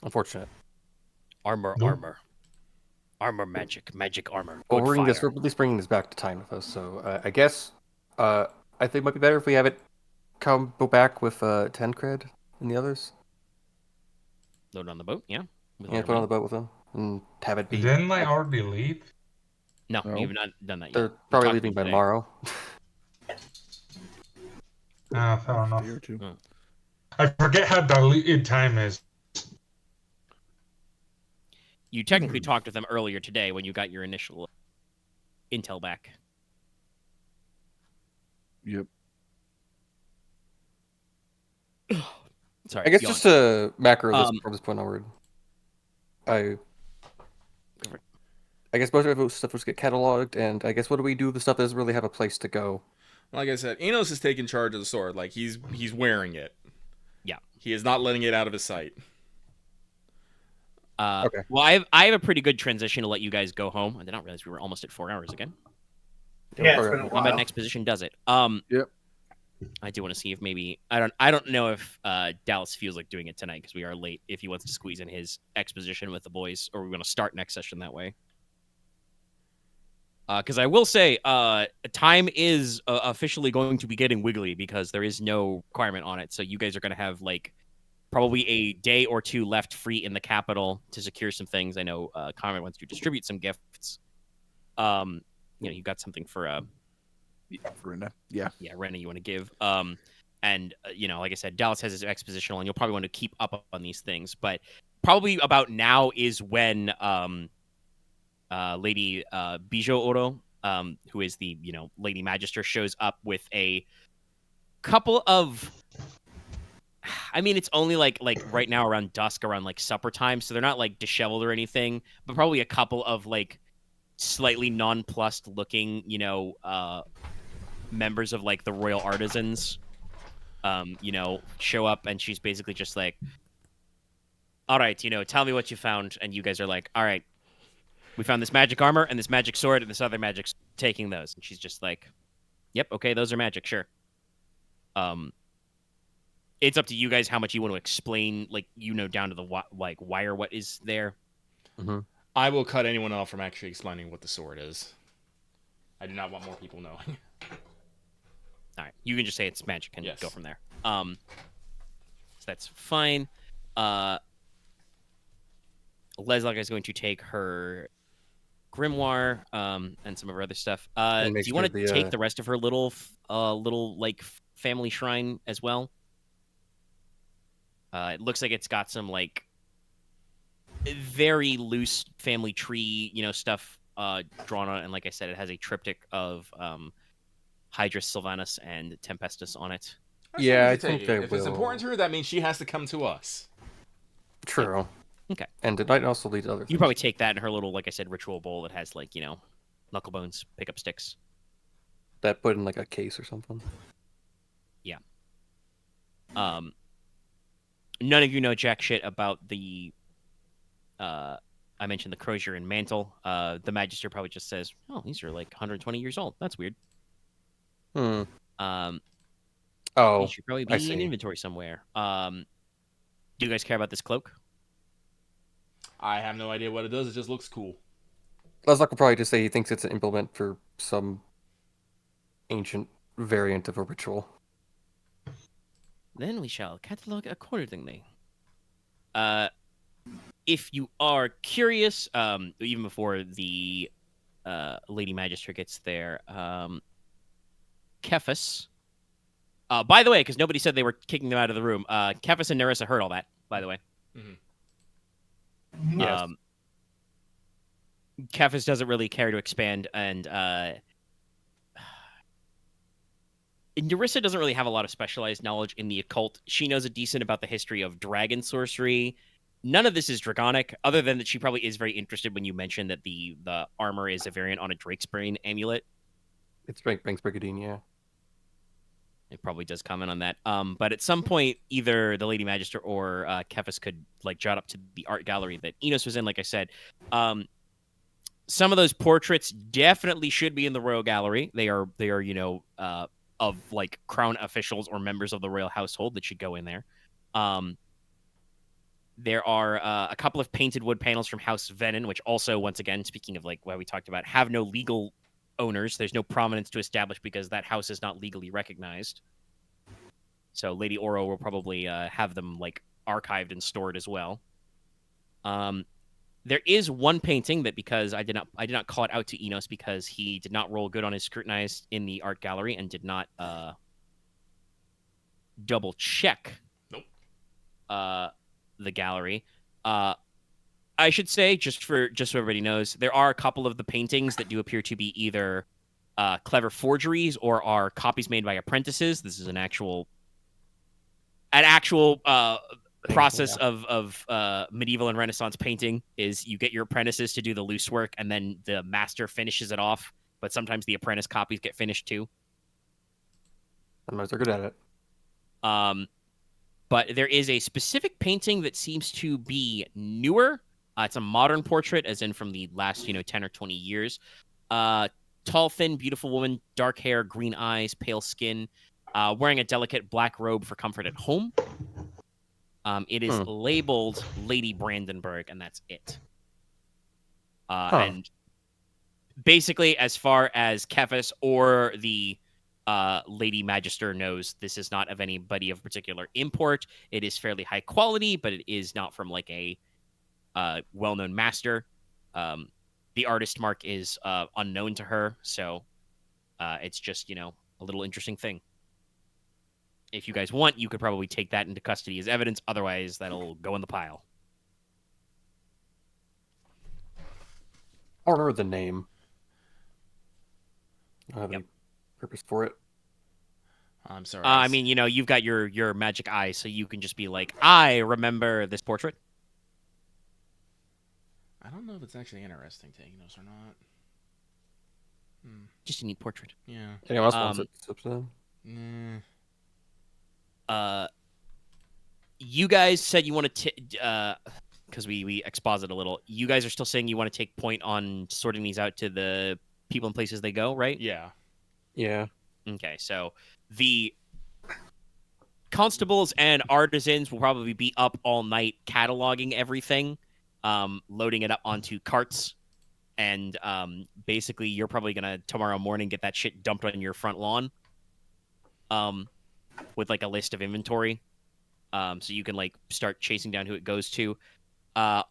Unfortunate. Armor, Nope. armor, magic armor. Well, Good we're fire. at least bringing this back to Teine with us. So I guess I think it might be better if we have it go back with 10 cred and the others. Load on the boat, yeah. With Yeah, other put on money. the boat with them and have it be. Didn't I already leave? No, No. you've not done that yet. They're We probably talked leaving by today. tomorrow. Ah, fair Day enough. or two. I forget how diluted time is. You technically talked with them earlier today when you got your initial intel back. Yep. Sorry. I guess yawn. just to macro this Um, from this point onward. I Go for it. I guess most of the stuff was get cataloged, and I guess what do we do with the stuff that doesn't really have a place to go? Like I said, Enos is taking charge of the sword. Like he's wearing it. Yeah. He is not letting it out of his sight. Okay. Well, I have a pretty good transition to let you guys go home. I did not realize we were almost at 4 hours again. Yeah, it's been a Combat while. next position does it. Yep. I do want to see if maybe I don't know if Dallas feels like doing it tonight because we are late. If he wants to squeeze in his exposition with the boys, or we're going to start next session that way. Because I will say, time is officially going to be getting wiggly because there is no requirement on it. So you guys are going to have like probably a day or two left free in the capital to secure some things. I know Conrad wants to distribute some gifts. You got something for Verena. Yeah. Rena you want to give. And like I said, Dallas has his expositional, and you'll probably want to keep up on these things. But probably about now is when Lady Bijo Oro, who is the Lady Magister, shows up with a couple of. I mean, it's only like right now around dusk, around like supper time, so they're not like disheveled or anything, but probably a couple of like slightly nonplussed looking, members of like the royal artisans, show up, and she's basically just like, all right, tell me what you found. And you guys are like, all right, we found this magic armor and this magic sword and this other magic, taking those. And she's just like, yep, okay, those are magic, sure. It's up to you guys how much you want to explain, like, down to the why or what is there. Mm-hmm. I will cut anyone off from actually explaining what the sword is. I do not want more people knowing. You can just say it's magic and Yes. go from there. So that's fine. Leslok is going to take her grimoire and some of her other stuff. Do make you want sure to the, take the rest of her little like family shrine as well? It looks like it's got some like very loose family tree, stuff drawn on it, and like I said, it has a triptych of Hydrus, Sylvanus, and Tempestus on it. Yeah, I Take think it. I If it's will. important to her, that means she has to come to us. True. Okay. And it might also lead to other You things. probably take that in her little, like I said, ritual bowl that has like knuckle bones, pick up sticks. That put in like a case or something. Yeah. None of you know jack shit about the. I mentioned the crozier and mantle. The magister probably just says, "Oh, these are like 120 years old. That's weird." Hmm. These Oh, should probably I be in see. inventory somewhere. Do you guys care about this cloak? I have no idea what it does. It just looks cool. Leslok will probably just say he thinks it's an implement for some ancient variant of a ritual. Then we shall catalog accordingly. If you are curious, even before the Lady Magister gets there, Cephas. By the way, because nobody said they were kicking them out of the room, Cephas and Nerissa heard all that, by the way. Yes. Cephas doesn't really care to expand, and Nerissa doesn't really have a lot of specialized knowledge in the occult. She knows a decent about the history of dragon sorcery. None of this is draconic, other than that she probably is very interested when you mention that the armor is a variant on a Drake's Brain amulet. It's Banks Brigadine, yeah. It probably does comment on that. But at some point, either the Lady Magister or Cephas could like jot up to the art gallery that Inos was in. Like I said, some of those portraits definitely should be in the royal gallery. They are of like crown officials or members of the royal household that should go in there. There are a couple of painted wood panels from House Venin, which also, once again, speaking of like what we talked about, have no legal owners. There's no prominence to establish because that house is not legally recognized. So Lady Oro will probably have them like archived and stored as well. There is one painting that, because I did not call it out to Inos because he did not roll good on his scrutinized in the art gallery and did not double check. Nope. The gallery. I should say, just so everybody knows, there are a couple of the paintings that do appear to be either clever forgeries or are copies made by apprentices. This is an actual process of medieval and Renaissance painting. Is you get your apprentices to do the loose work and then the master finishes it off. But sometimes the apprentice copies get finished too. Sometimes they're good at it. But there is a specific painting that seems to be newer. It's a modern portrait, as in from the last 10 or 20 years. Tall, thin, beautiful woman, dark hair, green eyes, pale skin, wearing a delicate black robe for comfort at home. It is labeled Lady Brandenburg, and that's it. And basically, as far as Cephas or the Lady Magister knows, this is not of anybody of particular import. It is fairly high quality, but it is not from like a well-known master. The artist mark is unknown to her, so it's just a little interesting thing. If you guys want, you could probably take that into custody as evidence. Otherwise, that'll go in the pile. I don't remember the name. I don't have any purpose for it. I'm sorry. I mean, you've got your magic eye, so you can just be like, I remember this portrait. I don't know if it's actually interesting to Inos or not. Just a neat portrait. Yeah. Anyone else wants it? Tips then? You guys said you want to, because we exposit a little. You guys are still saying you want to take point on sorting these out to the people and places they go, right? Yeah. Yeah. Okay, so the constables and artisans will probably be up all night cataloging everything, loading it up onto carts, and basically you're probably going to tomorrow morning get that shit dumped on your front lawn. with like a list of inventory, so you can like start chasing down who it goes to. Like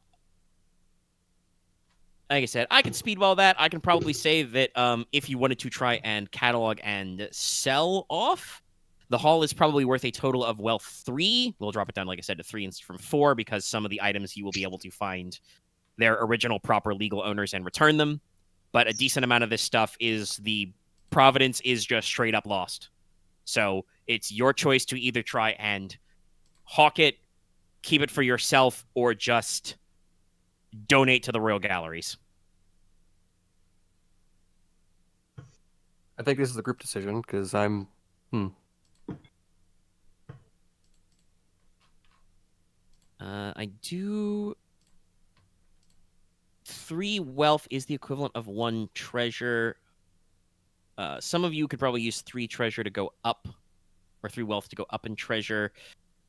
I said, I can speedball that. I can probably say that if you wanted to try and catalog and sell off, the hall is probably worth a total of wealth 3. We'll drop it down, like I said, to 3 from 4 because some of the items you will be able to find their original proper legal owners and return them. But a decent amount of this stuff is the providence is just straight up lost. So it's your choice to either try and hawk it, keep it for yourself, or just donate to the royal galleries. I think this is a group decision because I'm. I do. 3 wealth is the equivalent of 1 treasure. Some of you could probably use 3 treasure to go up, or 3 wealth to go up in treasure.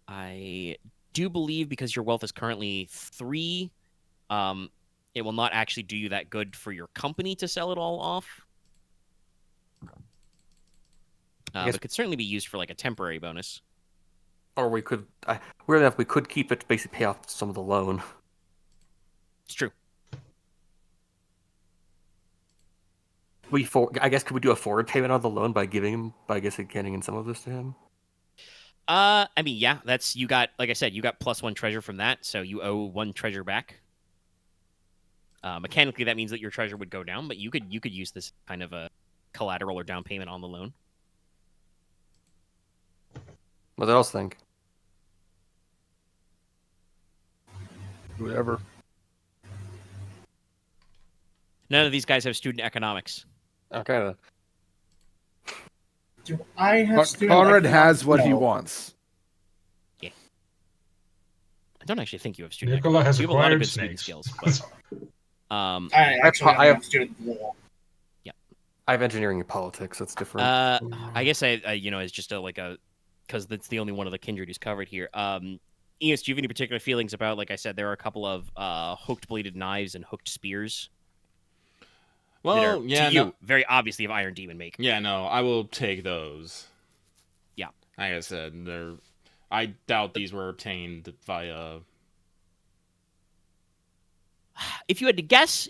I do believe because your wealth is currently 3, it will not actually do you that good for your company to sell it all off. But it could certainly be used for like a temporary bonus. Or we could. Weirdly enough, we could keep it to basically pay off some of the loan. It's true. I guess could we do a forward payment on the loan by getting in some of this to him? I mean, yeah, that's you got. Like I said, you got +1 treasure from that, so you owe 1 treasure back. Mechanically, that means that your treasure would go down, but you could use this kind of a collateral or down payment on the loan. What else think? Whatever. None of these guys have student economics. Okay then. Do I have student Konrad economics? has what he No. wants. Yeah. I don't actually think you have student Nicola economics. has You have a lot of acquired good student snakes. skills, but I actually I have have- student law. I have engineering and politics. That's different. I guess I it's just because that's the only one of the kindred who's covered here. Inos, do you have any particular feelings about? Like I said, there are a couple of hooked bladed knives and hooked spears. Well, that are, yeah, to you, no, very obviously of Iron Demon make. yeah, no, I will take those. Yeah. Like I said, I doubt these were obtained via. If you had to guess,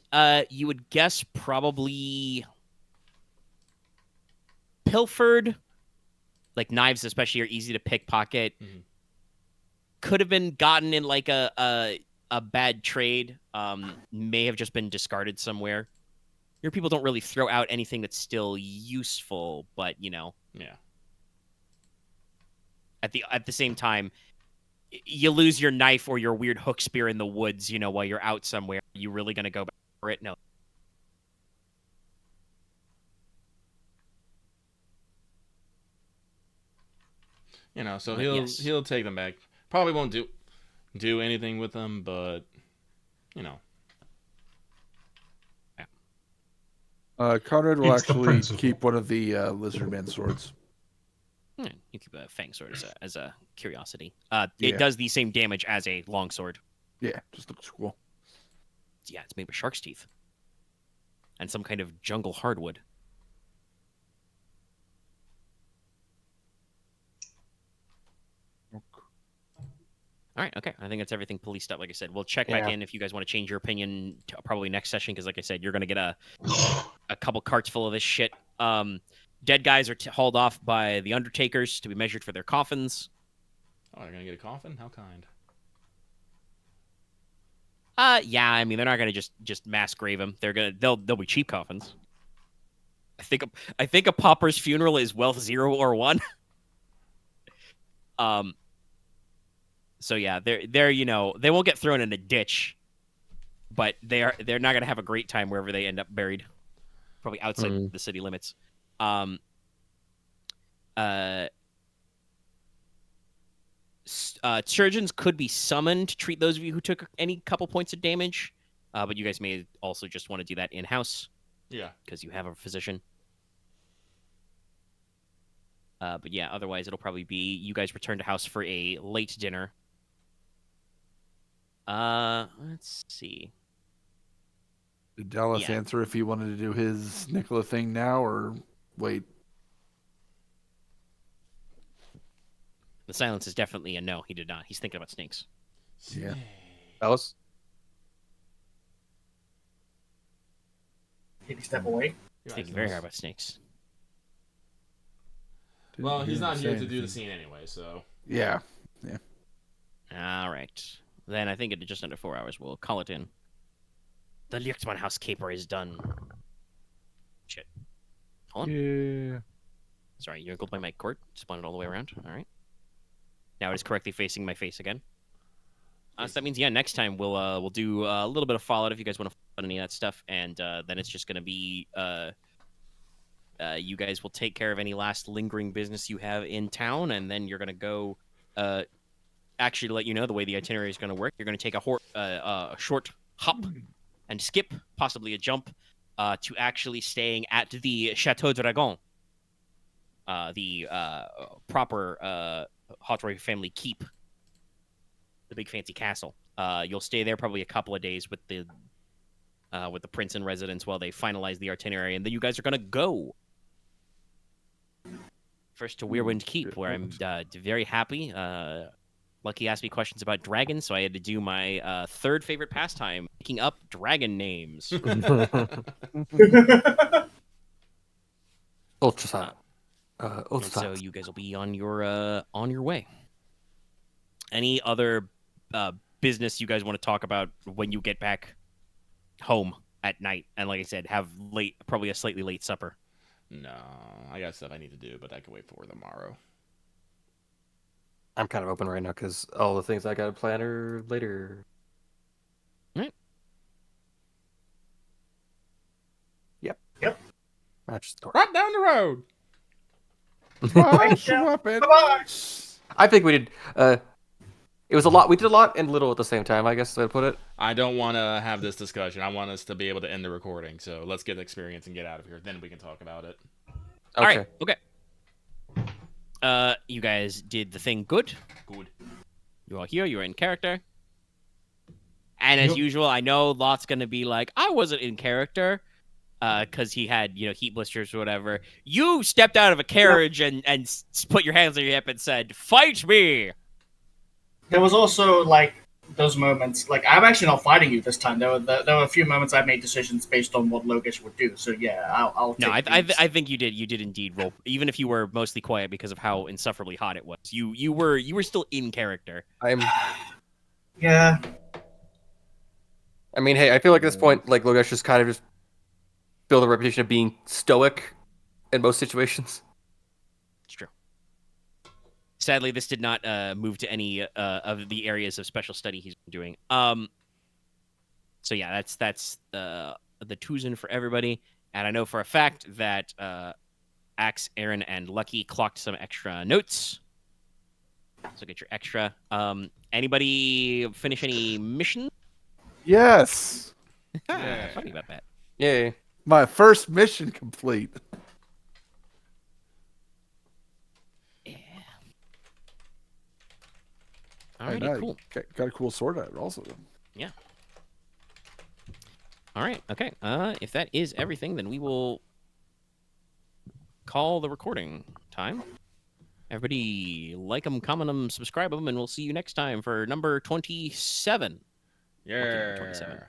you would guess probably pilfered. Like knives, especially, are easy to pickpocket. Mhm. Could have been gotten in like a bad trade. May have just been discarded somewhere. Your people don't really throw out anything that's still useful, but Yeah. at the same time, you lose your knife or your weird hook spear in the woods, while you're out somewhere. Are you really gonna go back for it? No. So But yes. he'll take them back. Probably won't do anything with them, but Konrad will It's the actually principle. keep one of the lizardman swords. You keep a fang sword as a curiosity. Yeah. It does the same damage as a longsword. Yeah, just looks cool. Yeah, it's made with shark's teeth and some kind of jungle hardwood. All right, okay. I think that's everything policed up. Like I said, we'll check back in if you guys want to change your opinion to probably next session, because like I said, you're going to get a couple carts full of this shit. Dead guys are hauled off by the undertakers to be measured for their coffins. Oh, they're gonna get a coffin? How kind. Yeah, I mean, they're not going to just mass grave them. They'll be cheap coffins. I think a pauper's funeral is wealth 0 or 1. So yeah, they're they won't get thrown in a ditch, but they're not going to have a great time wherever they end up buried, probably outside the city limits. Surgeons could be summoned to treat those of you who took any couple points of damage, but you guys may also just want to do that in-house. Yeah. Because you have a physician. But yeah, otherwise it'll probably be you guys return to house for a late dinner. Let's see. Did Dallas answer if he wanted to do his Nicola thing now or wait? the silence is definitely a no. He did not. He's thinking about snakes. Yeah. Alice? Did he step away? He's thinking very hard about snakes. Well, he's not here to do the anything. scene anyway, so. Yeah. All right. Then I think in just under 4 hours, we'll call it in. The Ljochtmoane house caper is done. Shit. Hold on. Yeah. Sorry, you wrinkled my mic cord. Spun it all the way around. All right. Now it is correctly facing my face again. So that means, yeah, next time we'll do a little bit of Fallout if you guys want to follow any of that stuff, and then it's just going to be you guys will take care of any last lingering business you have in town, and then you're going to go. Actually, to let you know the way the itinerary is going to work, you're going to take a short hop and skip, possibly a jump, to actually staying at the Chateau Dragon, the proper Hautroy family keep. The big fancy castle. You'll stay there probably a couple of days with the prince in residence while they finalize the itinerary, and then you guys are gonna go first to Weirwind Keep, where I'm very happy. Lucky asked me questions about dragons, so I had to do my third favorite pastime, making up dragon names. Ultrasound. And so you guys will be on your way. Any other business you guys want to talk about when you get back home at night? And like I said, have probably a slightly late supper. No, I got stuff I need to do, but I can wait for tomorrow. I'm kind of open right now because all the things I got to plan are later. Right. Yep. Match the door. Right down the road. Watch your weapon. I think we did. It was a lot. We did a lot and little at the same time. I guess I'd put it. I don't want to have this discussion. I want us to be able to end the recording. So let's get the experience and get out of here. Then we can talk about it. Okay. All right. Okay. You guys did the thing good. Good. You're all here. You're in character. And as usual, I know Loth's gonna be like, I wasn't in character, because he had heat blisters or whatever. You stepped out of a carriage and put your hands on your hip and said, "Fight me." There was also like those moments. Like I'm actually not fighting you this time. There were a few moments I made decisions based on what Logesh would do. So yeah, I'll. No, take I think you did. You did indeed roll, even if you were mostly quiet because of how insufferably hot it was. You were still in character. Yeah. I mean, hey, I feel like at this point, like Logesh just kind of just build a reputation of being stoic in most situations. It's true. Sadly, this did not move to any of the areas of special study he's been doing. So yeah, that's the Tuzin for everybody. And I know for a fact that Axe, Aren, and Lucky clocked some extra notes. So get your extra. Anybody finish any mission? Yes. Funny about that. Yay. My first mission complete. Yeah. And Alrighty, I cool. Got a cool sword out also. Yeah. All right. Okay. If that is everything, then we will call the recording time. Everybody like them, comment them, subscribe them, and we'll see you next time for number 27. Yeah. 27.